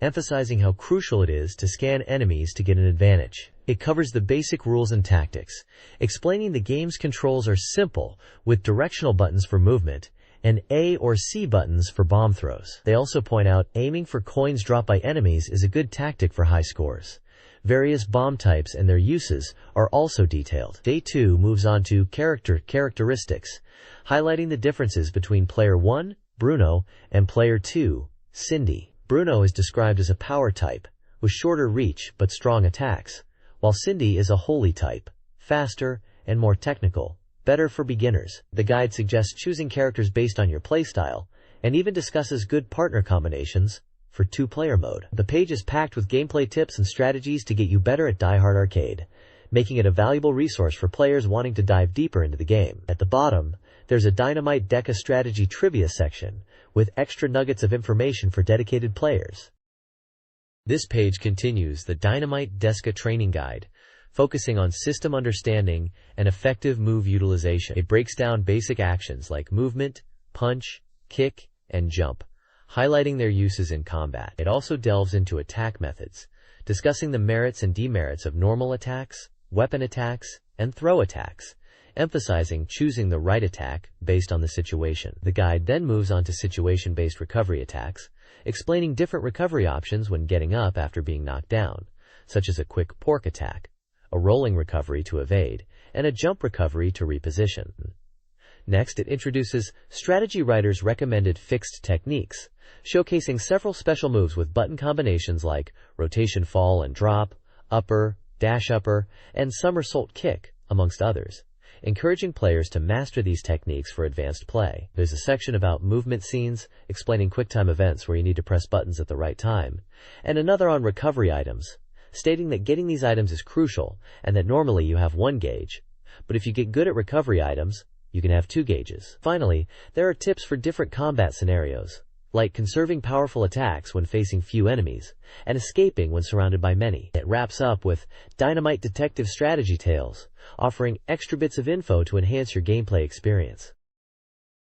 emphasizing how crucial it is to scan enemies to get an advantage. It covers the basic rules and tactics, explaining the game's controls are simple, with directional buttons for movement and A or C buttons for bomb throws. They also point out aiming for coins dropped by enemies is a good tactic for high scores. Various bomb types and their uses are also detailed. Day 2 moves on to characteristics, highlighting the differences between Player 1, Bruno, and Player 2, Cindy. Bruno is described as a power type, with shorter reach but strong attacks, while Cindy is a holy type, faster and more technical, better for beginners. The guide suggests choosing characters based on your playstyle, and even discusses good partner combinations for 2-player mode. The page is packed with gameplay tips and strategies to get you better at Die Hard Arcade, making it a valuable resource for players wanting to dive deeper into the game. At the bottom, there's a Dynamite Deca strategy trivia section with extra nuggets of information for dedicated players. This page continues the Dynamite Deca training guide, focusing on system understanding and effective move utilization. It breaks down basic actions like movement, punch, kick, and jump, highlighting their uses in combat. It also delves into attack methods, discussing the merits and demerits of normal attacks, weapon attacks, and throw attacks, emphasizing choosing the right attack based on the situation. The guide then moves on to situation-based recovery attacks, explaining different recovery options when getting up after being knocked down, such as a quick pork attack, a rolling recovery to evade, and a jump recovery to reposition. Next, it introduces Strategy Writer's recommended fixed techniques, showcasing several special moves with button combinations like rotation fall and drop, upper, dash upper, and somersault kick, amongst others, encouraging players to master these techniques for advanced play. There's a section about movement scenes, explaining quick-time events where you need to press buttons at the right time, and another on recovery items, stating that getting these items is crucial and that normally you have 1 gauge, but if you get good at recovery items, you can have 2 gauges. Finally, there are tips for different combat scenarios, like conserving powerful attacks when facing few enemies, and escaping when surrounded by many. It wraps up with Dynamite Detective Strategy Tales, offering extra bits of info to enhance your gameplay experience.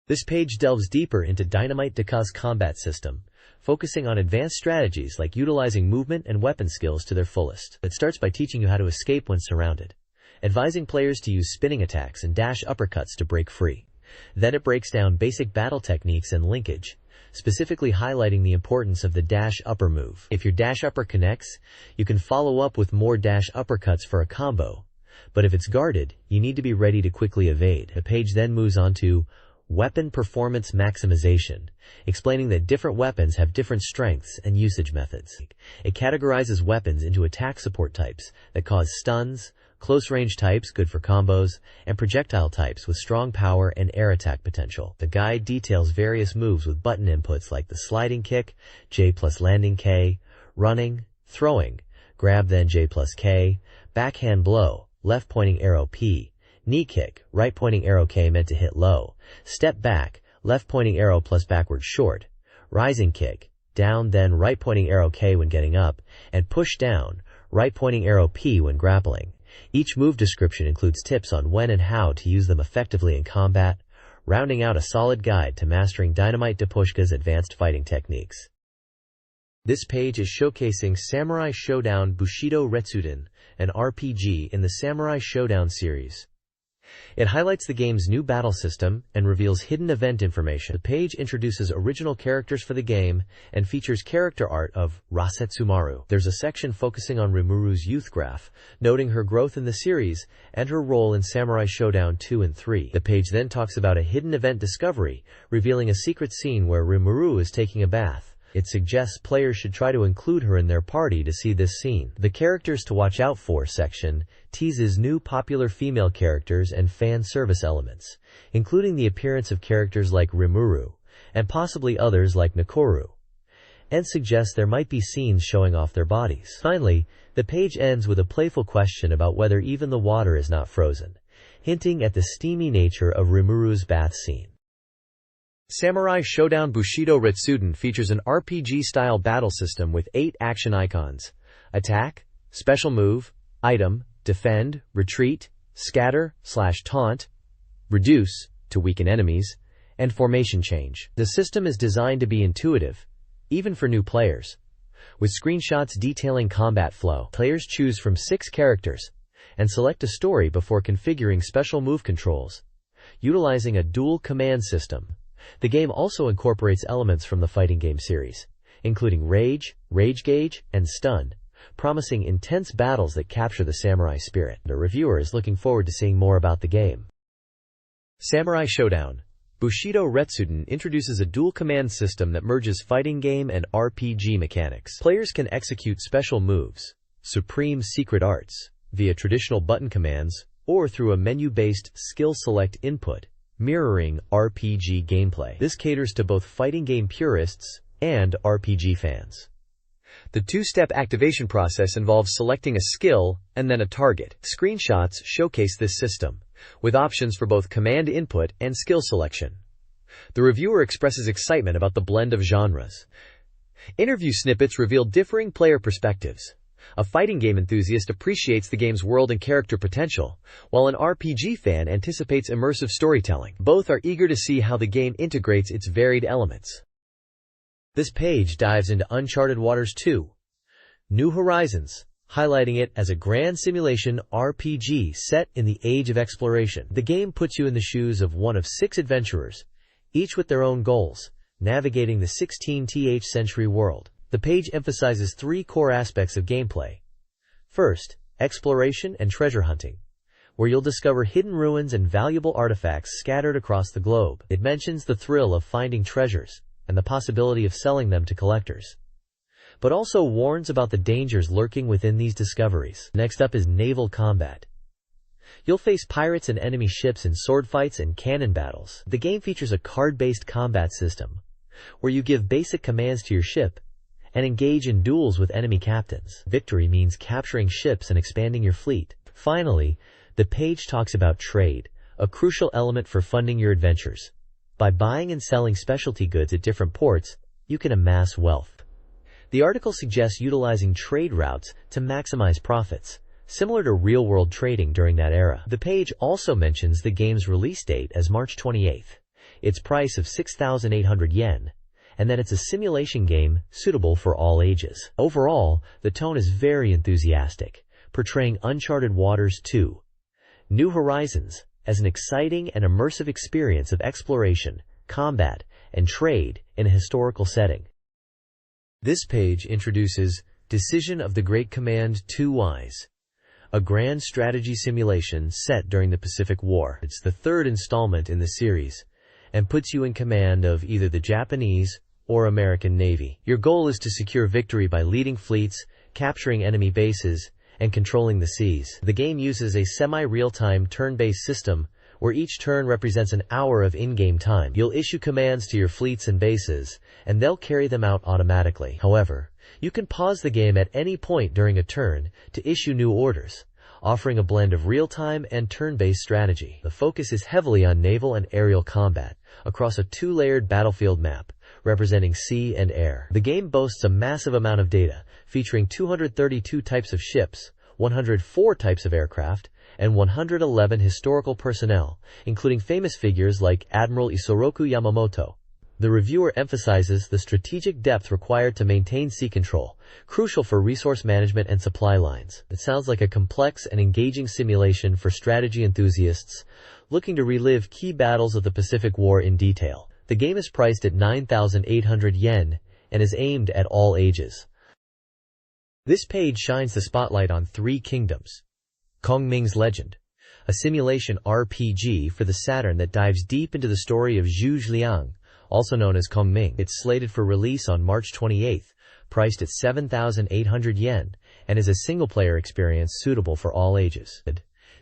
This page delves deeper into Dynamite Deca's combat system, focusing on advanced strategies like utilizing movement and weapon skills to their fullest. It starts by teaching you how to escape when surrounded, advising players to use spinning attacks and dash uppercuts to break free. Then it breaks down basic battle techniques and linkage, specifically highlighting the importance of the dash upper move. If your dash upper connects, you can follow up with more dash uppercuts for a combo, but if it's guarded, you need to be ready to quickly evade. The page then moves on to Weapon Performance Maximization, explaining that different weapons have different strengths and usage methods. It categorizes weapons into attack support types that cause stuns, close-range types good for combos, and projectile types with strong power and air attack potential. The guide details various moves with button inputs like the sliding kick, J plus landing K, running, throwing, grab then J plus K, backhand blow, left pointing arrow P, knee kick, right pointing arrow K meant to hit low, step back, left pointing arrow plus backward short, rising kick, down then right pointing arrow K when getting up, and push down, right pointing arrow P when grappling. Each move description includes tips on when and how to use them effectively in combat, rounding out a solid guide to mastering Dynamite Depushka's advanced fighting techniques. This page is showcasing Samurai Shodown Bushido Retsuden, an RPG in the Samurai Shodown series. It highlights the game's new battle system and reveals hidden event information. The page introduces original characters for the game and features character art of Rasetsumaru. There's a section focusing on Rimuru's youth graph, noting her growth in the series and her role in Samurai Shodown 2 and 3. The page then talks about a hidden event discovery, revealing a secret scene where Rimuru is taking a bath, It suggests players should try to include her in their party to see this scene. The Characters to Watch Out For section teases new popular female characters and fan service elements, including the appearance of characters like Rimuru, and possibly others like Nakoru, and suggests there might be scenes showing off their bodies. Finally, the page ends with a playful question about whether even the water is not frozen, hinting at the steamy nature of Rimuru's bath scene. Samurai Shodown Bushido Retsuden features an RPG-style battle system with 8 action icons: attack, special move, item, defend, retreat, scatter/taunt, reduce to weaken enemies, and formation change. The system is designed to be intuitive, even for new players, with screenshots detailing combat flow. Players choose from 6 characters and select a story before configuring special move controls, utilizing a dual command system. The game also incorporates elements from the fighting game series, including Rage, Rage Gauge, and Stun, promising intense battles that capture the samurai spirit. The reviewer is looking forward to seeing more about the game. Samurai Shodown Bushido Retsuden introduces a dual command system that merges fighting game and RPG mechanics. Players can execute special moves, supreme secret arts, via traditional button commands, or through a menu-based skill select input, mirroring RPG gameplay. This caters to both fighting game purists and RPG fans. The 2-step activation process involves selecting a skill and then a target. Screenshots showcase this system, with options for both command input and skill selection. The reviewer expresses excitement about the blend of genres. Interview snippets reveal differing player perspectives. A fighting game enthusiast appreciates the game's world and character potential, while an RPG fan anticipates immersive storytelling. Both are eager to see how the game integrates its varied elements. This page dives into Uncharted Waters 2: New Horizons, highlighting it as a grand simulation RPG set in the age of exploration. The game puts you in the shoes of one of 6 adventurers, each with their own goals, navigating the 16th century world. The page emphasizes 3 core aspects of gameplay. First, exploration and treasure hunting, where you'll discover hidden ruins and valuable artifacts scattered across the globe. It mentions the thrill of finding treasures and the possibility of selling them to collectors, but also warns about the dangers lurking within these discoveries. Next up is naval combat. You'll face pirates and enemy ships in sword fights and cannon battles. The game features a card-based combat system, where you give basic commands to your ship and engage in duels with enemy captains. Victory means capturing ships and expanding your fleet. Finally, the page talks about trade, a crucial element for funding your adventures. By buying and selling specialty goods at different ports, you can amass wealth. The article suggests utilizing trade routes to maximize profits, similar to real-world trading during that era. The page also mentions the game's release date as March 28th, its price of 6,800 yen, and that it's a simulation game suitable for all ages. Overall, the tone is very enthusiastic, portraying Uncharted Waters 2: New Horizons as an exciting and immersive experience of exploration, combat, and trade in a historical setting. This page introduces Decision of the Great Command 2 Wise, a grand strategy simulation set during the Pacific War. It's the 3rd installment in the series, and puts you in command of either the Japanese or American Navy. Your goal is to secure victory by leading fleets, capturing enemy bases, and controlling the seas. The game uses a semi-real-time turn-based system, where each turn represents an hour of in-game time. You'll issue commands to your fleets and bases, and they'll carry them out automatically. However, you can pause the game at any point during a turn to issue new orders, offering a blend of real-time and turn-based strategy. The focus is heavily on naval and aerial combat, across a 2-layered battlefield map, representing sea and air. The game boasts a massive amount of data, featuring 232 types of ships, 104 types of aircraft, and 111 historical personnel, including famous figures like Admiral Isoroku Yamamoto. The reviewer emphasizes the strategic depth required to maintain sea control, crucial for resource management and supply lines. It sounds like a complex and engaging simulation for strategy enthusiasts looking to relive key battles of the Pacific War in detail. The game is priced at 9,800 yen and is aimed at all ages. This page shines the spotlight on 3 Kingdoms: Kongming's Legend, a simulation RPG for the Saturn that dives deep into the story of Zhu Zhiliang, also known as Kongming. It's slated for release on March 28th, priced at 7,800 yen, and is a single-player experience suitable for all ages.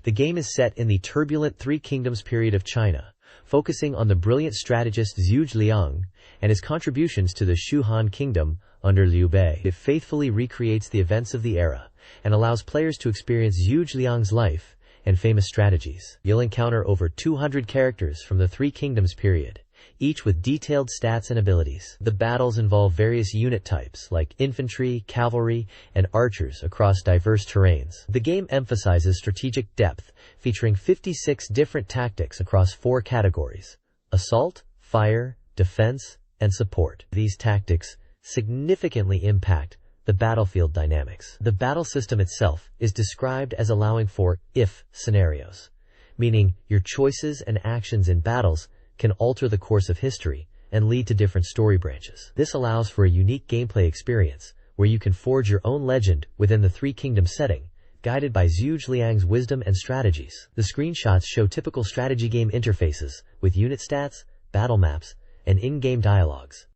The game is set in the turbulent Three Kingdoms period of China, focusing on the brilliant strategist Zhuge Liang and his contributions to the Shu Han Kingdom under Liu Bei. It faithfully recreates the events of the era and allows players to experience Zhuge Liang's life and famous strategies. You'll encounter over 200 characters from the Three Kingdoms period, each with detailed stats and abilities. The battles involve various unit types like infantry, cavalry, and archers across diverse terrains. The game emphasizes strategic depth, featuring 56 different tactics across 4 categories: assault, fire, defense, and support. These tactics significantly impact the battlefield dynamics. The battle system itself is described as allowing for if scenarios, meaning your choices and actions in battles can alter the course of history and lead to different story branches. This allows for a unique gameplay experience where you can forge your own legend within the Three Kingdoms setting, guided by Zhuge Liang's wisdom and strategies. The screenshots show typical strategy game interfaces with unit stats, battle maps, and in-game dialogues.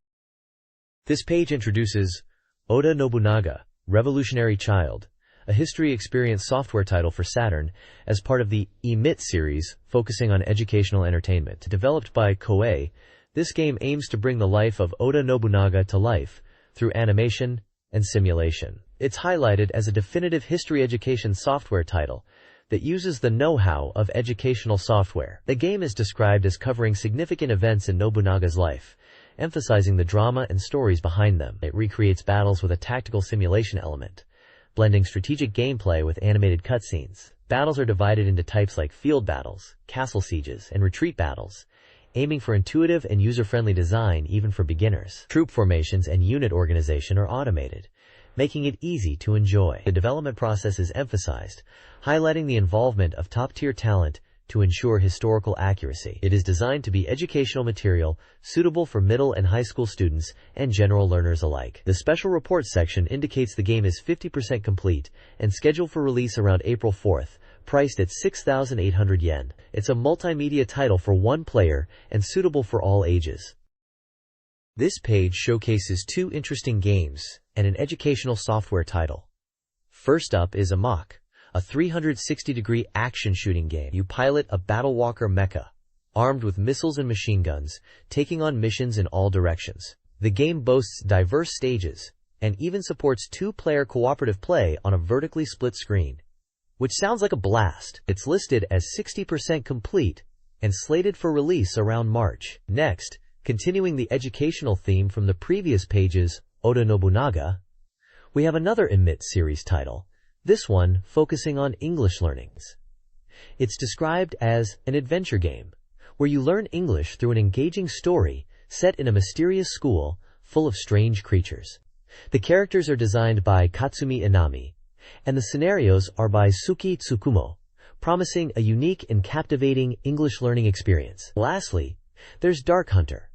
This page introduces Oda Nobunaga, Revolutionary Child, a history experience software title for Saturn as part of the Emit series focusing on educational entertainment. Developed by Koei, this game aims to bring the life of Oda Nobunaga to life through animation and simulation. It's highlighted as a definitive history education software title that uses the know-how of educational software. The game is described as covering significant events in Nobunaga's life, emphasizing the drama and stories behind them. It recreates battles with a tactical simulation element, blending strategic gameplay with animated cutscenes. Battles are divided into types like field battles, castle sieges, and retreat battles, aiming for intuitive and user-friendly design even for beginners. Troop formations and unit organization are automated, making it easy to enjoy. The development process is emphasized, highlighting the involvement of top-tier talent to ensure historical accuracy. It is designed to be educational material suitable for middle and high school students and general learners alike. The special reports section indicates the game is 50% complete and scheduled for release around April 4th, priced at 6,800 yen. It's a multimedia title for one player and suitable for all ages. This page showcases 2 interesting games and an educational software title. First up is Amok, a 360-degree action shooting game. You pilot a battle-walker mecha, armed with missiles and machine guns, taking on missions in all directions. The game boasts diverse stages, and even supports 2-player cooperative play on a vertically split screen, which sounds like a blast. It's listed as 60% complete and slated for release around March. Next, continuing the educational theme from the previous pages, Oda Nobunaga, we have another Emit series title, this one focusing on English learnings. It's described as an adventure game, where you learn English through an engaging story set in a mysterious school full of strange creatures. The characters are designed by Katsumi Inami, and the scenarios are by Suki Tsukumo, promising a unique and captivating English learning experience. Lastly, there's Dark Hunter,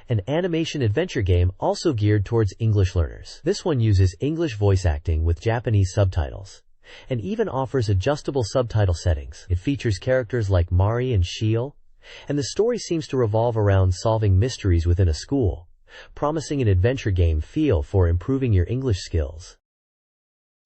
an animation adventure game also geared towards English learners. This one uses English voice acting with Japanese subtitles, and even offers adjustable subtitle settings. It features characters like Mari and Shio, and the story seems to revolve around solving mysteries within a school, promising an adventure game feel for improving your English skills.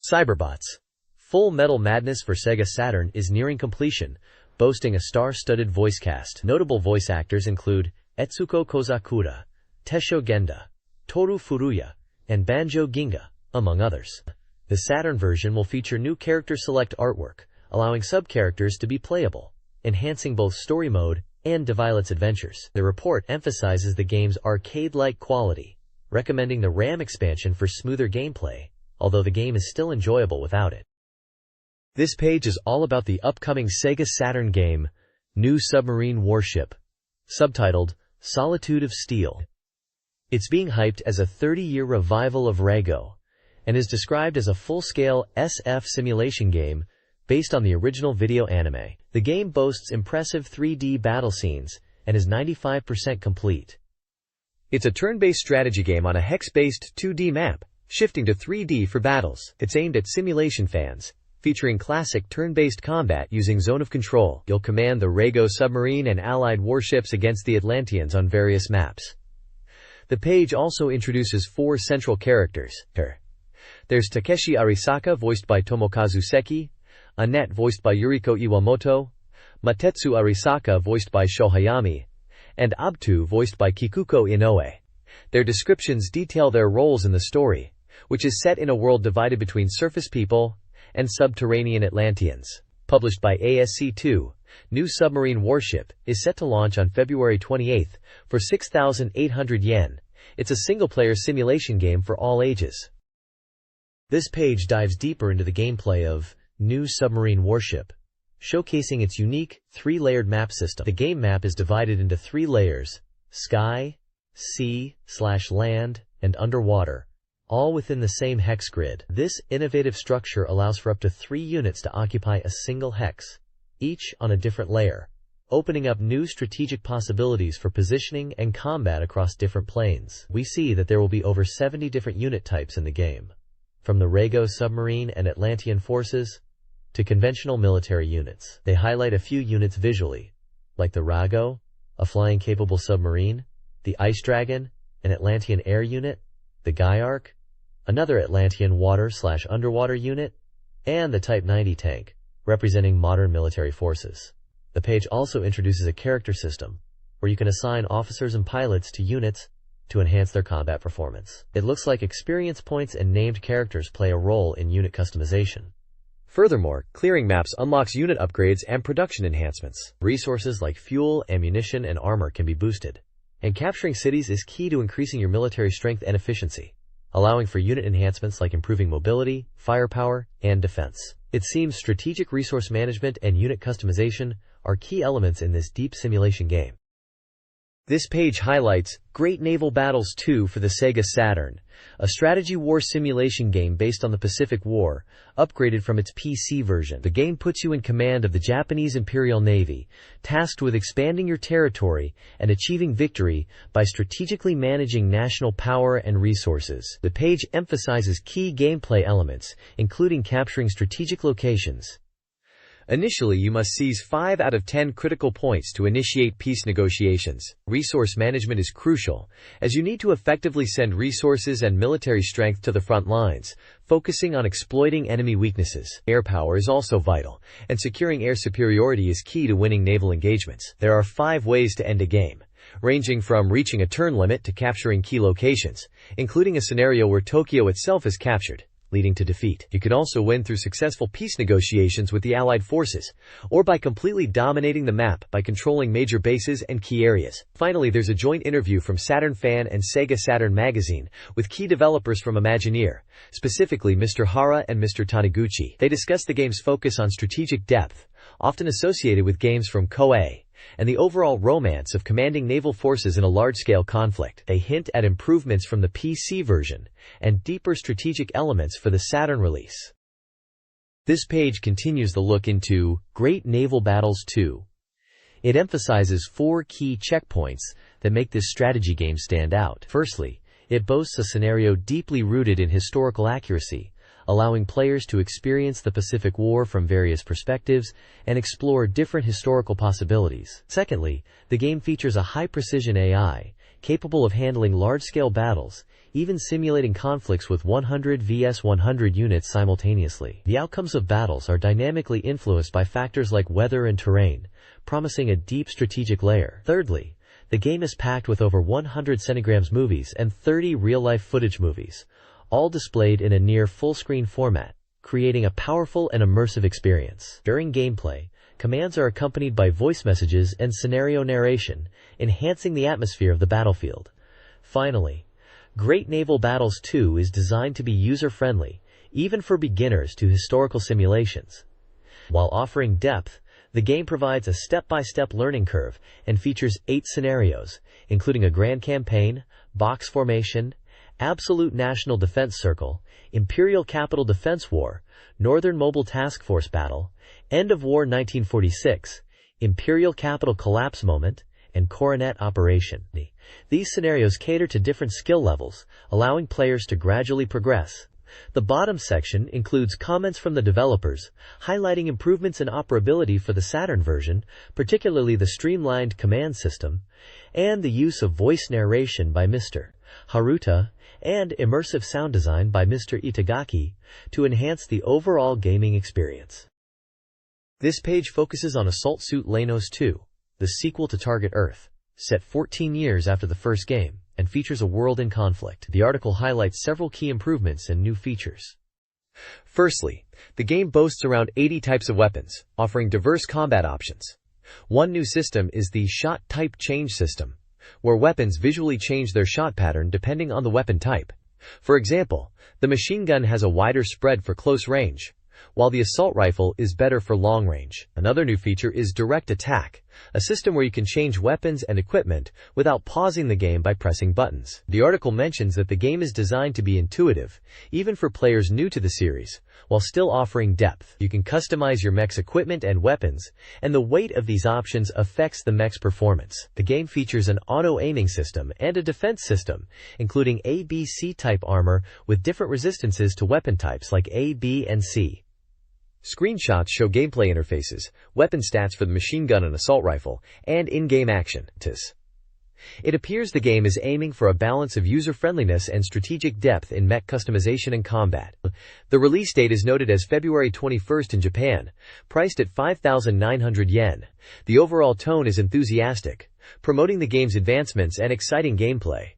Cyberbots. Full Metal Madness for SEGA Saturn is nearing completion, boasting a star-studded voice cast. Notable voice actors include Etsuko Kozakura, Tesho Genda, Toru Furuya, and Banjo Ginga, among others. The Saturn version will feature new character select artwork, allowing sub-characters to be playable, enhancing both story mode and Devilet's adventures. The report emphasizes the game's arcade-like quality, recommending the RAM expansion for smoother gameplay, although the game is still enjoyable without it. This page is all about the upcoming SEGA Saturn game, New Submarine Warship, subtitled Solitude of Steel. It's being hyped as a 30-year revival of Rego, and is described as a full-scale SF simulation game based on the original video anime. The game boasts impressive 3D battle scenes and is 95% complete. It's a turn-based strategy game on a hex-based 2D map, shifting to 3D for battles. It's aimed at simulation fans, featuring classic turn-based combat using Zone of Control. You'll command the Rego submarine and allied warships against the Atlanteans on various maps, The page also introduces 4 central characters. There's Takeshi Arisaka, voiced by Tomokazu Seki, Annette, voiced by Yuriko Iwamoto, Matetsu Arisaka, voiced by Sho Hayami, and Abtu, voiced by Kikuko Inoue. Their descriptions detail their roles in the story, which is set in a world divided between surface people and subterranean Atlanteans. Published by ASC2, New Submarine Warship is set to launch on February 28 for 6,800 yen. It's a single-player simulation game for all ages. This page dives deeper into the gameplay of New Submarine Warship, showcasing its unique, 3-layered map system. The game map is divided into 3 layers: sky, sea/land, and underwater, all within the same hex grid. This innovative structure allows for up to 3 units to occupy a single hex, each on a different layer, opening up new strategic possibilities for positioning and combat across different planes. We see that there will be over 70 different unit types in the game, from the Rego submarine and Atlantean forces to conventional military units. They highlight a few units visually, like the Rago, a flying-capable submarine, the Ice Dragon, an Atlantean air unit, the Gaiark, another Atlantean water/underwater unit, and the Type 90 tank, representing modern military forces. The page also introduces a character system, where you can assign officers and pilots to units to enhance their combat performance. It looks like experience points and named characters play a role in unit customization. Furthermore, clearing maps unlocks unit upgrades and production enhancements. Resources like fuel, ammunition, and armor can be boosted. And capturing cities is key to increasing your military strength and efficiency, allowing for unit enhancements like improving mobility, firepower, and defense. It seems strategic resource management and unit customization are key elements in this deep simulation game. This page highlights Great Naval Battles 2 for the SEGA Saturn, a strategy war simulation game based on the Pacific War, upgraded from its PC version. The game puts you in command of the Japanese Imperial Navy, tasked with expanding your territory and achieving victory by strategically managing national power and resources. The page emphasizes key gameplay elements, including capturing strategic locations. Initially, you must seize 5 out of 10 critical points to initiate peace negotiations. Resource management is crucial, as you need to effectively send resources and military strength to the front lines, focusing on exploiting enemy weaknesses. Air power is also vital, and securing air superiority is key to winning naval engagements. There are 5 ways to end a game, ranging from reaching a turn limit to capturing key locations, including a scenario where Tokyo itself is captured, leading to defeat. You can also win through successful peace negotiations with the Allied forces, or by completely dominating the map by controlling major bases and key areas. Finally, there's a joint interview from Saturn Fan and SEGA Saturn Magazine with key developers from Imagineer, specifically Mr. Hara and Mr. Taniguchi. They discuss the game's focus on strategic depth, often associated with games from Koei, and the overall romance of commanding naval forces in a large-scale conflict. They hint at improvements from the PC version and deeper strategic elements for the Saturn release. This page continues the look into Great Naval Battles 2. It emphasizes 4 key checkpoints that make this strategy game stand out. Firstly, it boasts a scenario deeply rooted in historical accuracy, allowing players to experience the Pacific War from various perspectives and explore different historical possibilities. Secondly, the game features a high-precision AI, capable of handling large-scale battles, even simulating conflicts with 100 vs 100 units simultaneously. The outcomes of battles are dynamically influenced by factors like weather and terrain, promising a deep strategic layer. Thirdly, the game is packed with over 100 centigrams movies and 30 real-life footage movies, all displayed in a near full-screen format, creating a powerful and immersive experience. During gameplay, commands are accompanied by voice messages and scenario narration, enhancing the atmosphere of the battlefield. Finally, Great Naval Battles 2 is designed to be user-friendly, even for beginners to historical simulations. While offering depth, the game provides a step-by-step learning curve and features 8 scenarios, including a grand campaign, box formation, Absolute National Defense Circle, Imperial Capital Defense War, Northern Mobile Task Force Battle, End of War 1946, Imperial Capital Collapse Moment, and Coronet Operation. These scenarios cater to different skill levels, allowing players to gradually progress. The bottom section includes comments from the developers, highlighting improvements in operability for the Saturn version, particularly the streamlined command system, and the use of voice narration by Mr. Haruta, and immersive sound design by Mr. Itagaki to enhance the overall gaming experience. This page focuses on Assault Suit Lanos 2, the sequel to Target Earth, set 14 years after the first game, and features a world in conflict. The article highlights several key improvements and new features. Firstly, the game boasts around 80 types of weapons, offering diverse combat options. One new system is the Shot Type Change system, where weapons visually change their shot pattern depending on the weapon type. For example, the machine gun has a wider spread for close range, while the assault rifle is better for long range. Another new feature is Direct Attack, a system where you can change weapons and equipment without pausing the game by pressing buttons. The article mentions that the game is designed to be intuitive, even for players new to the series, while still offering depth. You can customize your mech's equipment and weapons, and the weight of these options affects the mech's performance. The game features an auto-aiming system and a defense system, including A, B, C type armor with different resistances to weapon types like A, B, and C. Screenshots show gameplay interfaces, weapon stats for the machine gun and assault rifle, and in-game action. It appears the game is aiming for a balance of user-friendliness and strategic depth in mech customization and combat. The release date is noted as February 21st in Japan, priced at 5,900 yen. The overall tone is enthusiastic, promoting the game's advancements and exciting gameplay.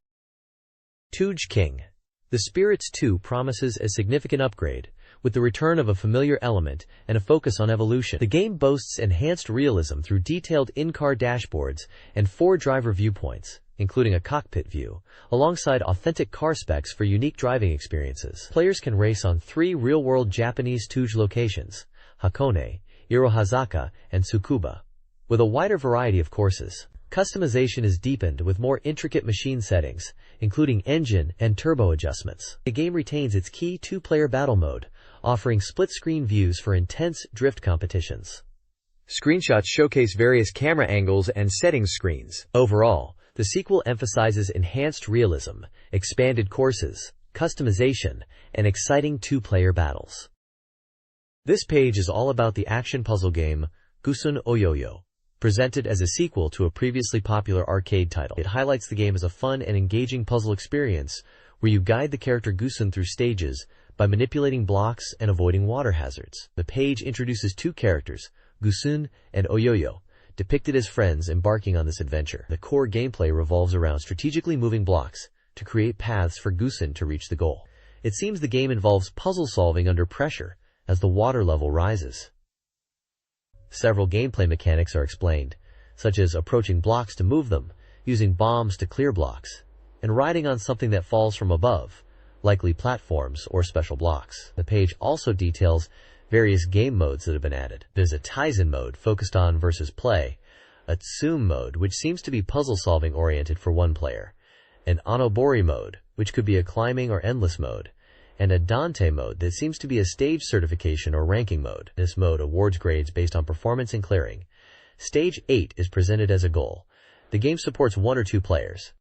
Tuge King. The Spirits 2 promises a significant upgrade, with the return of a familiar element and a focus on evolution. The game boasts enhanced realism through detailed in-car dashboards and 4 driver viewpoints, including a cockpit view, alongside authentic car specs for unique driving experiences. Players can race on 3 real-world Japanese Tuge locations, Hakone, Irohazaka, and Tsukuba, with a wider variety of courses. Customization is deepened with more intricate machine settings, including engine and turbo adjustments. The game retains its key 2-player battle mode, offering split-screen views for intense drift competitions. Screenshots showcase various camera angles and settings screens. Overall, the sequel emphasizes enhanced realism, expanded courses, customization, and exciting 2-player battles. This page is all about the action puzzle game, Gusun Oyoyo, presented as a sequel to a previously popular arcade title. It highlights the game as a fun and engaging puzzle experience where you guide the character Gusun through stages by manipulating blocks and avoiding water hazards. The page introduces 2 characters, Gusun and Oyoyo, depicted as friends embarking on this adventure. The core gameplay revolves around strategically moving blocks to create paths for Gusun to reach the goal. It seems the game involves puzzle solving under pressure as the water level rises. Several gameplay mechanics are explained, such as approaching blocks to move them, using bombs to clear blocks, and riding on something that falls from above, likely platforms or special blocks. The page also details various game modes that have been added. There's a Tizen mode focused on versus play, a Tsume mode which seems to be puzzle solving oriented for 1 player, an Onobori mode which could be a climbing or endless mode, and a Dante mode that seems to be a stage certification or ranking mode. This mode awards grades based on performance and clearing. Stage 8 is presented as a goal. The game supports 1 or 2 players.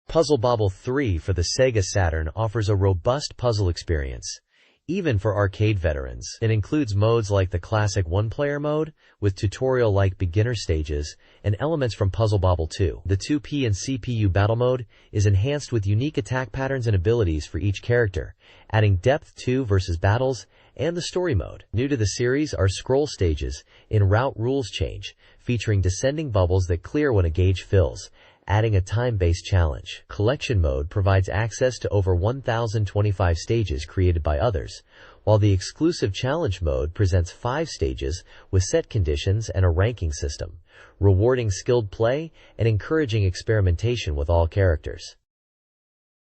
Puzzle Bobble 3 for the Sega Saturn offers a robust puzzle experience, even for arcade veterans. It includes modes like the classic 1-player mode, with tutorial-like beginner stages, and elements from Puzzle Bobble 2. The 2P and CPU battle mode is enhanced with unique attack patterns and abilities for each character, adding depth to versus battles, and the story mode. New to the series are scroll stages in Route Rules Change, featuring descending bubbles that clear when a gauge fills, adding a time-based challenge. Collection mode provides access to over 1,025 stages created by others, while the exclusive challenge mode presents 5 stages with set conditions and a ranking system, rewarding skilled play and encouraging experimentation with all characters.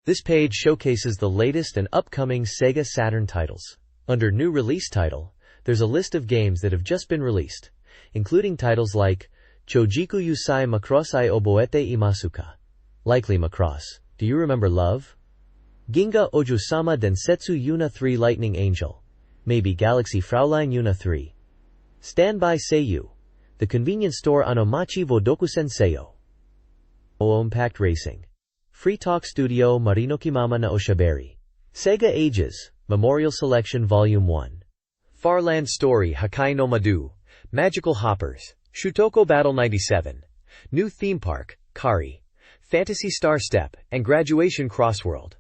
This page showcases the latest and upcoming SEGA Saturn titles. Under New Release Title, there's a list of games that have just been released, including titles like Chojiku Yusai Macross Oboete Imasuka. Likely Macross. Do you remember love? Ginga Ojo-sama Densetsu Yuna 3 Lightning Angel. Maybe Galaxy Fraulein Yuna 3. Standby Seiyu. The Convenience Store Anomachi Vodokusen Seiyo. Impact Racing. Free Talk Studio Marinoki Mama na Oshaberi. Sega Ages. Memorial Selection Volume 1. Farland Story Hakai no Madu. Magical Hoppers. Shutoko Battle 97. New Theme Park, Kari. Fantasy Star Step, and Graduation Crossworld.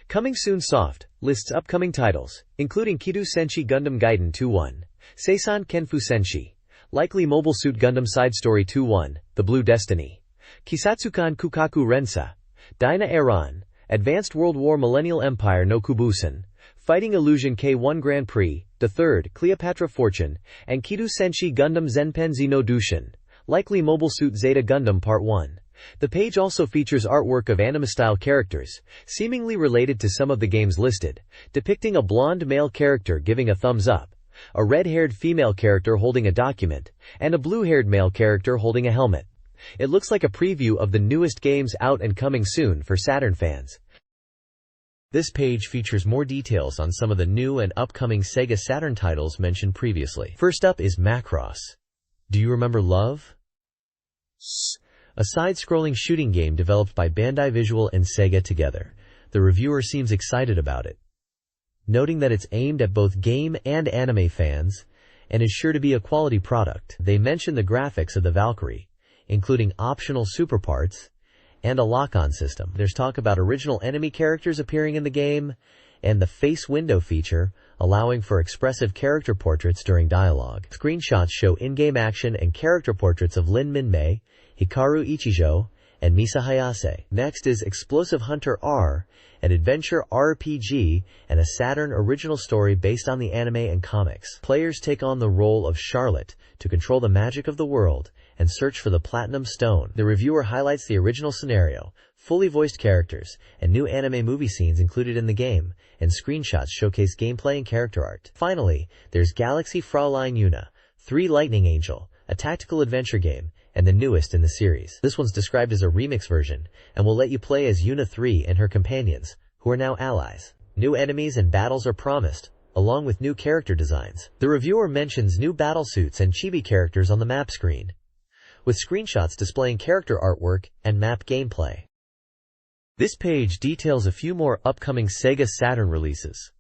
Coming Soon Soft lists upcoming titles, including Kido Senshi Gundam Gaiden 2-1, Seisan Kenfu Senshi, likely Mobile Suit Gundam Side Story 2-1, The Blue Destiny, Kisatsukan Kukaku Rensa, Dyna Aeron, Advanced World War Millennial Empire no Kubusen, Fighting Illusion K1 Grand Prix, The Third, Cleopatra Fortune, and Kido Senshi Gundam Zenpenzi no Dushin, likely Mobile Suit Zeta Gundam Part 1. The page also features artwork of anime-style characters, seemingly related to some of the games listed, depicting a blonde male character giving a thumbs up, a red-haired female character holding a document, and a blue-haired male character holding a helmet. It looks like a preview of the newest games out and coming soon for Saturn fans. This page features more details on some of the new and upcoming SEGA Saturn titles mentioned previously. First up is Macross. Do you remember Love? A side-scrolling shooting game developed by Bandai Visual and Sega together. The reviewer seems excited about it, noting that it's aimed at both game and anime fans, and is sure to be a quality product. They mention the graphics of the Valkyrie, including optional super parts, and a lock-on system. There's talk about original enemy characters appearing in the game, and the face window feature, allowing for expressive character portraits during dialogue. Screenshots show in-game action and character portraits of Lin Minmei, Hikaru Ichijo, and Misa Hayase. Next is Explosive Hunter R, an adventure RPG and a Saturn original story based on the anime and comics. Players take on the role of Charlotte to control the magic of the world and search for the Platinum Stone. The reviewer highlights the original scenario, fully voiced characters, and new anime movie scenes included in the game, and screenshots showcase gameplay and character art. Finally, there's Galaxy Fraulein Yuna, 3 Lightning Angel, a tactical adventure game, and the newest in the series. This one's described as a remix version, and will let you play as Yuna 3 and her companions, who are now allies. New enemies and battles are promised, along with new character designs. The reviewer mentions new battlesuits and chibi characters on the map screen, with screenshots displaying character artwork and map gameplay. This page details a few more upcoming SEGA Saturn releases.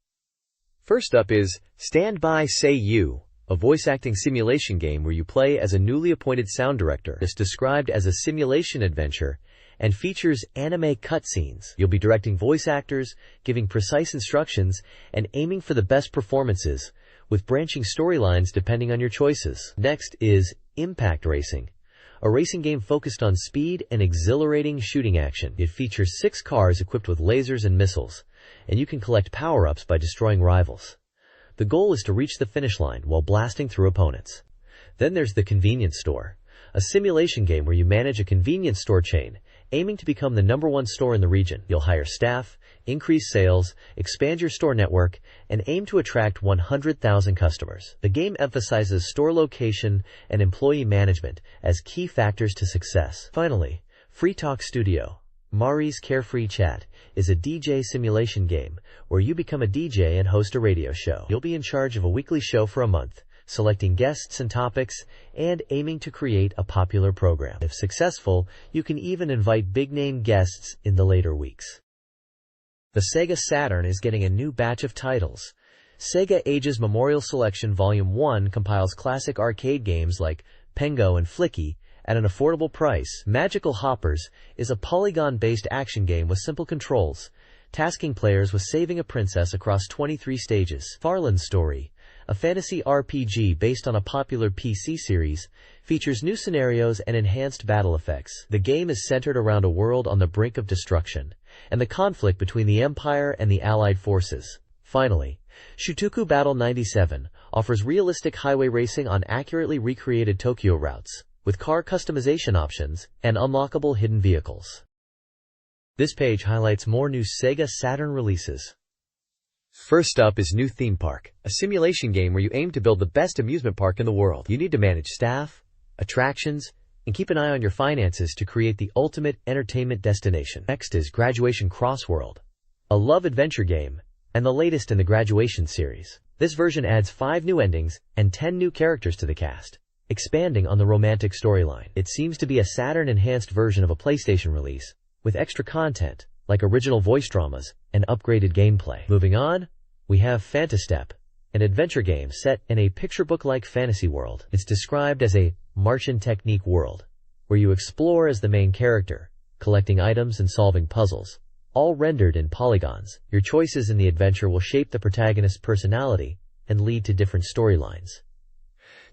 First up is Stand By Say You, a voice-acting simulation game where you play as a newly appointed sound director. It's described as a simulation adventure and features anime cutscenes. You'll be directing voice actors, giving precise instructions, and aiming for the best performances, with branching storylines depending on your choices. Next is Impact Racing, a racing game focused on speed and exhilarating shooting action. It features 6 cars equipped with lasers and missiles, and you can collect power-ups by destroying rivals. The goal is to reach the finish line while blasting through opponents. Then there's the Convenience Store, a simulation game where you manage a convenience store chain, aiming to become the #1 store in the region. You'll hire staff, increase sales, expand your store network, and aim to attract 100,000 customers. The game emphasizes store location and employee management as key factors to success. Finally, Free Talk Studio, Mari's Carefree Chat, is a DJ simulation game where you become a DJ and host a radio show. You'll be in charge of a weekly show for a month, selecting guests and topics, and aiming to create a popular program. If successful, you can even invite big-name guests in the later weeks. The SEGA Saturn is getting a new batch of titles. SEGA Ages Memorial Selection Volume 1 compiles classic arcade games like Pengo and Flicky at an affordable price. Magical Hoppers is a polygon-based action game with simple controls, tasking players with saving a princess across 23 stages. Farland's Story, a fantasy RPG based on a popular PC series, features new scenarios and enhanced battle effects. The game is centered around a world on the brink of destruction, and the conflict between the Empire and the Allied forces. Finally, Shutoku Battle 97 offers realistic highway racing on accurately recreated Tokyo routes, with car customization options and unlockable hidden vehicles. This page highlights more new SEGA Saturn releases. First up is New Theme Park, a simulation game where you aim to build the best amusement park in the world. You need to manage staff, attractions, and keep an eye on your finances to create the ultimate entertainment destination. Next is Graduation Crossworld, a love adventure game, and the latest in the Graduation series. This version adds 5 new endings and 10 new characters to the cast, expanding on the romantic storyline. It seems to be a Saturn-enhanced version of a PlayStation release, with extra content, like original voice dramas and upgraded gameplay. Moving on, we have Fantastep, an adventure game set in a picture book-like fantasy world. It's described as a Martian technique world, where you explore as the main character, collecting items and solving puzzles, all rendered in polygons. Your choices in the adventure will shape the protagonist's personality and lead to different storylines.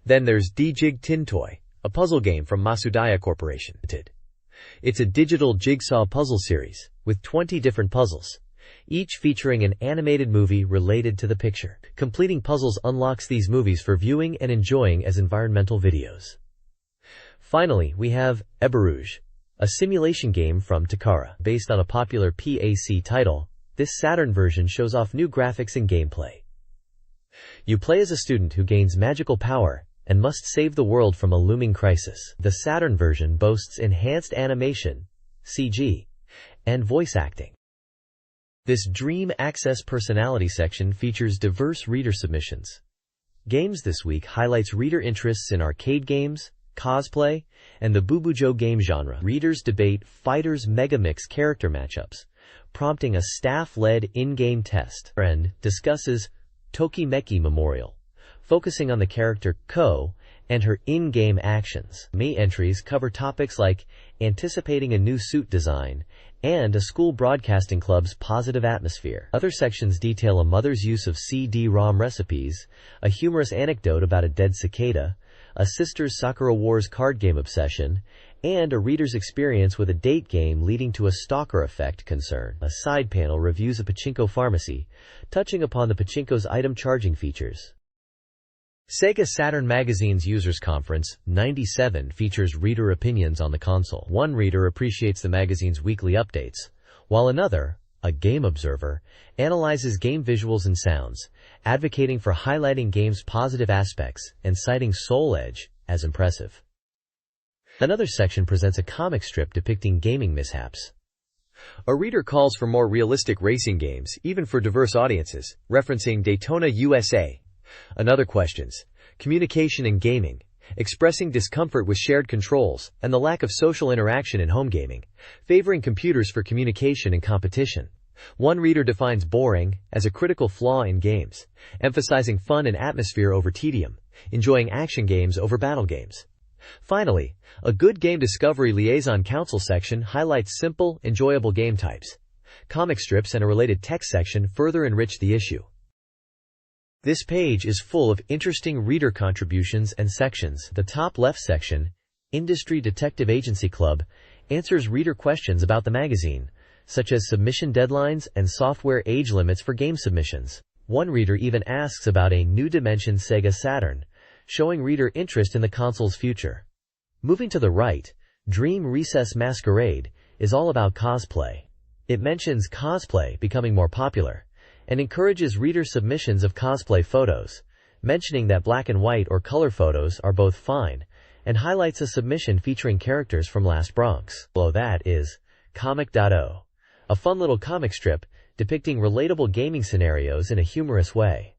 Then there's D-Jig Tin Toy, a puzzle game from Masudaya Corporation. It's a digital jigsaw puzzle series with 20 different puzzles, each featuring an animated movie related to the picture. Completing puzzles unlocks these movies for viewing and enjoying as environmental videos. Finally, we have Ebarouge, a simulation game from Takara. Based on a popular PAC title, this Saturn version shows off new graphics and gameplay. You play as a student who gains magical power and must save the world from a looming crisis. The Saturn version boasts enhanced animation, CG, and voice acting. This Dream Access Personality section features diverse reader submissions. Games this week highlights reader interests in arcade games, cosplay, and the Bubujo game genre. Readers debate Fighters Megamix character matchups, prompting a staff-led in-game test. Friend discusses Tokimeki Memorial, focusing on the character Ko and her in-game actions. May entries cover topics like anticipating a new suit design and a school broadcasting club's positive atmosphere. Other sections detail a mother's use of CD-ROM recipes, a humorous anecdote about a dead cicada, a sister's Sakura Wars card game obsession, and a reader's experience with a date game leading to a stalker effect concern. A side panel reviews a pachinko pharmacy, touching upon the pachinko's item charging features. SEGA Saturn Magazine's Users Conference 97 features reader opinions on the console. One reader appreciates the magazine's weekly updates, while another, a game observer, analyzes game visuals and sounds, advocating for highlighting game's positive aspects and citing Soul Edge as impressive. Another section presents a comic strip depicting gaming mishaps. A reader calls for more realistic racing games, even for diverse audiences, referencing Daytona USA. Another questions communication in gaming, expressing discomfort with shared controls and the lack of social interaction in home gaming, favoring computers for communication and competition. One reader defines boring as a critical flaw in games, emphasizing fun and atmosphere over tedium, enjoying action games over battle games. Finally, a good game discovery liaison council section highlights simple, enjoyable game types. Comic strips and a related text section further enrich the issue. This page is full of interesting reader contributions and sections. The top left section, Industry Detective Agency Club, answers reader questions about the magazine, such as submission deadlines and software age limits for game submissions. One reader even asks about a new dimension SEGA Saturn, showing reader interest in the console's future. Moving to the right, Dream Recess Masquerade is all about cosplay. It mentions cosplay becoming more popular, and encourages reader submissions of cosplay photos, mentioning that black and white or color photos are both fine, and highlights a submission featuring characters from Last Bronx. Below that is Comic.o, a fun little comic strip depicting relatable gaming scenarios in a humorous way.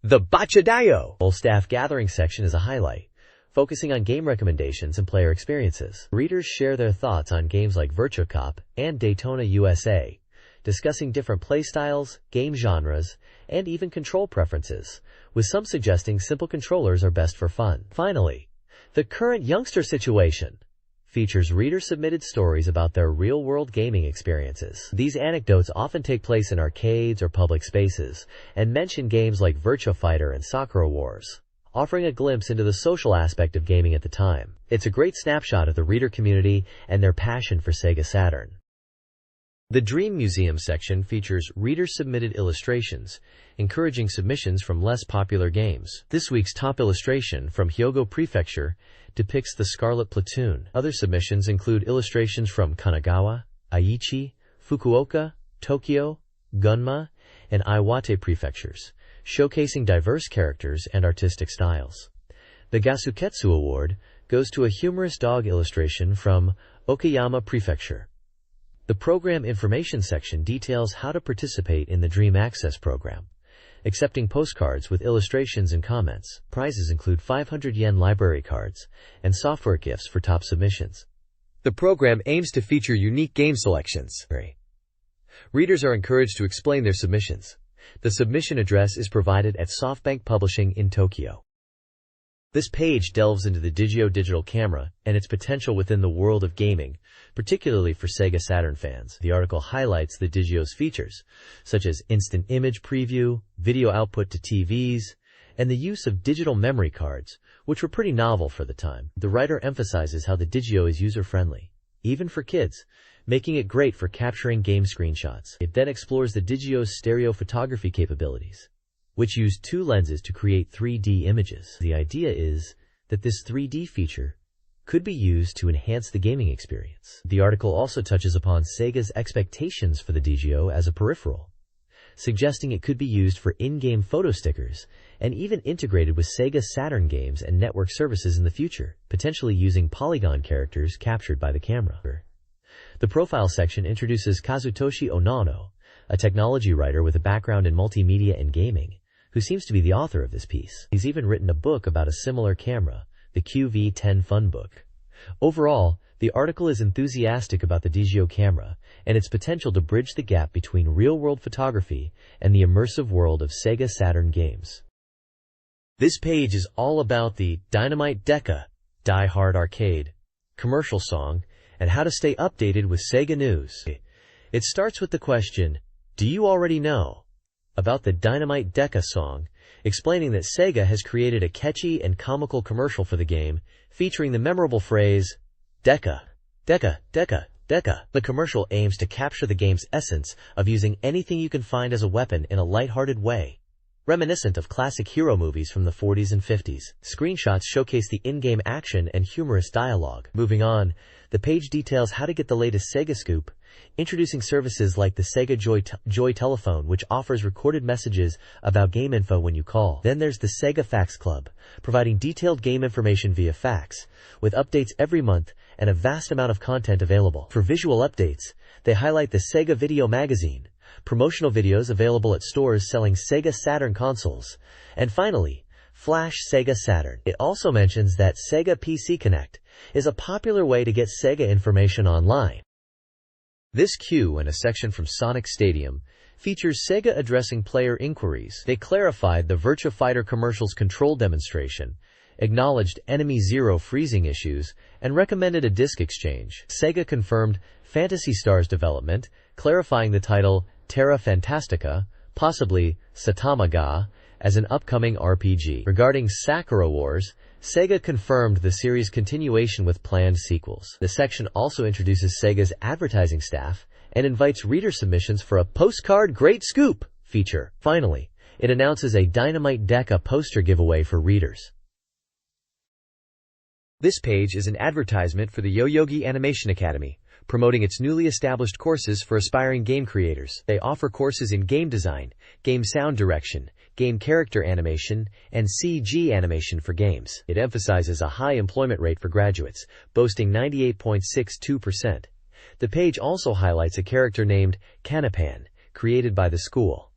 The Bachadayo whole staff gathering section is a highlight, focusing on game recommendations and player experiences. Readers share their thoughts on games like Virtua Cop and Daytona USA, discussing different playstyles, game genres, and even control preferences, with some suggesting simple controllers are best for fun. Finally, the current youngster situation features reader-submitted stories about their real-world gaming experiences. These anecdotes often take place in arcades or public spaces, and mention games like Virtua Fighter and Sakura Wars, offering a glimpse into the social aspect of gaming at the time. It's a great snapshot of the reader community and their passion for SEGA Saturn. The Dream Museum section features reader-submitted illustrations, encouraging submissions from less popular games. This week's top illustration from Hyogo Prefecture depicts the Scarlet Platoon. Other submissions include illustrations from Kanagawa, Aichi, Fukuoka, Tokyo, Gunma, and Iwate prefectures, showcasing diverse characters and artistic styles. The Gasuketsu Award goes to a humorous dog illustration from Okayama Prefecture. The program information section details how to participate in the Dream Access program, accepting postcards with illustrations and comments. Prizes include 500 yen library cards and software gifts for top submissions. The program aims to feature unique game selections. Readers are encouraged to explain their submissions. The submission address is provided at SoftBank Publishing in Tokyo. This page delves into the Digio digital camera and its potential within the world of gaming, particularly for Sega Saturn fans. The article highlights the Digio's features, such as instant image preview, video output to TVs, and the use of digital memory cards, which were pretty novel for the time. The writer emphasizes how the Digio is user-friendly, even for kids, making it great for capturing game screenshots. It then explores the Digio's stereo photography capabilities, which use two lenses to create 3D images. The idea is that this 3D feature could be used to enhance the gaming experience. The article also touches upon Sega's expectations for the Digio as a peripheral, suggesting it could be used for in-game photo stickers and even integrated with Sega Saturn games and network services in the future, potentially using polygon characters captured by the camera. The profile section introduces Kazutoshi Onano, a technology writer with a background in multimedia and gaming, who seems to be the author of this piece. He's even written a book about a similar camera, the QV10 Fun Book. Overall, the article is enthusiastic about the Digio camera and its potential to bridge the gap between real-world photography and the immersive world of Sega Saturn games. This page is all about the Dynamite Deca Die Hard Arcade commercial song and how to stay updated with Sega news. It starts with the question, do you already know about the Dynamite Deca song, explaining that Sega has created a catchy and comical commercial for the game, featuring the memorable phrase, Deca, Deca, Deca, Deca. The commercial aims to capture the game's essence of using anything you can find as a weapon in a lighthearted way, reminiscent of classic hero movies from the 40s and 50s. Screenshots showcase the in-game action and humorous dialogue. Moving on, the page details how to get the latest Sega scoop, introducing services like the Sega Joy telephone, which offers recorded messages about game info when you call. Then there's the Sega Fax Club, providing detailed game information via fax, with updates every month and a vast amount of content available. For visual updates, they highlight the Sega Video Magazine, promotional videos available at stores selling Sega Saturn consoles, and finally, Flash Sega Saturn. It also mentions that Sega PC Connect is a popular way to get Sega information online. This queue and a section from Sonic Stadium features Sega addressing player inquiries. They clarified the Virtua Fighter commercial's control demonstration, acknowledged Enemy Zero freezing issues, and recommended a disc exchange. Sega confirmed Phantasy Star's development, clarifying the title Terra Fantastica, possibly Satamaga, as an upcoming RPG. Regarding Sakura Wars, Sega confirmed the series' continuation with planned sequels. The section also introduces Sega's advertising staff and invites reader submissions for a Postcard Great Scoop feature. Finally, it announces a Dynamite Deca poster giveaway for readers. This page is an advertisement for the Yoyogi Animation Academy, promoting its newly established courses for aspiring game creators. They offer courses in game design, game sound direction, game character animation, and CG animation for games. It emphasizes a high employment rate for graduates, boasting 98.62%. The page also highlights a character named Canapan, created by the school.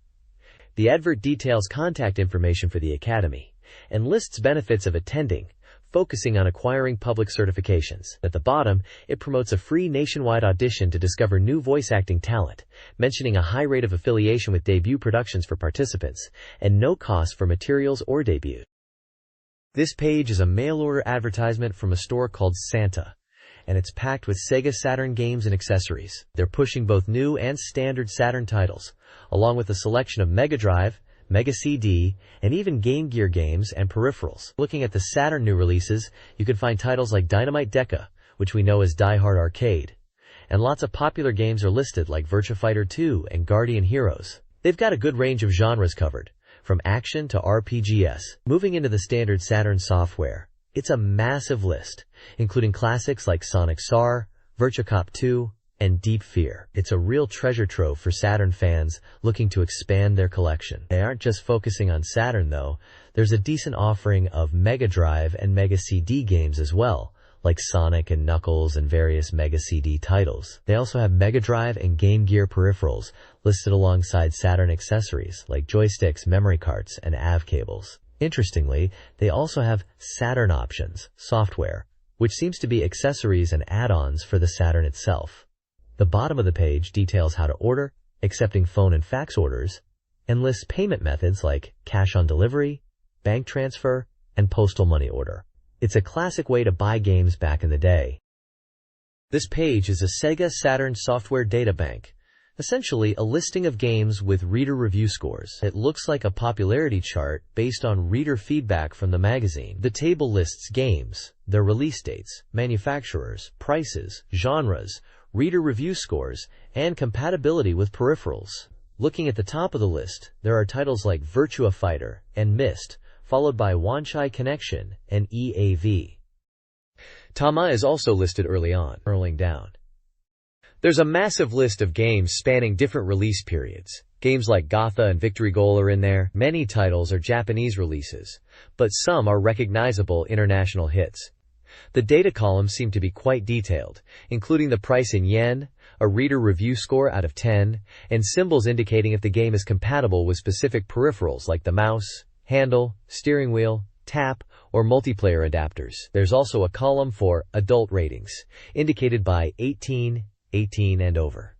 The advert details contact information for the academy and lists benefits of attending, focusing on acquiring public certifications. At the bottom, it promotes a free nationwide audition to discover new voice acting talent, mentioning a high rate of affiliation with debut productions for participants, and no cost for materials or debut. This page is a mail-order advertisement from a store called Santa, and it's packed with Sega Saturn games and accessories. They're pushing both new and standard Saturn titles, along with a selection of Mega Drive, Mega CD, and even Game Gear games and peripherals. Looking at the Saturn new releases, you can find titles like Dynamite Deca, which we know as Die Hard Arcade, and lots of popular games are listed like Virtua Fighter 2 and Guardian Heroes. They've got a good range of genres covered, from action to RPGs. Moving into the standard Saturn software, it's a massive list, including classics like Sonic SAR, Virtua Cop 2, and Deep Fear. It's a real treasure trove for Saturn fans looking to expand their collection. They aren't just focusing on Saturn though. There's a decent offering of Mega Drive and Mega CD games as well, like Sonic and Knuckles and various Mega CD titles. They also have Mega Drive and Game Gear peripherals listed alongside Saturn accessories like joysticks, memory cards, and AV cables. Interestingly, they also have Saturn Options software, which seems to be accessories and add-ons for the Saturn itself. The bottom of the page details how to order, accepting phone and fax orders, and lists payment methods like cash on delivery, bank transfer, and postal money order. It's a classic way to buy games back in the day. This page is a SEGA Saturn software databank, essentially a listing of games with reader review scores. It looks like a popularity chart based on reader feedback from the magazine. The table lists games, their release dates, manufacturers, prices, genres, reader review scores, and compatibility with peripherals. Looking at the top of the list, there are titles like Virtua Fighter and Myst, followed by Wanchai Connection and EAV. Tama is also listed early on. Scrolling down, there's a massive list of games spanning different release periods. Games like Gotha and Victory Goal are in there. Many titles are Japanese releases, but some are recognizable international hits. The data columns seem to be quite detailed, including the price in yen, a reader review score out of 10, and symbols indicating if the game is compatible with specific peripherals like the mouse, handle, steering wheel, tap, or multiplayer adapters. There's also a column for adult ratings, indicated by 18, 18 and over.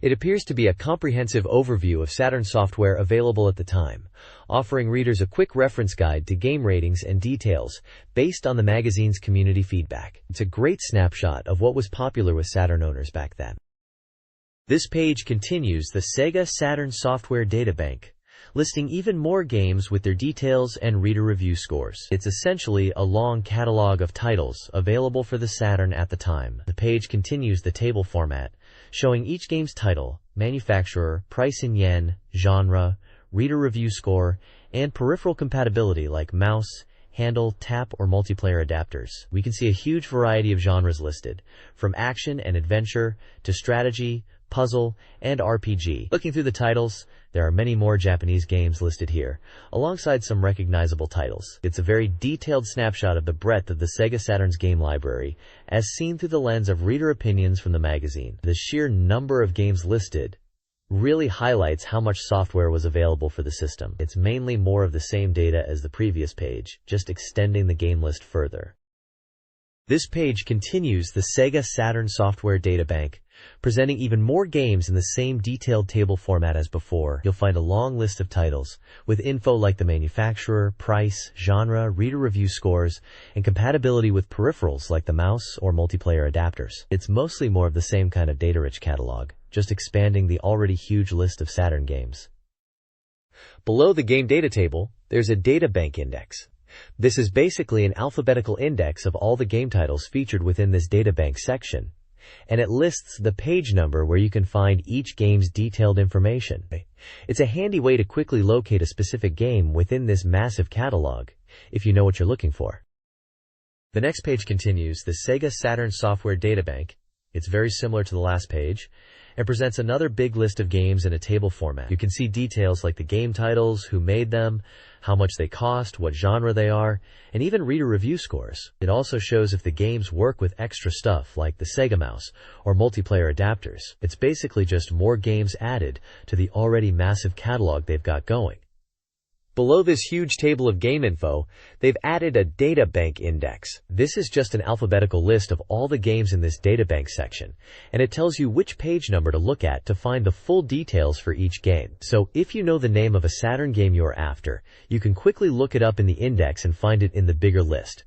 It appears to be a comprehensive overview of Saturn software available at the time, offering readers a quick reference guide to game ratings and details based on the magazine's community feedback. It's a great snapshot of what was popular with Saturn owners back then. This page continues the SEGA Saturn software databank, listing even more games with their details and reader review scores. It's essentially a long catalog of titles available for the Saturn at the time. The page continues the table format, showing each game's title, manufacturer, price in yen, genre, reader review score, and peripheral compatibility like mouse, handle, tap, or multiplayer adapters. We can see a huge variety of genres listed, from action and adventure to strategy, puzzle, and RPG. Looking through the titles, there are many more Japanese games listed here, alongside some recognizable titles. It's a very detailed snapshot of the breadth of the SEGA Saturn's game library, as seen through the lens of reader opinions from the magazine. The sheer number of games listed really highlights how much software was available for the system. It's mainly more of the same data as the previous page, just extending the game list further. This page continues the SEGA Saturn software databank, presenting even more games in the same detailed table format as before. You'll find a long list of titles, with info like the manufacturer, price, genre, reader review scores, and compatibility with peripherals like the mouse or multiplayer adapters. It's mostly more of the same kind of data-rich catalog, just expanding the already huge list of Saturn games. Below the game data table, there's a databank index. This is basically an alphabetical index of all the game titles featured within this databank section, and it lists the page number where you can find each game's detailed information. It's a handy way to quickly locate a specific game within this massive catalog, if you know what you're looking for. The next page continues the SEGA Saturn software databank. It's very similar to the last page, and presents another big list of games in a table format. You can see details like the game titles, who made them, how much they cost, what genre they are, and even reader review scores. It also shows if the games work with extra stuff like the Sega mouse or multiplayer adapters. It's basically just more games added to the already massive catalog they've got going. Below this huge table of game info, they've added a databank index. This is just an alphabetical list of all the games in this databank section, and it tells you which page number to look at to find the full details for each game. So if you know the name of a Saturn game you're after, you can quickly look it up in the index and find it in the bigger list.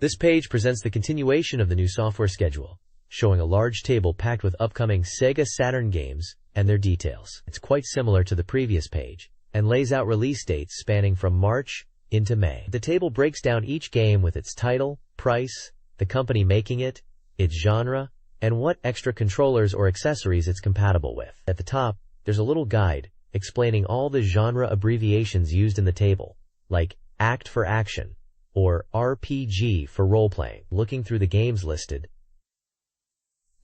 This page presents the continuation of the new software schedule, showing a large table packed with upcoming SEGA Saturn games and their details. It's quite similar to the previous page, and lays out release dates spanning from March into May. The table breaks down each game with its title, price, the company making it, its genre, and what extra controllers or accessories it's compatible with. At the top, there's a little guide explaining all the genre abbreviations used in the table, like ACT for action, or RPG for role-playing. Looking through the games listed,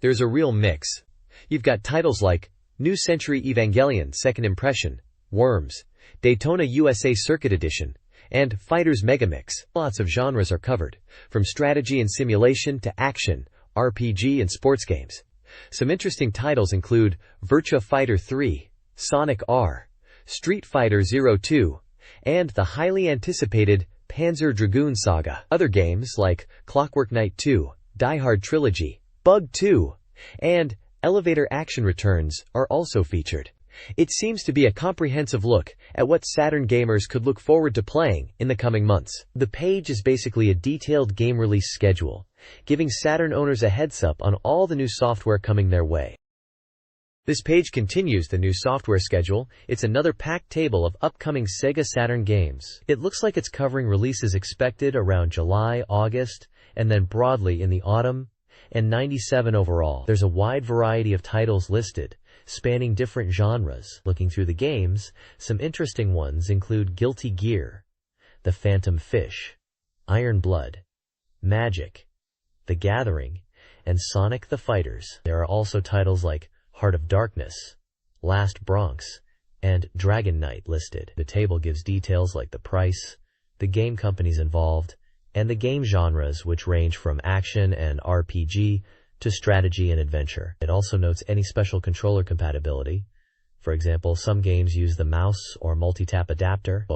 there's a real mix. You've got titles like New Century Evangelion Second Impression, Worms, Daytona USA Circuit Edition, and Fighters Megamix. Lots of genres are covered, from strategy and simulation to action, RPG and sports games. Some interesting titles include Virtua Fighter 3, Sonic R, Street Fighter 02, and the highly anticipated Panzer Dragoon Saga. Other games like Clockwork Knight 2, Die Hard Trilogy, Bug 2, and Elevator Action Returns are also featured. It seems to be a comprehensive look at what Saturn gamers could look forward to playing in the coming months. The page is basically a detailed game release schedule, giving Saturn owners a heads up on all the new software coming their way. This page continues the new software schedule. It's another packed table of upcoming SEGA Saturn games. It looks like it's covering releases expected around July, August, and then broadly in the autumn, and 97 overall. There's a wide variety of titles listed, spanning different genres. Looking through the games, some interesting ones include Guilty Gear, The Phantom Fish, Iron Blood, Magic, The Gathering, and Sonic the Fighters. There are also titles like Heart of Darkness, Last Bronx, and Dragon Knight listed. The table gives details like the price, the game companies involved, and the game genres, which range from action and RPG to strategy and adventure. It also notes any special controller compatibility. For example, some games use the mouse or multi-tap adapter.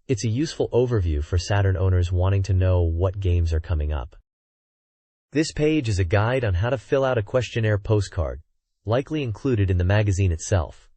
It's a useful overview for Saturn owners wanting to know what games are coming up. This page is a guide on how to fill out a questionnaire postcard, likely included in the magazine itself.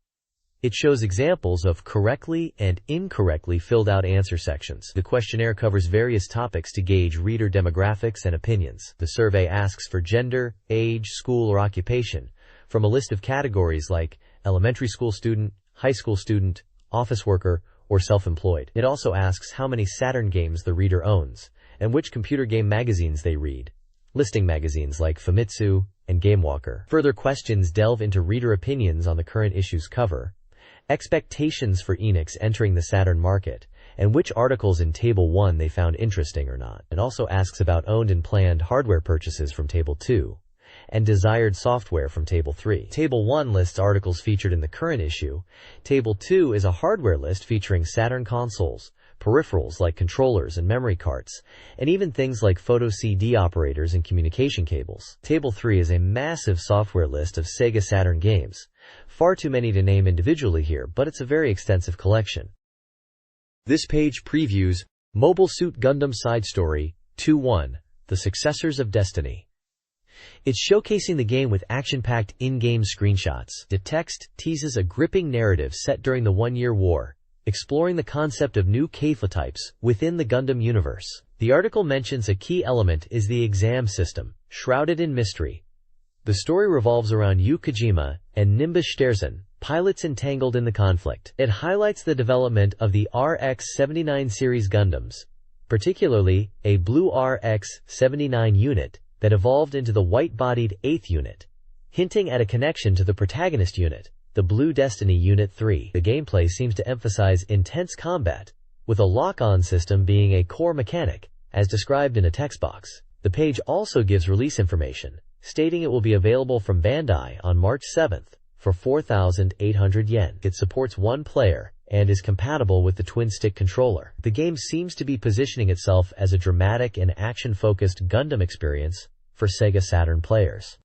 It shows examples of correctly and incorrectly filled out answer sections. The questionnaire covers various topics to gauge reader demographics and opinions. The survey asks for gender, age, school, or occupation from a list of categories like elementary school student, high school student, office worker, or self-employed. It also asks how many Saturn games the reader owns and which computer game magazines they read, listing magazines like Famitsu and GameWalker. Further questions delve into reader opinions on the current issue's cover, expectations for Enix entering the Saturn market, and which articles in Table 1 they found interesting or not. It also asks about owned and planned hardware purchases from Table 2, and desired software from Table 3. Table 1 lists articles featured in the current issue. Table 2 is a hardware list featuring Saturn consoles, peripherals like controllers and memory cards, and even things like photo CD operators and communication cables. Table 3 is a massive software list of SEGA Saturn games. Far too many to name individually here, but it's a very extensive collection. This page previews Mobile Suit Gundam Side Story 2-1, The Successors of Destiny. It's showcasing the game with action-packed in-game screenshots. The text teases a gripping narrative set during the One-Year War, exploring the concept of new types within the Gundam universe. The article mentions a key element is the exam system, shrouded in mystery. The story revolves around Yu Kojima and Nimbus Sterzen, pilots entangled in the conflict. It highlights the development of the RX-79 series Gundams, particularly a blue RX-79 unit that evolved into the white-bodied 8th unit, hinting at a connection to the protagonist unit, the Blue Destiny Unit 3. The gameplay seems to emphasize intense combat, with a lock-on system being a core mechanic, as described in a text box. The page also gives release information, stating it will be available from Bandai on March 7th for 4,800 yen. It supports one player and is compatible with the twin-stick controller. The game seems to be positioning itself as a dramatic and action-focused Gundam experience for SEGA Saturn players.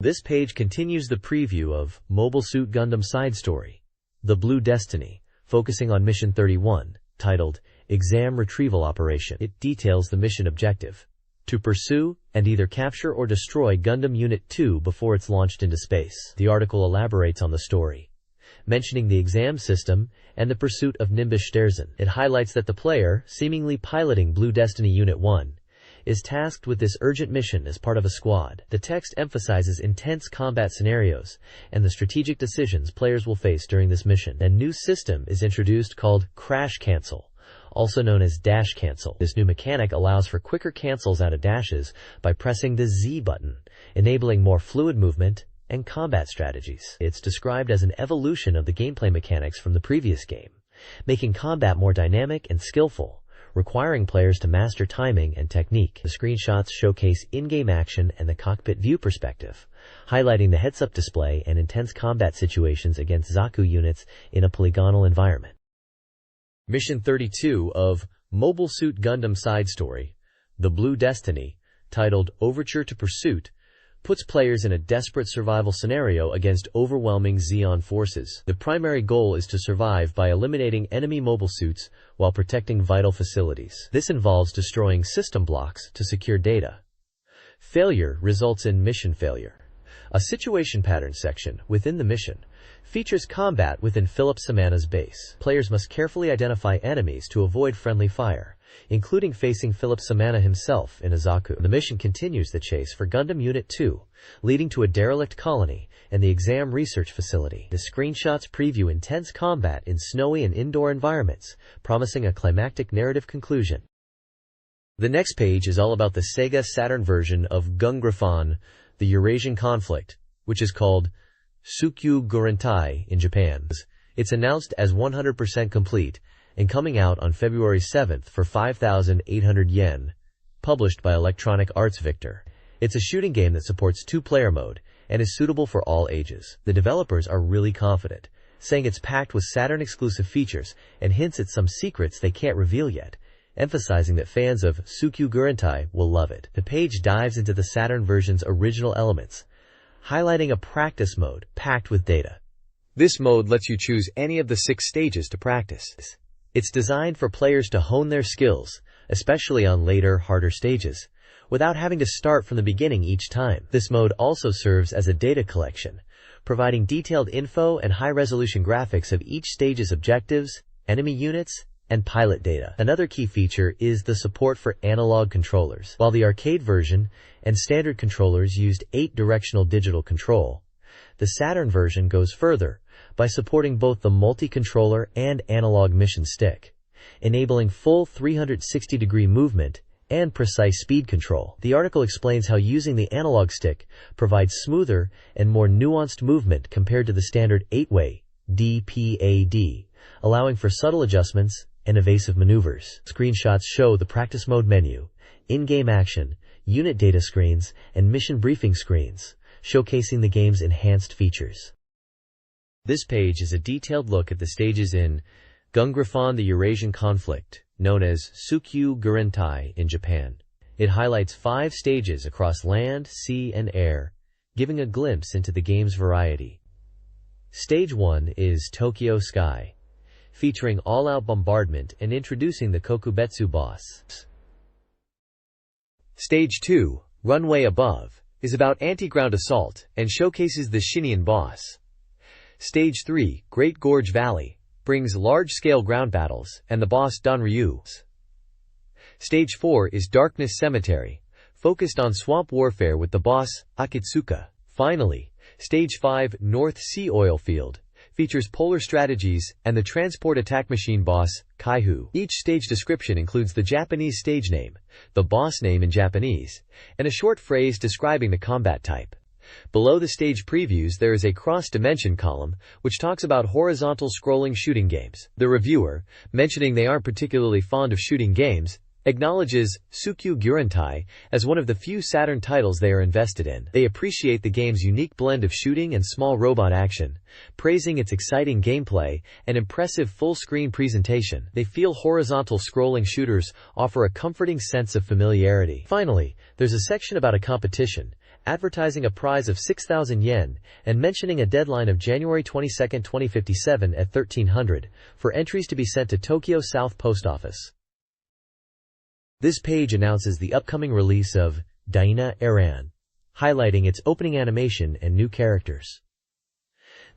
This page continues the preview of Mobile Suit Gundam Side Story, The Blue Destiny, focusing on Mission 31, titled Exam Retrieval Operation. It details the mission objective: to pursue and either capture or destroy Gundam Unit 2 before it's launched into space. The article elaborates on the story, mentioning the exam system and the pursuit of Nimbus Sterzen. It highlights that the player, seemingly piloting Blue Destiny Unit 1, is tasked with this urgent mission as part of a squad. The text emphasizes intense combat scenarios and the strategic decisions players will face during this mission. A new system is introduced called Crash Cancel, also known as Dash Cancel. This new mechanic allows for quicker cancels out of dashes by pressing the Z button, enabling more fluid movement and combat strategies. It's described as an evolution of the gameplay mechanics from the previous game, making combat more dynamic and skillful, requiring players to master timing and technique. The screenshots showcase in-game action and the cockpit view perspective, highlighting the heads-up display and intense combat situations against Zaku units in a polygonal environment. Mission 32 of Mobile Suit Gundam Side Story, The Blue Destiny, titled Overture to Pursuit, puts players in a desperate survival scenario against overwhelming Zeon forces. The primary goal is to survive by eliminating enemy mobile suits while protecting vital facilities. This involves destroying system blocks to secure data. Failure results in mission failure. A situation pattern section within the mission features combat within Philip Samana's base. Players must carefully identify enemies to avoid friendly fire, including facing Philip Samana himself in Azaku. The mission continues the chase for Gundam Unit 2, leading to a derelict colony and the exam research facility. The screenshots preview intense combat in snowy and indoor environments, promising a climactic narrative conclusion. The next page is all about the SEGA Saturn version of Gungriphon, the Eurasian Conflict, which is called Tsukyu Gurentai in Japan. It's announced as 100% complete and coming out on February 7th for 5,800 yen, published by Electronic Arts Victor. It's a shooting game that supports two-player mode and is suitable for all ages. The developers are really confident, saying it's packed with Saturn-exclusive features and hints at some secrets they can't reveal yet, emphasizing that fans of Tsukyu Gurentai will love it. The page dives into the Saturn version's original elements, highlighting a practice mode packed with data. This mode lets you choose any of the 6 stages to practice. It's designed for players to hone their skills, especially on later, harder stages, without having to start from the beginning each time. This mode also serves as a data collection, providing detailed info and high-resolution graphics of each stage's objectives, enemy units, and pilot data. Another key feature is the support for analog controllers. While the arcade version and standard controllers used 8-directional digital control, the Saturn version goes further by supporting both the multi-controller and analog mission stick, enabling full 360-degree movement and precise speed control. The article explains how using the analog stick provides smoother and more nuanced movement compared to the standard 8-way DPAD, allowing for subtle adjustments and evasive maneuvers. Screenshots show the practice mode menu, in-game action, unit data screens, and mission briefing screens, showcasing the game's enhanced features. This page is a detailed look at the stages in Gungriphon, the Eurasian Conflict, known as Tsukyu Gurentai in Japan. It highlights 5 stages across land, sea, and air, giving a glimpse into the game's variety. Stage 1 is Tokyo Sky, featuring all-out bombardment and introducing the Kokubetsu boss. Stage 2, Runway Above, is about anti-ground assault and showcases the Shinian boss. Stage 3, Great Gorge Valley, brings large-scale ground battles and the boss Danryu. Stage 4 is Darkness Cemetery, focused on swamp warfare with the boss Akitsuka. Finally, Stage 5, North Sea Oil Field, features polar strategies and the transport attack machine boss, Kaihu. Each stage description includes the Japanese stage name, the boss name in Japanese, and a short phrase describing the combat type. Below the stage previews there is a cross-dimension column, which talks about horizontal scrolling shooting games. The reviewer, mentioning they aren't particularly fond of shooting games, acknowledges Tsukyu Gurentai as one of the few Saturn titles they are invested in. They appreciate the game's unique blend of shooting and small robot action, praising its exciting gameplay and impressive full-screen presentation. They feel horizontal scrolling shooters offer a comforting sense of familiarity. Finally, there's a section about a competition, advertising a prize of 6,000 yen and mentioning a deadline of January 22, 2057 at 1300 for entries to be sent to Tokyo South Post Office. This page announces the upcoming release of Daina Aran, highlighting its opening animation and new characters.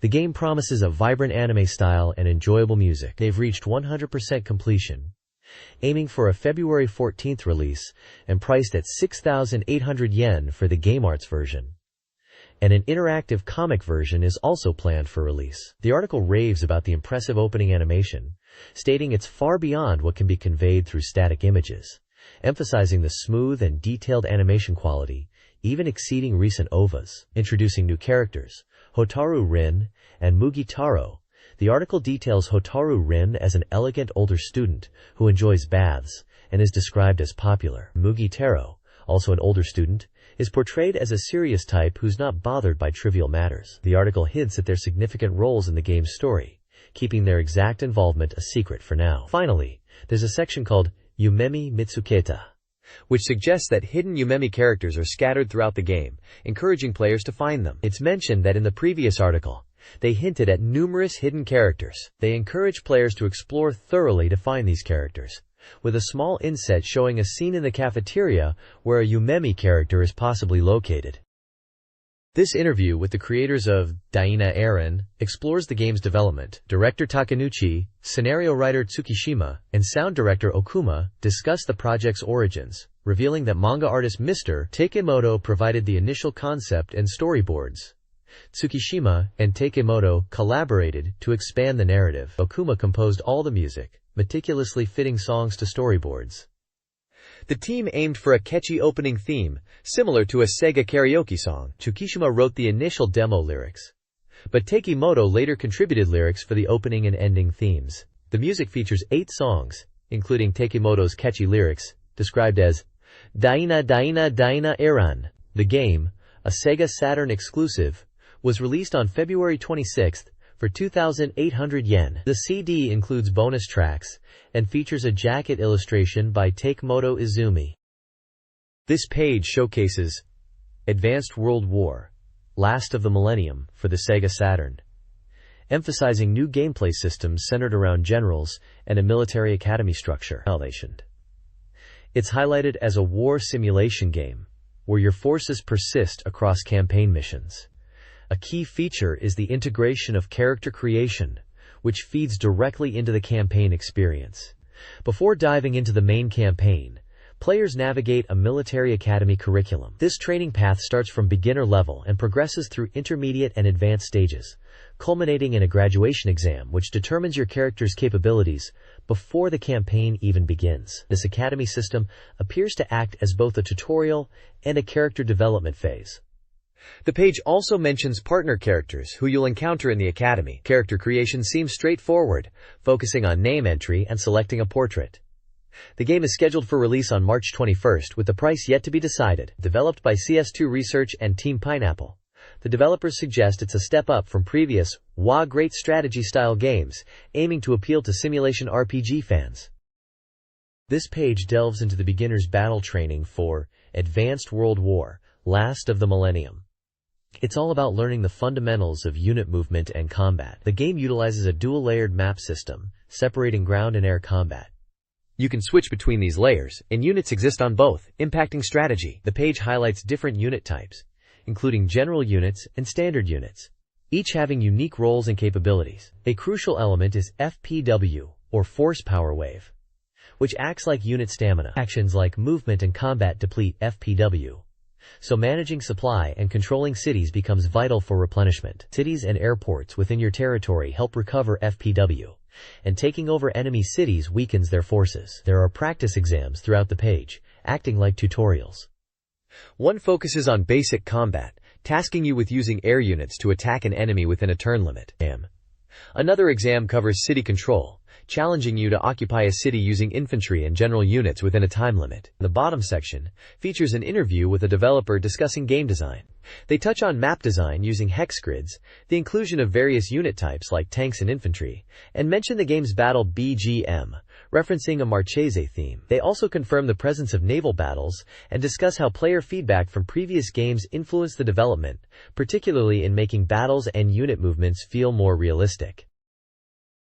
The game promises a vibrant anime style and enjoyable music. They've reached 100% completion, aiming for a February 14th release and priced at 6,800 yen for the Game Arts version. And an interactive comic version is also planned for release. The article raves about the impressive opening animation, stating it's far beyond what can be conveyed through static images, emphasizing the smooth and detailed animation quality, even exceeding recent OVAs. Introducing new characters, Hotaru Rin and Mugi Taro. The article details Hotaru Rin as an elegant older student who enjoys baths and is described as popular. Mugi Taro, also an older student, is portrayed as a serious type who's not bothered by trivial matters. The article hints at their significant roles in the game's story, keeping their exact involvement a secret for now. Finally, there's a section called Yumemi Mitsuketa, which suggests that hidden Yumemi characters are scattered throughout the game, encouraging players to find them. It's mentioned that in the previous article, they hinted at numerous hidden characters. They encourage players to explore thoroughly to find these characters, with a small inset showing a scene in the cafeteria where a Yumemi character is possibly located. This interview with the creators of Daina Aaron explores the game's development. Director Takenuchi, scenario writer Tsukishima, and sound director Okuma discuss the project's origins, revealing that manga artist Mr. Takemoto provided the initial concept and storyboards. Tsukishima and Takemoto collaborated to expand the narrative. Okuma composed all the music, meticulously fitting songs to storyboards. The team aimed for a catchy opening theme, similar to a Sega karaoke song. Tsukishima wrote the initial demo lyrics, but Takemoto later contributed lyrics for the opening and ending themes. The music features 8 songs, including Takemoto's catchy lyrics, described as Daina Daina Daina Aaron. The game, a Sega Saturn exclusive, was released on February 26 for 2,800 yen. The CD includes bonus tracks and features a jacket illustration by Takemoto Izumi. This page showcases Advanced World War, Last of the Millennium for the Sega Saturn, emphasizing new gameplay systems centered around generals and a military academy structure. It's highlighted as a war simulation game, where your forces persist across campaign missions. A key feature is the integration of character creation, which feeds directly into the campaign experience. Before diving into the main campaign, players navigate a military academy curriculum. This training path starts from beginner level and progresses through intermediate and advanced stages, culminating in a graduation exam which determines your character's capabilities before the campaign even begins. This academy system appears to act as both a tutorial and a character development phase. The page also mentions partner characters who you'll encounter in the academy. Character creation seems straightforward, focusing on name entry and selecting a portrait. The game is scheduled for release on March 21st, with the price yet to be decided. Developed by CS2 Research and Team Pineapple, the developers suggest it's a step up from previous great strategy-style games, aiming to appeal to simulation RPG fans. This page delves into the beginner's battle training for Advanced World War, Last of the Millennium. It's all about learning the fundamentals of unit movement and combat. The game utilizes a dual-layered map system, separating ground and air combat. You can switch between these layers, and units exist on both, impacting strategy. The page highlights different unit types, including general units and standard units, each having unique roles and capabilities. A crucial element is FPW, or Force Power Wave, which acts like unit stamina. Actions like movement and combat deplete FPW, so managing supply and controlling cities becomes vital for replenishment. Cities and airports within your territory help recover FPW, and taking over enemy cities weakens their forces. There are practice exams throughout the page, acting like tutorials. One focuses on basic combat, tasking you with using air units to attack an enemy within a turn limit. Another exam covers city control, challenging you to occupy a city using infantry and general units within a time limit. The bottom section features an interview with a developer discussing game design. They touch on map design using hex grids, the inclusion of various unit types like tanks and infantry, and mention the game's battle BGM, referencing a Marchese theme. They also confirm the presence of naval battles and discuss how player feedback from previous games influenced the development, particularly in making battles and unit movements feel more realistic.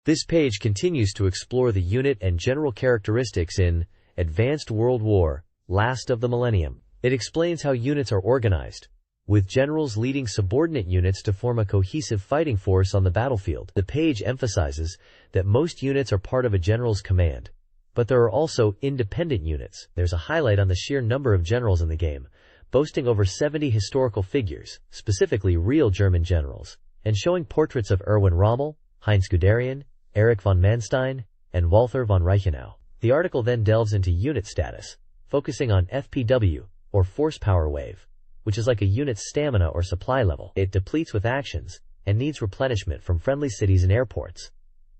This page continues to explore the unit and general characteristics in Advanced World War, Last of the Millennium. It explains how units are organized, with generals leading subordinate units to form a cohesive fighting force on the battlefield. The page emphasizes that most units are part of a general's command, but there are also independent units. There's a highlight on the sheer number of generals in the game, boasting over 70 historical figures, specifically real German generals, and showing portraits of Erwin Rommel, Heinz Guderian, Erich von Manstein, and Walther von Reichenau. The article then delves into unit status, focusing on FPW, or Force Power Wave, which is like a unit's stamina or supply level. It depletes with actions, and needs replenishment from friendly cities and airports.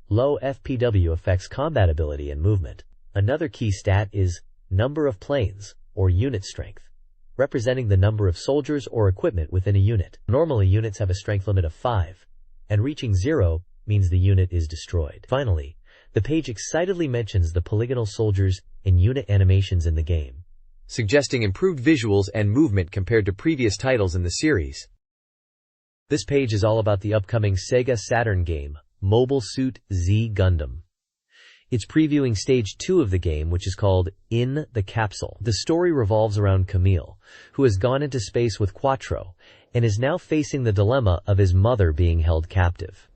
Low FPW affects combat ability and movement. Another key stat is number of planes, or unit strength, representing the number of soldiers or equipment within a unit. Normally units have a strength limit of 5, and reaching 0 means the unit is destroyed. Finally, the page excitedly mentions the polygonal soldiers and unit animations in the game, suggesting improved visuals and movement compared to previous titles in the series. This page is all about the upcoming Sega Saturn game, Mobile Suit Z Gundam. It's previewing Stage 2 of the game, which is called In the Capsule. The story revolves around Camille, who has gone into space with Quattro, and is now facing the dilemma of his mother being held captive.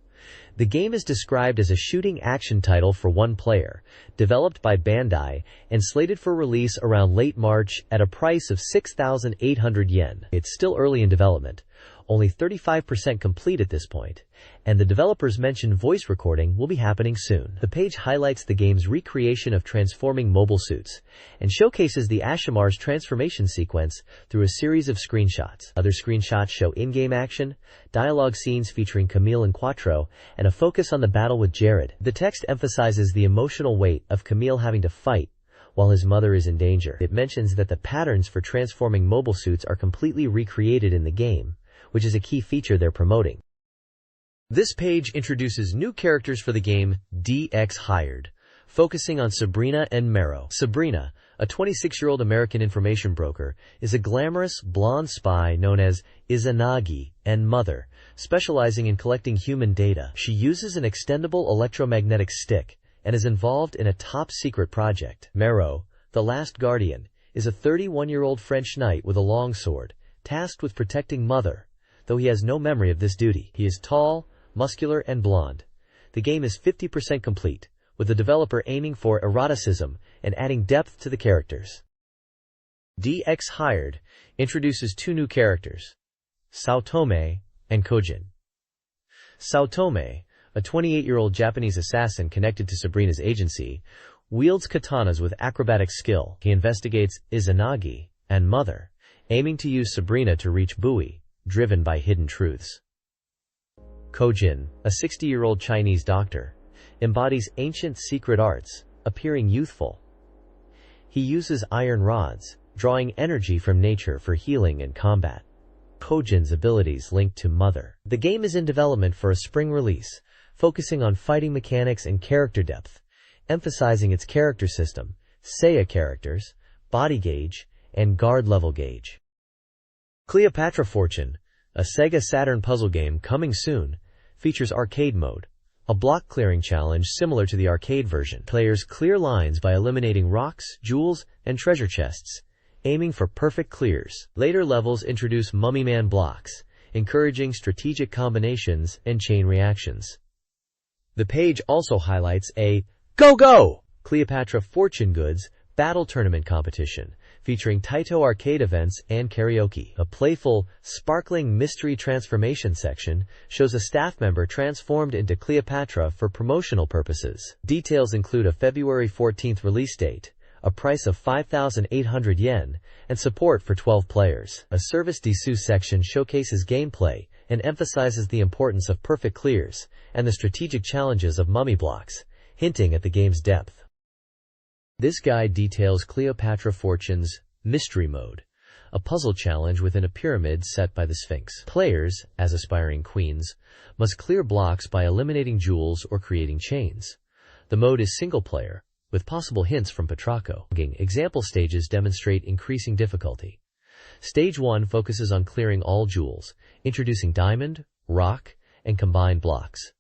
The game is described as a shooting action title for one player, developed by Bandai, and slated for release around late March at a price of 6,800 yen. It's still early in development, only 35% complete at this point, and the developers mentioned voice recording will be happening soon. The page highlights the game's recreation of transforming mobile suits, and showcases the Ashimar's transformation sequence through a series of screenshots. Other screenshots show in-game action, dialogue scenes featuring Camille and Quattro, and a focus on the battle with Jared. The text emphasizes the emotional weight of Camille having to fight while his mother is in danger. It mentions that the patterns for transforming mobile suits are completely recreated in the game, which is a key feature they're promoting. This page introduces new characters for the game DX Hired, focusing on Sabrina and Mero. Sabrina, a 26-year-old American information broker, is a glamorous, blonde spy known as Izanagi and Mother, specializing in collecting human data. She uses an extendable electromagnetic stick and is involved in a top-secret project. Mero, the Last Guardian, is a 31-year-old French knight with a long sword, tasked with protecting Mother, though he has no memory of this duty. He is tall, muscular, and blonde. The game is 50% complete, with the developer aiming for eroticism and adding depth to the characters. DX Hired introduces two new characters, Saotome and Kojin. Saotome, a 28-year-old Japanese assassin connected to Sabrina's agency, wields katanas with acrobatic skill. He investigates Izanagi and Mother, aiming to use Sabrina to reach Bui, driven by hidden truths. Kojin, a 60-year-old Chinese doctor, embodies ancient secret arts, appearing youthful. He uses iron rods, drawing energy from nature for healing and combat. Kojin's abilities linked to Mother. The game is in development for a spring release, focusing on fighting mechanics and character depth, emphasizing its character system, Seiya characters, body gauge, and guard level gauge. Cleopatra Fortune, a SEGA Saturn puzzle game coming soon, features arcade mode, a block clearing challenge similar to the arcade version. Players clear lines by eliminating rocks, jewels, and treasure chests, aiming for perfect clears. Later levels introduce Mummy Man blocks, encouraging strategic combinations and chain reactions. The page also highlights a Go! Cleopatra Fortune Goods battle tournament competition, featuring Taito arcade events and karaoke. A playful, sparkling mystery transformation section shows a staff member transformed into Cleopatra for promotional purposes. Details include a February 14th release date, a price of 5,800 yen, and support for 12 players. A service dessous section showcases gameplay and emphasizes the importance of perfect clears and the strategic challenges of mummy blocks, hinting at the game's depth. This guide details Cleopatra Fortune's Mystery Mode, a puzzle challenge within a pyramid set by the Sphinx. Players, as aspiring queens, must clear blocks by eliminating jewels or creating chains. The mode is single-player, with possible hints from Petrarco. Example stages demonstrate increasing difficulty. Stage 1 focuses on clearing all jewels, introducing diamond, rock, and combined blocks.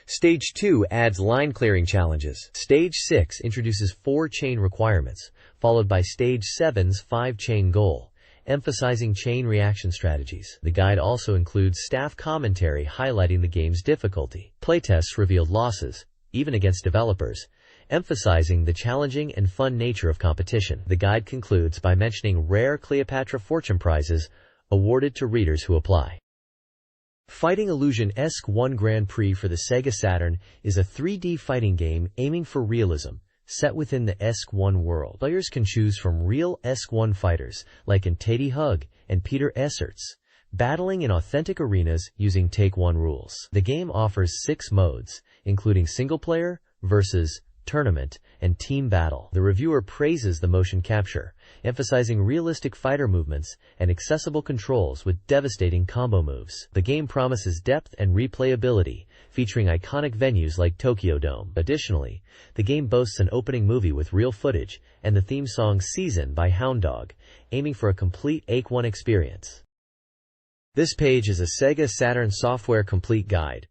Stage 2 adds line clearing challenges. Stage 6 introduces 4 chain requirements, followed by Stage 7's 5-chain goal, emphasizing chain reaction strategies. The guide also includes staff commentary highlighting the game's difficulty. Playtests revealed losses, even against developers, emphasizing the challenging and fun nature of competition. The guide concludes by mentioning rare Cleopatra Fortune prizes awarded to readers who apply. Fighting Illusion ESC-1 Grand Prix for the SEGA Saturn is a 3D fighting game aiming for realism, set within the ESC-1 world. Players can choose from real ESC-1 fighters like Teddy Hug and Peter Essertz, battling in authentic arenas using Take-1 rules. The game offers 6 modes, including single-player, versus, tournament, and team battle. The reviewer praises the motion capture, emphasizing realistic fighter movements and accessible controls with devastating combo moves. The game promises depth and replayability, featuring iconic venues like Tokyo Dome. Additionally, the game boasts an opening movie with real footage and the theme song Season by Hound Dog, aiming for a complete Take-1 experience. This page is a SEGA Saturn software complete guide,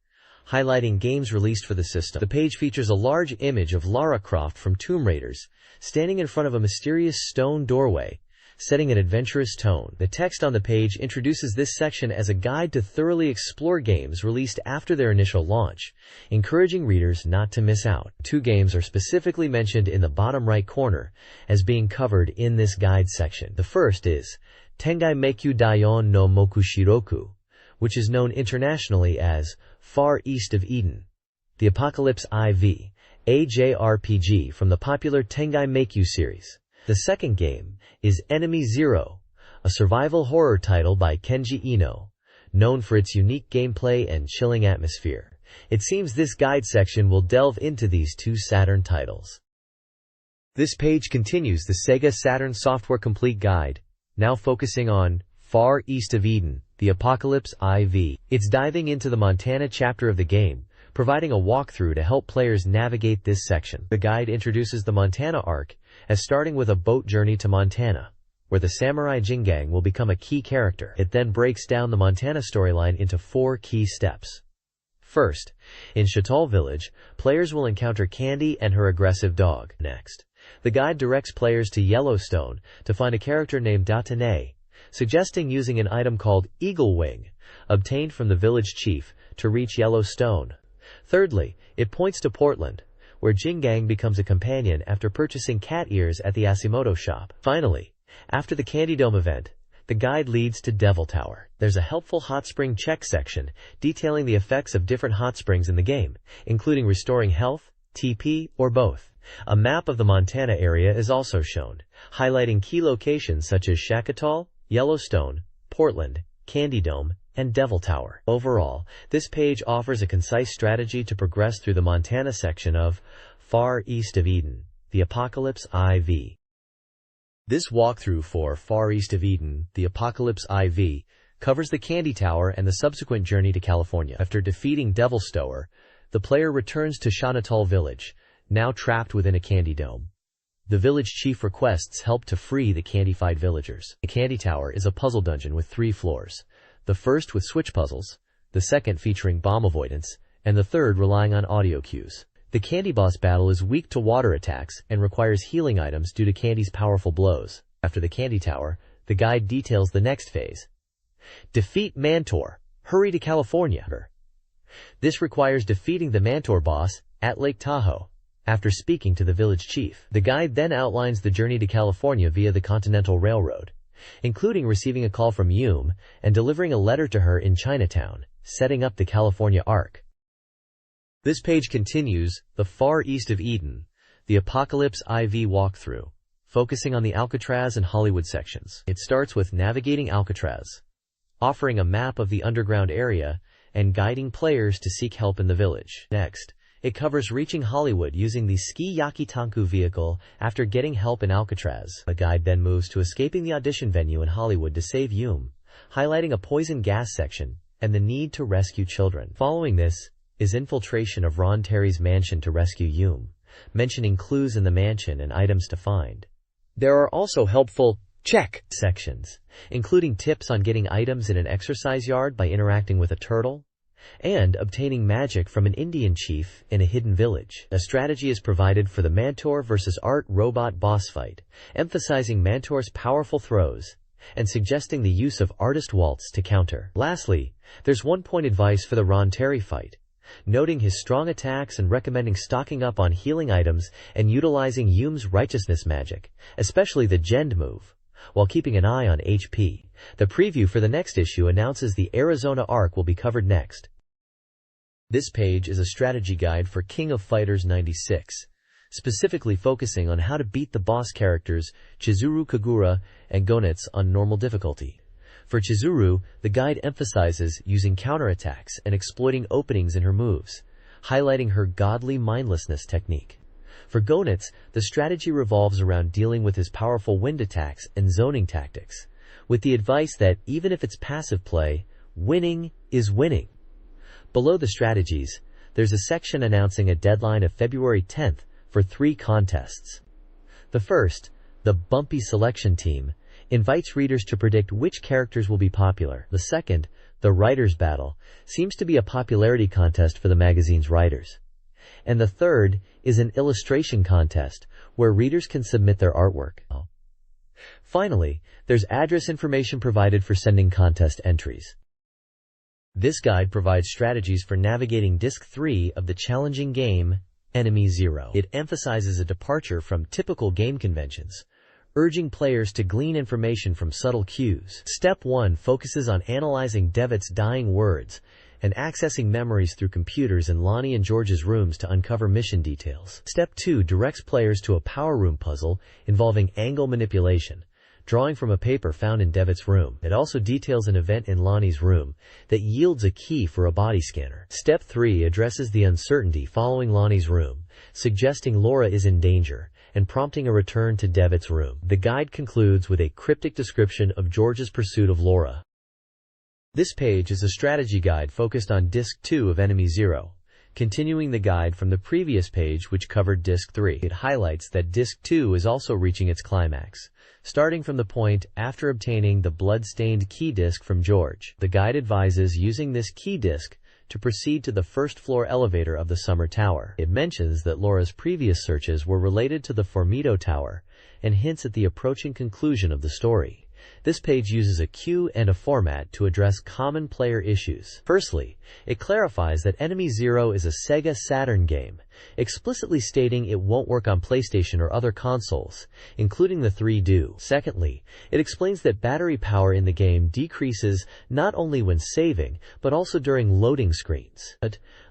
highlighting games released for the system. The page features a large image of Lara Croft from Tomb Raiders, standing in front of a mysterious stone doorway, setting an adventurous tone. The text on the page introduces this section as a guide to thoroughly explore games released after their initial launch, encouraging readers not to miss out. 2 games are specifically mentioned in the bottom right corner as being covered in this guide section. The first is Tengai Meikyu Daion no Mokushiroku, which is known internationally as Far East of Eden, the Apocalypse IV, a JRPG from the popular Tengai Meikyu series. The second game is Enemy Zero, a survival horror title by Kenji Eno, known for its unique gameplay and chilling atmosphere. It seems this guide section will delve into these 2 Saturn titles. This page continues the SEGA Saturn Software Complete Guide, now focusing on Far East of Eden, the Apocalypse IV. It's diving into the Montana chapter of the game, providing a walkthrough to help players navigate this section. The guide introduces the Montana arc as starting with a boat journey to Montana, where the samurai Jingang will become a key character. It then breaks down the Montana storyline into 4 key steps. First, in Chatal Village, players will encounter Candy and her aggressive dog. Next, the guide directs players to Yellowstone to find a character named Datane, suggesting using an item called Eagle Wing, obtained from the village chief, to reach Yellowstone. Thirdly, it points to Portland, where Jingang becomes a companion after purchasing cat ears at the Asimoto shop. Finally, after the Candy Dome event, the guide leads to Devil Tower. There's a helpful hot spring check section detailing the effects of different hot springs in the game, including restoring health, TP, or both. A map of the Montana area is also shown, highlighting key locations such as Shackatall, Yellowstone, Portland, Candy Dome, and Devil Tower. Overall, this page offers a concise strategy to progress through the Montana section of Far East of Eden, the Apocalypse IV. This walkthrough for Far East of Eden, the Apocalypse IV, covers the Candy Tower and the subsequent journey to California. After defeating Devil Stower, the player returns to Shanatal Village, now trapped within a Candy Dome. The village chief requests help to free the candified villagers. The Candy Tower is a puzzle dungeon with 3 floors, the first with switch puzzles, the second featuring bomb avoidance, and the third relying on audio cues. The Candy Boss battle is weak to water attacks and requires healing items due to Candy's powerful blows. After the Candy Tower, the guide details the next phase. Defeat Mantor. Hurry to California. This requires defeating the Mantor boss at Lake Tahoe after speaking to the village chief. The guide then outlines the journey to California via the Continental Railroad, including receiving a call from Yume and delivering a letter to her in Chinatown, setting up the California arc. This page continues the Far East of Eden, the Apocalypse IV walkthrough, focusing on the Alcatraz and Hollywood sections. It starts with navigating Alcatraz, offering a map of the underground area and guiding players to seek help in the village. Next, it covers reaching Hollywood using the Ski Yakitanku vehicle after getting help in Alcatraz. The guide then moves to escaping the audition venue in Hollywood to save Yume, highlighting a poison gas section and the need to rescue children. Following this is infiltration of Ron Terry's mansion to rescue Yume, mentioning clues in the mansion and items to find. There are also helpful check sections, including tips on getting items in an exercise yard by interacting with a turtle, and obtaining magic from an Indian chief in a hidden village. A strategy is provided for the Mantor vs. Art robot boss fight, emphasizing Mantor's powerful throws and suggesting the use of Artist Waltz to counter. Lastly, there's one-point advice for the Ron Terry fight, noting his strong attacks and recommending stocking up on healing items and utilizing Yume's righteousness magic, especially the Gend move, while keeping an eye on HP. The preview for the next issue announces the Arizona arc will be covered next. This page is a strategy guide for King of Fighters 96, specifically focusing on how to beat the boss characters Chizuru Kagura and Gonitz on normal difficulty. For Chizuru, the guide emphasizes using counterattacks and exploiting openings in her moves, highlighting her godly mindlessness technique. For Gonitz, the strategy revolves around dealing with his powerful wind attacks and zoning tactics, with the advice that even if it's passive play, winning is winning. Below the strategies, there's a section announcing a deadline of February 10th for 3 contests. The first, the Bumpy Selection Team, invites readers to predict which characters will be popular. The second, the Writers' Battle, seems to be a popularity contest for the magazine's writers. And the third is an illustration contest, where readers can submit their artwork. Finally, there's address information provided for sending contest entries. This guide provides strategies for navigating Disc 3 of the challenging game, Enemy Zero. It emphasizes a departure from typical game conventions, urging players to glean information from subtle cues. Step 1 focuses on analyzing Devitt's dying words and accessing memories through computers in Lonnie and George's rooms to uncover mission details. Step 2 directs players to a power room puzzle involving angle manipulation, drawing from a paper found in Devitt's room. It also details an event in Lonnie's room that yields a key for a body scanner. Step 3 addresses the uncertainty following Lonnie's room, suggesting Laura is in danger and prompting a return to Devitt's room. The guide concludes with a cryptic description of George's pursuit of Laura. This page is a strategy guide focused on Disc 2 of Enemy Zero, continuing the guide from the previous page which covered Disc 3. It highlights that Disc 2 is also reaching its climax, starting from the point after obtaining the blood-stained key disc from George. The guide advises using this key disc to proceed to the first-floor elevator of the Summer Tower. It mentions that Laura's previous searches were related to the Formido Tower and hints at the approaching conclusion of the story. This page uses a cue and a format to address common player issues. Firstly, it clarifies that Enemy Zero is a SEGA Saturn game, explicitly stating it won't work on PlayStation or other consoles, including the 3Do. Secondly, it explains that battery power in the game decreases not only when saving, but also during loading screens.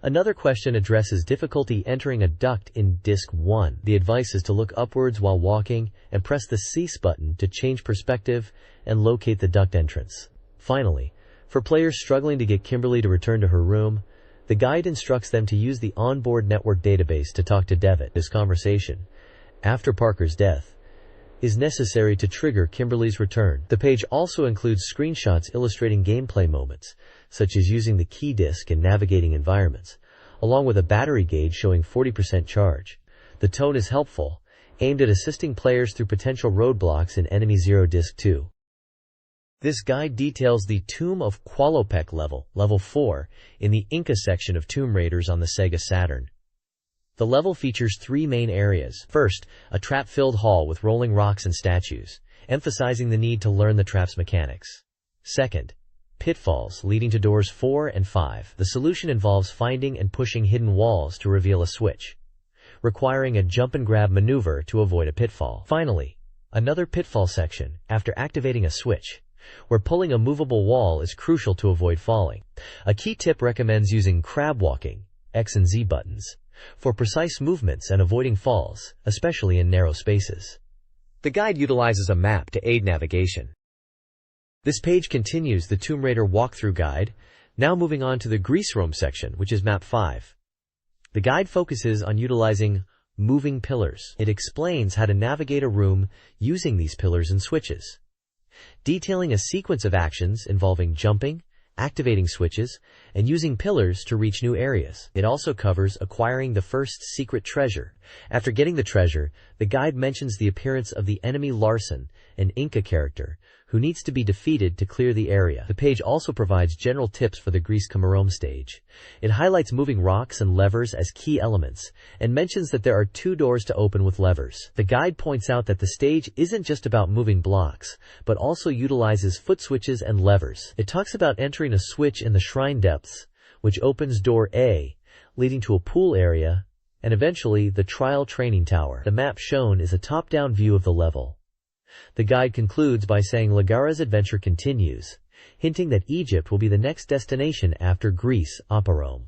Another question addresses difficulty entering a duct in Disc 1. The advice is to look upwards while walking and press the cease button to change perspective and locate the duct entrance. Finally, for players struggling to get Kimberly to return to her room, the guide instructs them to use the onboard network database to talk to Devitt. This conversation, after Parker's death, is necessary to trigger Kimberly's return. The page also includes screenshots illustrating gameplay moments, such as using the key disc and navigating environments, along with a battery gauge showing 40% charge. The tone is helpful, aimed at assisting players through potential roadblocks in Enemy Zero Disc 2. This guide details the Tomb of Qualopec level 4, in the Inca section of Tomb Raiders on the SEGA Saturn. The level features 3 main areas. First, a trap-filled hall with rolling rocks and statues, emphasizing the need to learn the trap's mechanics. Second, pitfalls leading to doors 4 and 5. The solution involves finding and pushing hidden walls to reveal a switch, requiring a jump-and-grab maneuver to avoid a pitfall. Finally, another pitfall section, after activating a switch, where pulling a movable wall is crucial to avoid falling. A key tip recommends using crab walking, X and Z buttons, for precise movements and avoiding falls, especially in narrow spaces. The guide utilizes a map to aid navigation. This page continues the Tomb Raider walkthrough guide, now moving on to the Grease Room section, which is Map 5. The guide focuses on utilizing moving pillars. It explains how to navigate a room using these pillars and switches, detailing a sequence of actions involving jumping, activating switches, and using pillars to reach new areas. It also covers acquiring the first secret treasure. After getting the treasure, the guide mentions the appearance of the enemy Larson, an Inca character, who needs to be defeated to clear the area. The page also provides general tips for the Grease Camarome stage. It highlights moving rocks and levers as key elements, and mentions that there are 2 doors to open with levers. The guide points out that the stage isn't just about moving blocks, but also utilizes foot switches and levers. It talks about entering a switch in the shrine depths, which opens door A, leading to a pool area, and eventually the trial training tower. The map shown is a top-down view of the level. The guide concludes by saying Ligara's adventure continues, hinting that Egypt will be the next destination after Greece, Rome.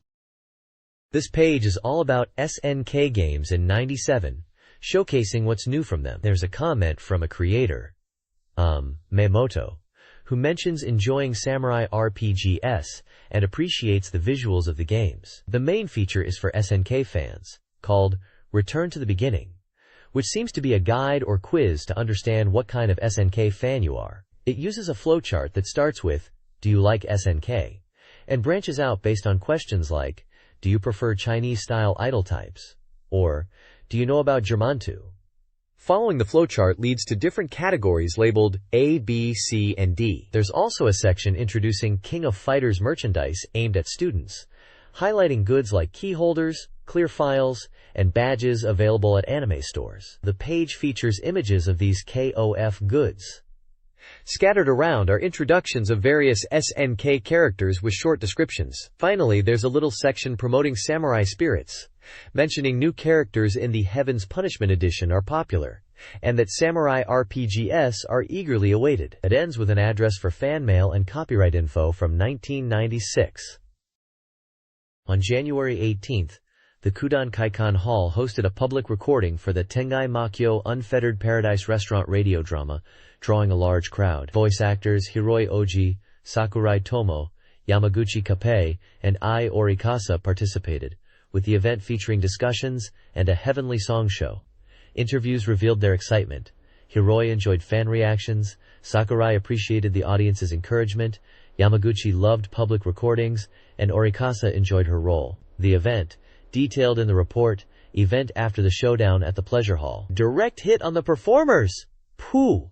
This page is all about SNK games in '97, showcasing what's new from them. There's a comment from a creator, Maemoto, who mentions enjoying Samurai RPGs and appreciates the visuals of the games. The main feature is for SNK fans, called Return to the Beginning, which seems to be a guide or quiz to understand what kind of SNK fan you are. It uses a flowchart that starts with, "Do you like SNK?" and branches out based on questions like, "Do you prefer Chinese-style idol types?" or, "Do you know about Germantu?" Following the flowchart leads to different categories labeled A, B, C, and D. There's also a section introducing King of Fighters merchandise aimed at students, highlighting goods like key holders, clear files, and badges available at anime stores. The page features images of these KOF goods. Scattered around are introductions of various SNK characters with short descriptions. Finally, there's a little section promoting samurai spirits, mentioning new characters in the Heaven's Punishment edition are popular, and that samurai RPGs are eagerly awaited. It ends with an address for fan mail and copyright info from 1996. On January 18th, the Kudan Kaikan Hall hosted a public recording for the Tengai Makyo Unfettered Paradise restaurant radio drama, drawing a large crowd. Voice actors Hiroi Oji, Sakurai Tomo, Yamaguchi Kappei, and Ai Orikasa participated, with the event featuring discussions and a heavenly song show. Interviews revealed their excitement. Hiroi enjoyed fan reactions, Sakurai appreciated the audience's encouragement, Yamaguchi loved public recordings, and Orikasa enjoyed her role. The event, detailed in the report, event after the showdown at the Pleasure Hall. Direct hit on the performers! Pooh!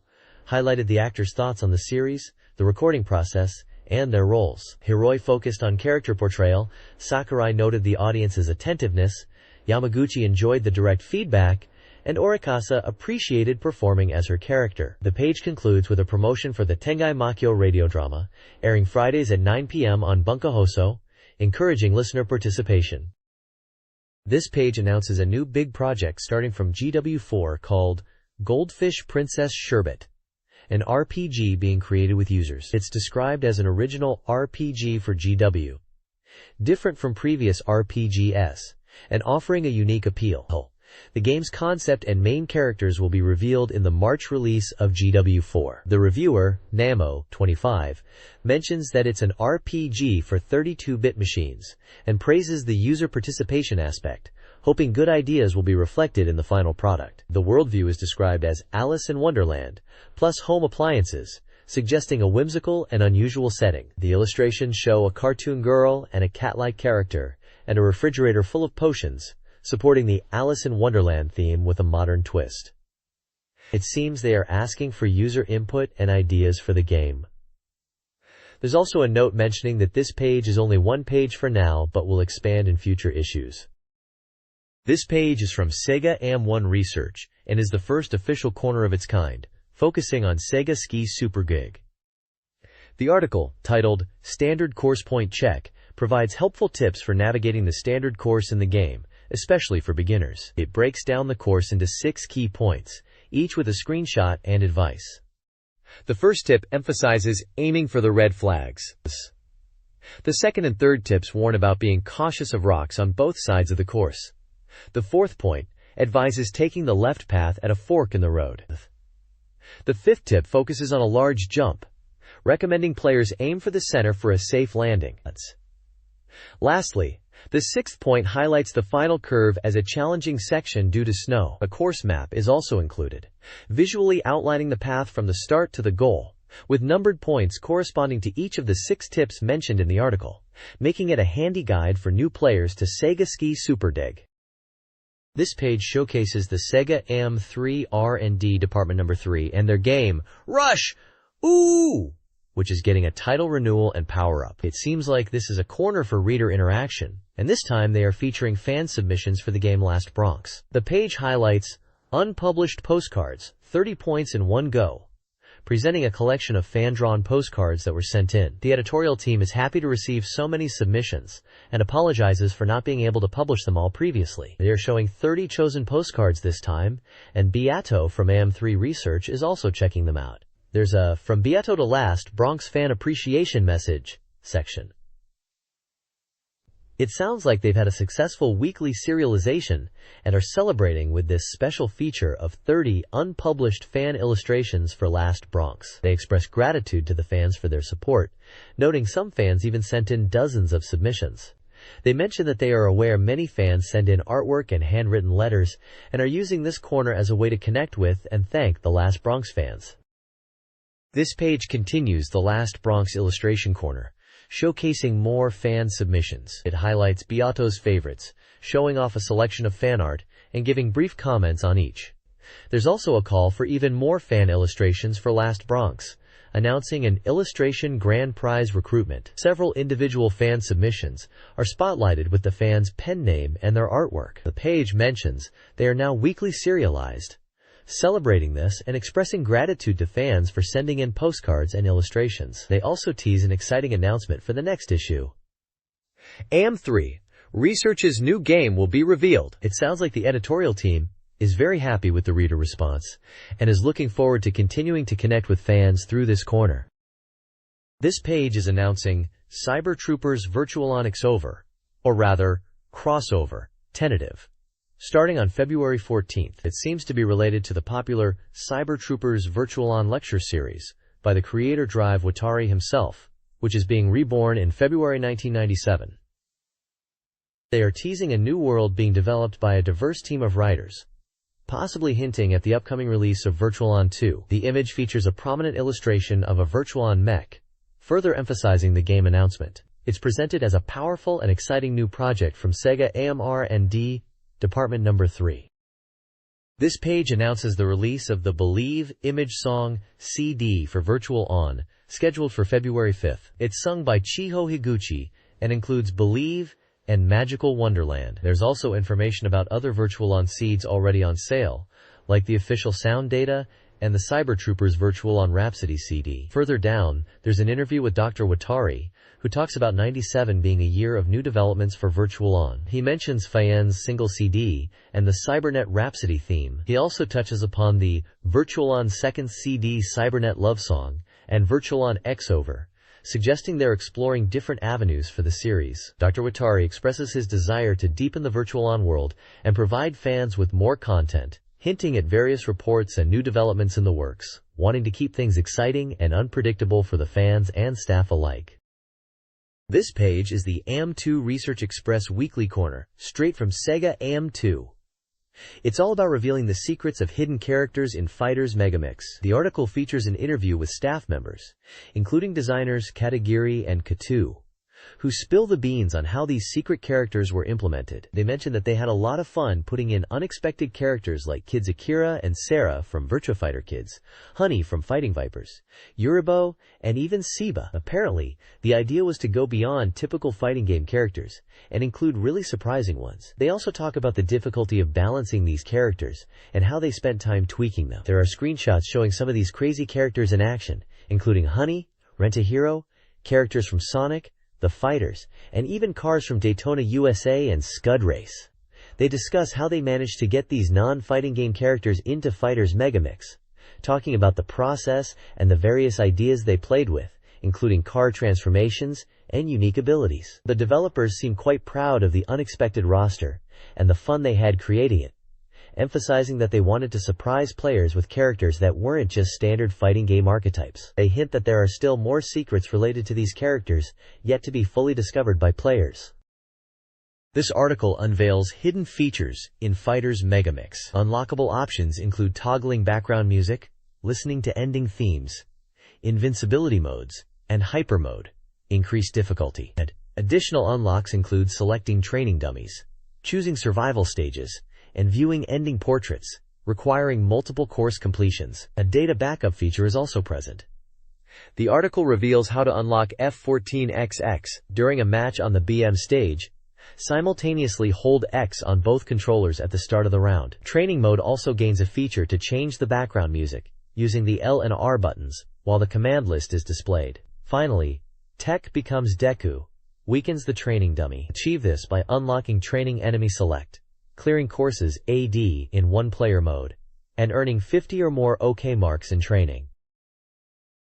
Highlighted the actors' thoughts on the series, the recording process, and their roles. Hiroi focused on character portrayal, Sakurai noted the audience's attentiveness, Yamaguchi enjoyed the direct feedback, and Orikasa appreciated performing as her character. The page concludes with a promotion for the Tengai Makyo radio drama, airing Fridays at 9 p.m. on Bunkahoso, encouraging listener participation. This page announces a new big project starting from GW4 called Goldfish Princess Sherbet, an RPG being created with users. It's described as an original RPG for GW, different from previous RPGs, and offering a unique appeal. The game's concept and main characters will be revealed in the March release of GW4. The reviewer, Namo25, mentions that it's an RPG for 32-bit machines, and praises the user participation aspect, hoping good ideas will be reflected in the final product. The worldview is described as Alice in Wonderland, plus home appliances, suggesting a whimsical and unusual setting. The illustrations show a cartoon girl and a cat-like character, and a refrigerator full of potions, supporting the Alice in Wonderland theme with a modern twist. It seems they are asking for user input and ideas for the game. There's also a note mentioning that this page is only one page for now but will expand in future issues. This page is from SEGA AM1 Research and is the first official corner of its kind, focusing on SEGA Ski Super Gig. The article, titled Standard Course Point Check, provides helpful tips for navigating the standard course in the game, especially for beginners. It breaks down the course into 6 key points, each with a screenshot and advice. The first tip emphasizes aiming for the red flags. The second and third tips warn about being cautious of rocks on both sides of the course. The fourth point advises taking the left path at a fork in the road. The fifth tip focuses on a large jump, recommending players aim for the center for a safe landing. Lastly, the sixth point highlights the final curve as a challenging section due to snow. A course map is also included, visually outlining the path from the start to the goal, with numbered points corresponding to each of the 6 tips mentioned in the article, making it a handy guide for new players to SEGA Ski Super Dig. This page showcases the SEGA AM3 R&D Department No. 3 and their game, Rush! Ooh! Which is getting a title renewal and power-up. It seems like this is a corner for reader interaction, and this time they are featuring fan submissions for the game Last Bronx. The page highlights unpublished postcards, 30 points in one go, presenting a collection of fan-drawn postcards that were sent in. The editorial team is happy to receive so many submissions, and apologizes for not being able to publish them all previously. They are showing 30 chosen postcards this time, and Beato from AM3 Research is also checking them out. There's a From Beato to Last Bronx Fan Appreciation Message section. It sounds like they've had a successful weekly serialization and are celebrating with this special feature of 30 unpublished fan illustrations for Last Bronx. They express gratitude to the fans for their support, noting some fans even sent in dozens of submissions. They mention that they are aware many fans send in artwork and handwritten letters and are using this corner as a way to connect with and thank the Last Bronx fans. This page continues the Last Bronx illustration corner, showcasing more fan submissions. It highlights Beato's favorites, showing off a selection of fan art, and giving brief comments on each. There's also a call for even more fan illustrations for Last Bronx, announcing an illustration grand prize recruitment. Several individual fan submissions are spotlighted with the fan's pen name and their artwork. The page mentions they are now weekly serialized, celebrating this and expressing gratitude to fans for sending in postcards and illustrations. They also tease an exciting announcement for the next issue. AM3. Research's new game will be revealed. It sounds like the editorial team is very happy with the reader response and is looking forward to continuing to connect with fans through this corner. This page is announcing Cyber Troopers Virtual-On X-Over, or rather, Crossover, tentative. Starting on February 14th, it seems to be related to the popular Cyber Troopers Virtual-On lecture series by the creator Drive Watari himself, which is being reborn in February 1997. They are teasing a new world being developed by a diverse team of writers, possibly hinting at the upcoming release of Virtual-On 2. The image features a prominent illustration of a Virtual-On mech, further emphasizing the game announcement. It's presented as a powerful and exciting new project from SEGA AMR&D, Department No. 3. This page announces the release of the Believe image song CD for Virtual-On, scheduled for February 5th. It's sung by Chiho Higuchi and includes Believe and Magical Wonderland. There's also information about other Virtual-On seeds already on sale, like the official sound data and the Cyber Troopers Virtual-On Rhapsody CD. Further down, there's an interview with Dr. Watari, who talks about 97 being a year of new developments for Virtual-On. He mentions Fayen's single CD and the Cybernet Rhapsody theme. He also touches upon the Virtual-On second CD Cybernet Love Song and Virtual-On X-Over, suggesting they're exploring different avenues for the series. Dr. Watari expresses his desire to deepen the Virtual-On world and provide fans with more content, hinting at various reports and new developments in the works, wanting to keep things exciting and unpredictable for the fans and staff alike. This page is the AM2 Research Express Weekly Corner, straight from SEGA AM2. It's all about revealing the secrets of hidden characters in Fighters Megamix. The article features an interview with staff members, including designers Katagiri and Katu, who spill the beans on how these secret characters were implemented. They mention that they had a lot of fun putting in unexpected characters like Kids Akira and Sarah from Virtua Fighter Kids, Honey from Fighting Vipers, Yuribo, and even Seba. Apparently, the idea was to go beyond typical fighting game characters and include really surprising ones. They also talk about the difficulty of balancing these characters and how they spent time tweaking them. There are screenshots showing some of these crazy characters in action, including Honey, Rent-A-Hero, characters from Sonic, The Fighters, and even cars from Daytona USA and Scud Race. They discuss how they managed to get these non-fighting game characters into Fighters Megamix, talking about the process and the various ideas they played with, including car transformations and unique abilities. The developers seem quite proud of the unexpected roster and the fun they had creating it, emphasizing that they wanted to surprise players with characters that weren't just standard fighting game archetypes. They hint that there are still more secrets related to these characters yet to be fully discovered by players. This article unveils hidden features in Fighters Megamix. Unlockable options include toggling background music, listening to ending themes, invincibility modes, and hyper mode, increased difficulty. Additional unlocks include selecting training dummies, choosing survival stages, and viewing ending portraits, requiring multiple course completions. A data backup feature is also present. The article reveals how to unlock F14XX during a match on the BM stage. Simultaneously hold X on both controllers at the start of the round. Training mode also gains a feature to change the background music, using the L and R buttons, while the command list is displayed. Finally, Tech becomes Deku, weakens the training dummy. Achieve this by unlocking Training Enemy Select, clearing courses AD in one-player mode, and earning 50 or more OK marks in training.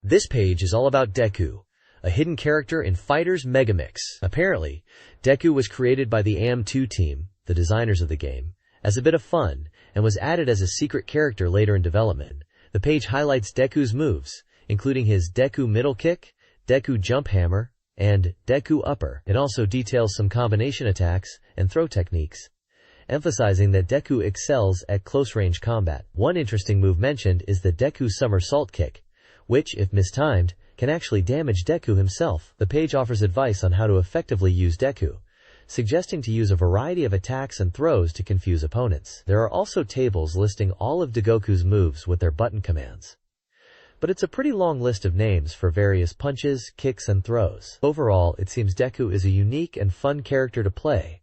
This page is all about Deku, a hidden character in Fighters Megamix. Apparently, Deku was created by the AM2 team, the designers of the game, as a bit of fun, and was added as a secret character later in development. The page highlights Deku's moves, including his Deku Middle Kick, Deku Jump Hammer, and Deku Upper. It also details some combination attacks and throw techniques, emphasizing that Deku excels at close-range combat. One interesting move mentioned is the Deku Somersault Kick, which, if mistimed, can actually damage Deku himself. The page offers advice on how to effectively use Deku, suggesting to use a variety of attacks and throws to confuse opponents. There are also tables listing all of Dagoku's moves with their button commands. but it's a pretty long list of names for various punches, kicks, and throws. Overall, it seems Deku is a unique and fun character to play,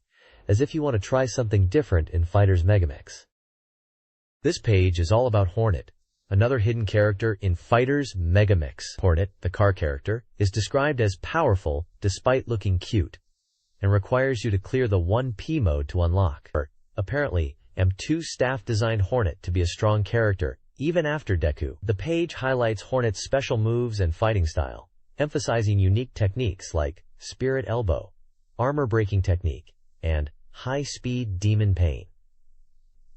as if you want to try something different in Fighters Megamix. This page is all about Hornet, another hidden character in Fighters Megamix. Hornet, the car character, is described as powerful despite looking cute, and requires you to clear the 1P mode to unlock. Apparently, M2 staff designed Hornet to be a strong character, even after Deku. The page highlights Hornet's special moves and fighting style, emphasizing unique techniques like Spirit Elbow, Armor Breaking Technique, and High-Speed Demon Pain.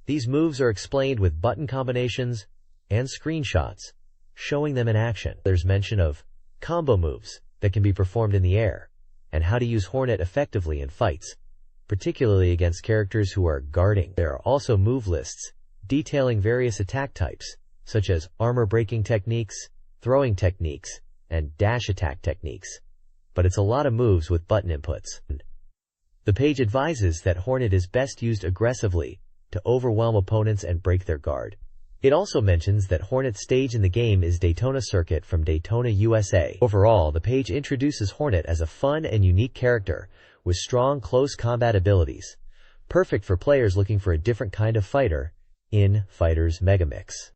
These moves are explained with button combinations and screenshots, showing them in action. There's mention of combo moves that can be performed in the air, and how to use Hornet effectively in fights, particularly against characters who are guarding. There are also move lists detailing various attack types, such as armor-breaking techniques, throwing techniques, and dash attack techniques. But it's a lot of moves with button inputs. The page advises that Hornet is best used aggressively to overwhelm opponents and break their guard. It also mentions that Hornet's stage in the game is Daytona Circuit from Daytona, USA. Overall, the page introduces Hornet as a fun and unique character with strong close combat abilities, perfect for players looking for a different kind of fighter in Fighters Megamix.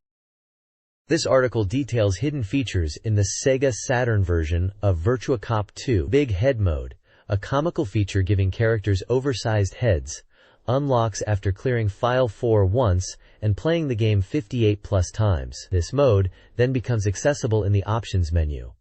This article details hidden features in the SEGA Saturn version of Virtua Cop 2 Big Head Mode, a comical feature giving characters oversized heads, unlocks after clearing File 4 once and playing the game 58+ times. This mode then becomes accessible in the options menu.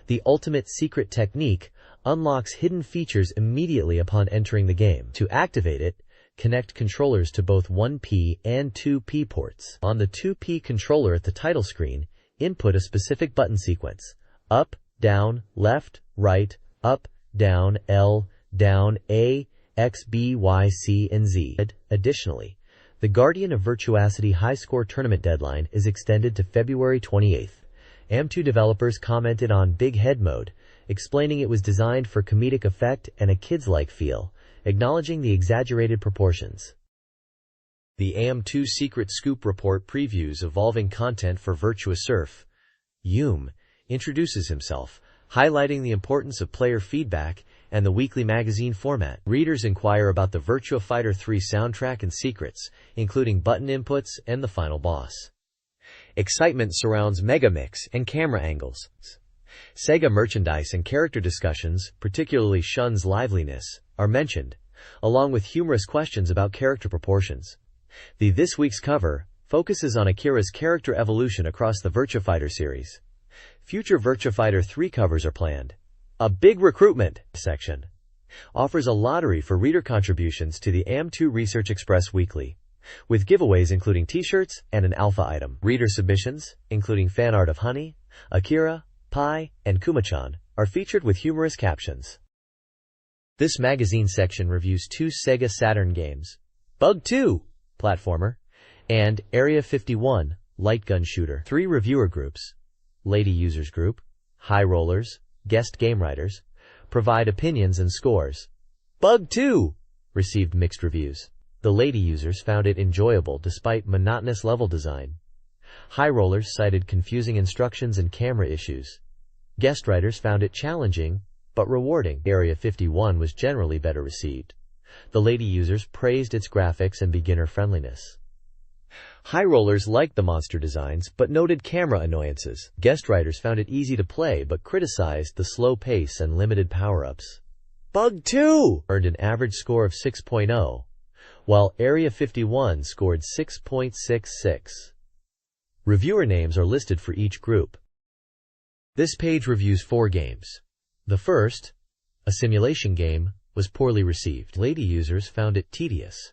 The Ultimate Secret Technique unlocks hidden features immediately upon entering the game. To activate it, connect controllers to both 1P and 2P ports. On the 2P controller at the title screen, input a specific button sequence: up, down, left, right, up, down, L, down, A, X, B, Y, C, and Z. Additionally, the Guardian of Virtuosity High Score Tournament deadline is extended to February 28th. M2 developers commented on Big Head Mode, explaining it was designed for comedic effect and a kids-like feel, acknowledging the exaggerated proportions. The AM2 Secret Scoop Report previews evolving content for Virtua Surf. Yume introduces himself, highlighting the importance of player feedback and the weekly magazine format. Readers inquire about the Virtua Fighter 3 soundtrack and secrets, including button inputs and the final boss. Excitement surrounds Megamix and camera angles. SEGA merchandise and character discussions, particularly Shun's liveliness, are mentioned, along with humorous questions about character proportions. This week's cover focuses on Akira's character evolution across the Virtua Fighter series. Future Virtua Fighter 3 covers are planned. A big recruitment section offers a lottery for reader contributions to the AM2 Research Express Weekly, with giveaways including t-shirts and an alpha item. Reader submissions, including fan art of Honey, Akira, Pai, and Kuma-chan, are featured with humorous captions. This magazine section reviews 2 SEGA Saturn games: Bug 2, platformer, and Area 51, light gun shooter. 3 reviewer groups, Lady Users Group, High Rollers, Guest Game Writers, provide opinions and scores. Bug 2 received mixed reviews. The Lady Users found it enjoyable despite monotonous level design. High Rollers cited confusing instructions and camera issues. Guest Writers found it challenging but rewarding. Area 51 was generally better received. The Lady Users praised its graphics and beginner friendliness. High Rollers liked the monster designs but noted camera annoyances. Guest Writers found it easy to play but criticized the slow pace and limited power-ups. Bug 2 earned an average score of 6.0, while Area 51 scored 6.66. Reviewer names are listed for each group. This page reviews 4 games. The first, a simulation game, was poorly received. Lady Users found it tedious.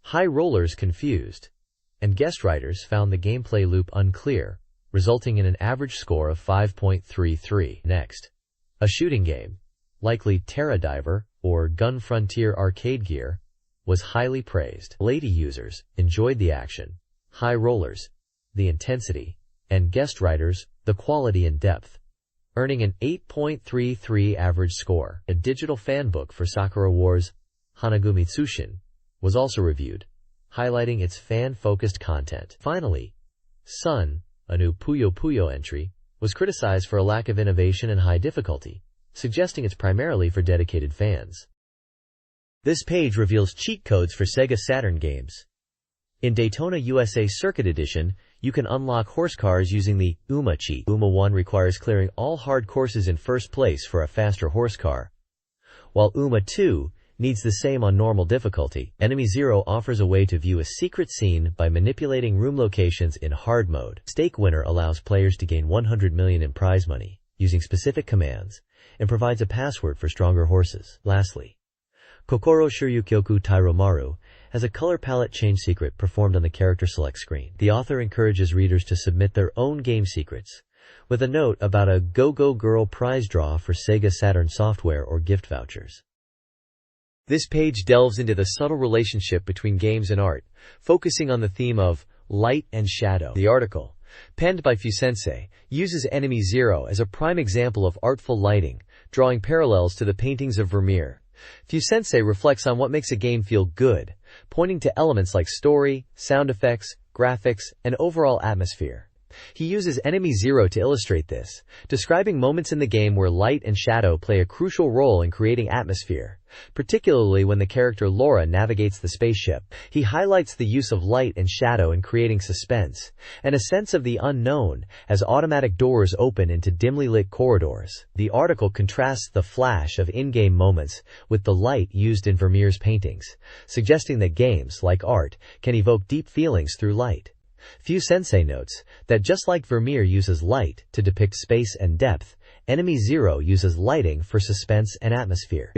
High Rollers confused, and Guest Writers found the gameplay loop unclear, resulting in an average score of 5.33. Next, a shooting game, likely Terra Diver or Gun Frontier Arcade Gear, was highly praised. Lady Users enjoyed the action, High Rollers the intensity, and Guest Writers the quality and depth, earning an 8.33 average score. A digital fan book for Sakura Wars Hanagumi Tsushin was also reviewed, highlighting its fan-focused content. Finally, Sun, a new Puyo Puyo entry, was criticized for a lack of innovation and high difficulty, suggesting it's primarily for dedicated fans. This page reveals cheat codes for SEGA Saturn games. In Daytona USA Circuit Edition, you can unlock horse cars using the UMA cheat. UMA 1 requires clearing all hard courses in first place for a faster horse car, while UMA 2 needs the same on normal difficulty. Enemy 0 offers a way to view a secret scene by manipulating room locations in hard mode. Stake Winner allows players to gain 100 million in prize money using specific commands and provides a password for stronger horses. Lastly, Kokoro Shiryukyoku Tairomaru has a color palette change secret performed on the character select screen. The author encourages readers to submit their own game secrets, with a note about a Go-Go Girl prize draw for SEGA Saturn software or gift vouchers. This page delves into the subtle relationship between games and art, focusing on the theme of light and shadow. The article, penned by Fusensei, uses Enemy Zero as a prime example of artful lighting, drawing parallels to the paintings of Vermeer. Fusensei reflects on what makes a game feel good, pointing to elements like story, sound effects, graphics, and overall atmosphere. He uses Enemy Zero to illustrate this, describing moments in the game where light and shadow play a crucial role in creating atmosphere, particularly when the character Laura navigates the spaceship. He highlights the use of light and shadow in creating suspense, and a sense of the unknown as automatic doors open into dimly lit corridors. The article contrasts the flash of in-game moments with the light used in Vermeer's paintings, suggesting that games, like art, can evoke deep feelings through light. Fusensei notes that just like Vermeer uses light to depict space and depth, Enemy Zero uses lighting for suspense and atmosphere.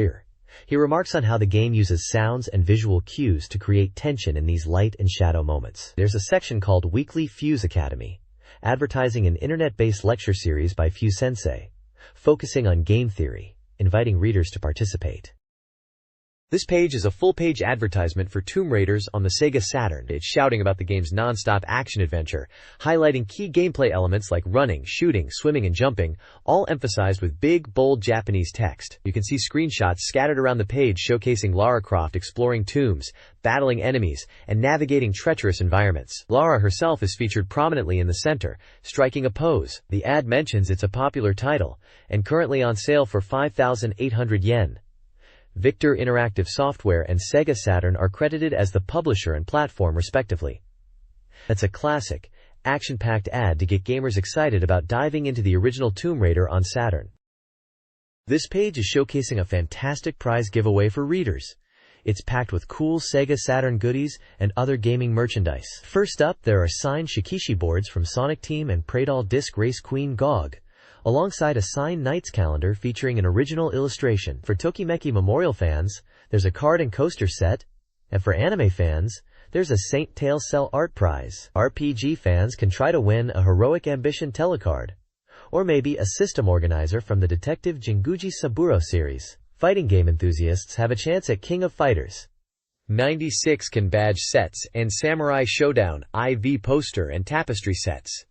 He remarks on how the game uses sounds and visual cues to create tension in these light and shadow moments. There's a section called Weekly Fuse Academy, advertising an internet-based lecture series by Fusensei, focusing on game theory, inviting readers to participate. This page is a full-page advertisement for Tomb Raiders on the SEGA Saturn. It's shouting about the game's non-stop action-adventure, highlighting key gameplay elements like running, shooting, swimming, and jumping, all emphasized with big, bold Japanese text. You can see screenshots scattered around the page showcasing Lara Croft exploring tombs, battling enemies, and navigating treacherous environments. Lara herself is featured prominently in the center, striking a pose. The ad mentions it's a popular title, and currently on sale for 5,800 yen. Victor Interactive Software and SEGA Saturn are credited as the publisher and platform respectively. That's a classic, action-packed ad to get gamers excited about diving into the original Tomb Raider on Saturn. This page is showcasing a fantastic prize giveaway for readers. It's packed with cool SEGA Saturn goodies and other gaming merchandise. First up, there are signed Shikishi boards from Sonic Team and Pradal Disc Race Queen GOG, alongside a signed Knights calendar featuring an original illustration. For Tokimeki Memorial fans, there's a card and coaster set, and for anime fans, there's a Saint Tail Cell art prize. RPG fans can try to win a Heroic Ambition telecard, or maybe a system organizer from the Detective Jinguji Saburo series. Fighting game enthusiasts have a chance at King of Fighters 96 can badge sets and Samurai Showdown IV poster and tapestry sets.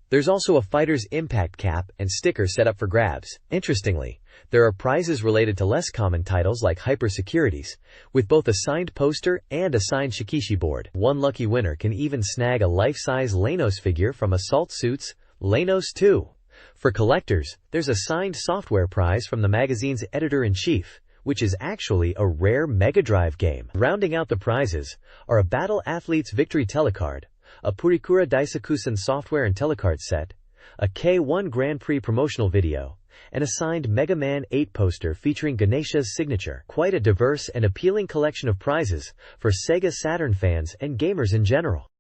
There's also a Fighter's Impact cap and sticker set up for grabs. Interestingly, there are prizes related to less common titles like Hyper Securities, with both a signed poster and a signed Shikishi board. One lucky winner can even snag a life-size Lanos figure from Assault Suits, Lanos 2. For collectors, there's a signed software prize from the magazine's editor-in-chief, which is actually a rare Mega Drive game. Rounding out the prizes are a Battle Athletes Victory telecard, a Purikura Daisakusen software and telecard set, a K1 Grand Prix promotional video, and a signed Mega Man 8 poster featuring Ganesha's signature. Quite a diverse and appealing collection of prizes for SEGA Saturn fans and gamers in general.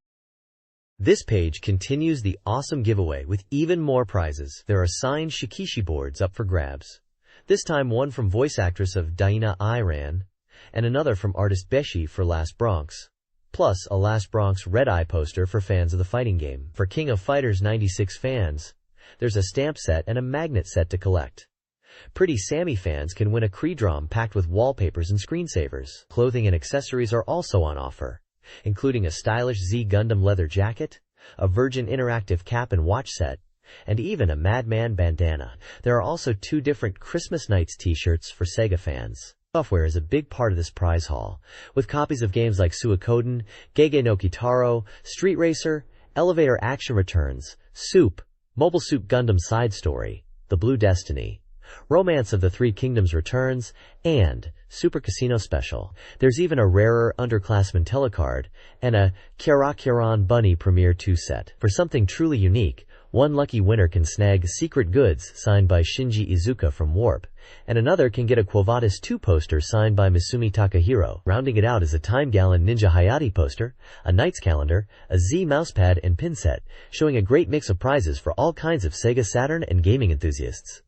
This page continues the awesome giveaway with even more prizes. There are signed Shikishi boards up for grabs, this time one from voice actress of Daina Iran, and another from artist Beshi for Last Bronx, plus a Last Bronx Red Eye poster for fans of the fighting game. For King of Fighters 96 fans, there's a stamp set and a magnet set to collect. Pretty Sammy fans can win a Creedrom packed with wallpapers and screensavers. Clothing and accessories are also on offer, including a stylish Z Gundam leather jacket, a Virgin Interactive cap and watch set, and even a Madman bandana. There are also 2 different Christmas Nights t-shirts for SEGA fans. Software is a big part of this prize haul, with copies of games like Suikoden, Gege no Kitaro, Street Racer, Elevator Action Returns, Soup, Mobile Suit Gundam Side Story, The Blue Destiny, Romance of the Three Kingdoms returns, and Super Casino Special. There's even a rarer Underclassmen telecard and a Kirakiran Bunny Premiere 2 set. For something truly unique, one lucky winner can snag Secret Goods signed by Shinji Izuka from Warp, and another can get a Quo Vadis 2 poster signed by Misumi Takahiro. Rounding it out is a Time Gallon Ninja Hayate poster, a Knight's Calendar, a Z mousepad and pin set, showing a great mix of prizes for all kinds of Sega Saturn and gaming enthusiasts.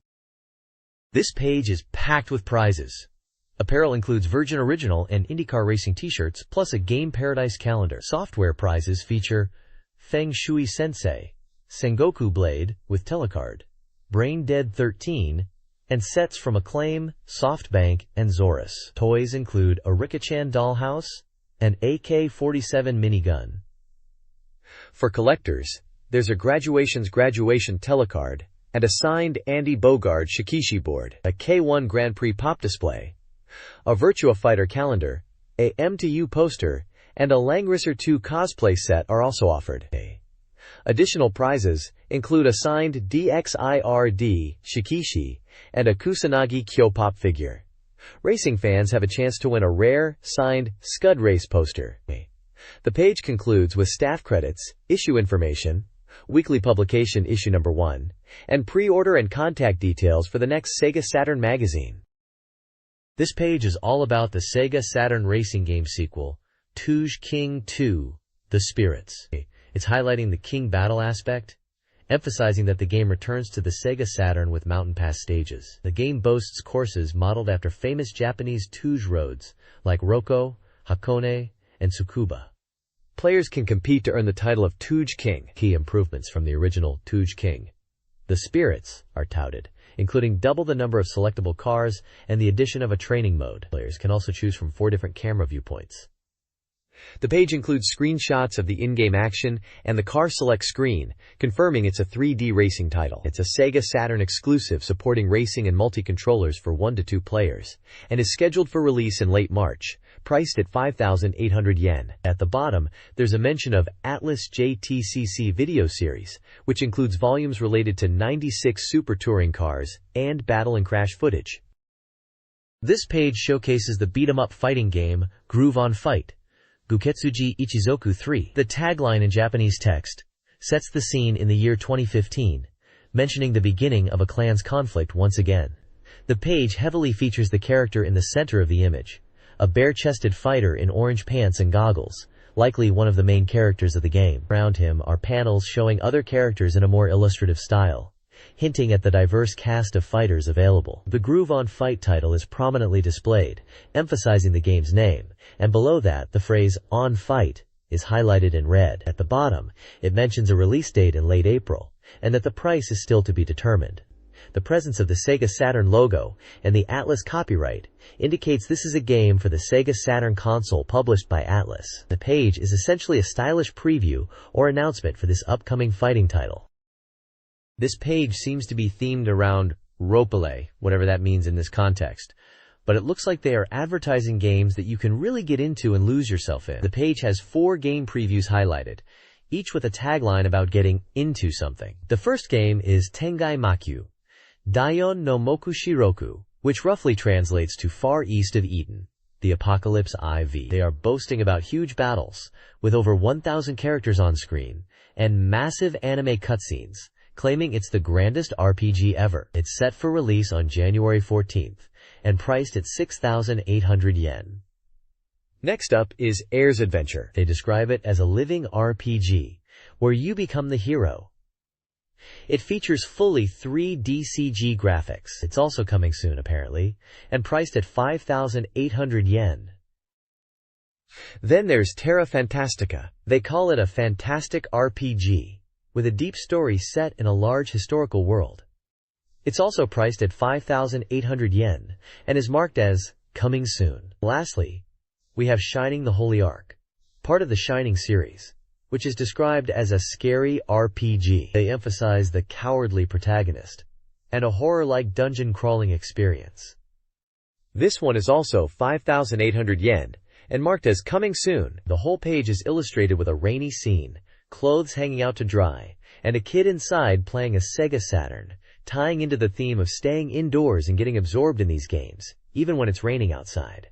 This page is packed with prizes. Apparel includes Virgin Original and IndyCar Racing t-shirts, plus a Game Paradise calendar. Software prizes feature Feng Shui Sensei, Sengoku Blade with telecard, Brain Dead 13, and sets from Acclaim, SoftBank, and Zorus. Toys include a Rikichan dollhouse and AK-47 minigun. For collectors, there's a Graduation telecard and a signed Andy Bogard Shikishi board, a K1 Grand Prix pop display, a Virtua Fighter calendar, a MTU poster, and a Langrisser 2 cosplay set are also offered. Additional prizes include a signed DXIRD Shikishi and a Kusanagi Kyopop figure. Racing fans have a chance to win a rare, signed Scud Race poster. The page concludes with staff credits, issue information, weekly publication issue number 1, and pre-order and contact details for the next Sega Saturn magazine. This page is all about the Sega Saturn racing game sequel, Touge King 2, The Spirits. It's highlighting the King battle aspect, emphasizing that the game returns to the Sega Saturn with mountain pass stages. The game boasts courses modeled after famous Japanese Touge roads like Roko, Hakone, and Tsukuba. Players can compete to earn the title of Touge King. Key improvements from the original Touge King. The Spirits are touted, including double the number of selectable cars and the addition of a training mode. Players can also choose from 4 different camera viewpoints. The page includes screenshots of the in-game action and the car select screen, confirming it's a 3D racing title. It's a Sega Saturn exclusive supporting racing and multi-controllers for 1 to 2 players, and is scheduled for release in late March, priced at 5,800 yen. At the bottom, there's a mention of Atlas JTCC video series, which includes volumes related to 96 Super Touring cars and battle and crash footage. This page showcases the beat-em-up fighting game, Groove on Fight, Guketsuji Ichizoku 3. The tagline in Japanese text sets the scene in the year 2015, mentioning the beginning of a clan's conflict once again. The page heavily features the character in the center of the image, a bare-chested fighter in orange pants and goggles, likely one of the main characters of the game. Around him are panels showing other characters in a more illustrative style, hinting at the diverse cast of fighters available. The Groove on Fight title is prominently displayed, emphasizing the game's name, and below that, the phrase "on fight" is highlighted in red. At the bottom, it mentions a release date in late April, and that the price is still to be determined. The presence of the Sega Saturn logo and the Atlas copyright indicates this is a game for the Sega Saturn console published by Atlas. The page is essentially a stylish preview or announcement for this upcoming fighting title. This page seems to be themed around roleplay, whatever that means in this context, but it looks like they are advertising games that you can really get into and lose yourself in. The page has 4 game previews highlighted, each with a tagline about getting into something. The first game is Tengai Makyu, Daion no Mokushiroku, which roughly translates to Far East of Eden, the Apocalypse IV. They are boasting about huge battles, with over 1,000 characters on screen, and massive anime cutscenes, claiming it's the grandest RPG ever. It's set for release on January 14th, and priced at 6,800 yen. Next up is Air's Adventure. They describe it as a living RPG, where you become the hero. It features fully 3D CG graphics. It's also coming soon, apparently, and priced at 5,800 yen. Then there's Terra Fantastica. They call it a fantastic RPG, with a deep story set in a large historical world. It's also priced at 5,800 yen, and is marked as coming soon. Lastly, we have Shining the Holy Ark, part of the Shining series, which is described as a scary RPG. They emphasize the cowardly protagonist, and a horror-like dungeon-crawling experience. This one is also 5,800 yen, and marked as coming soon. The whole page is illustrated with a rainy scene, clothes hanging out to dry, and a kid inside playing a SEGA Saturn, tying into the theme of staying indoors and getting absorbed in these games, even when it's raining outside.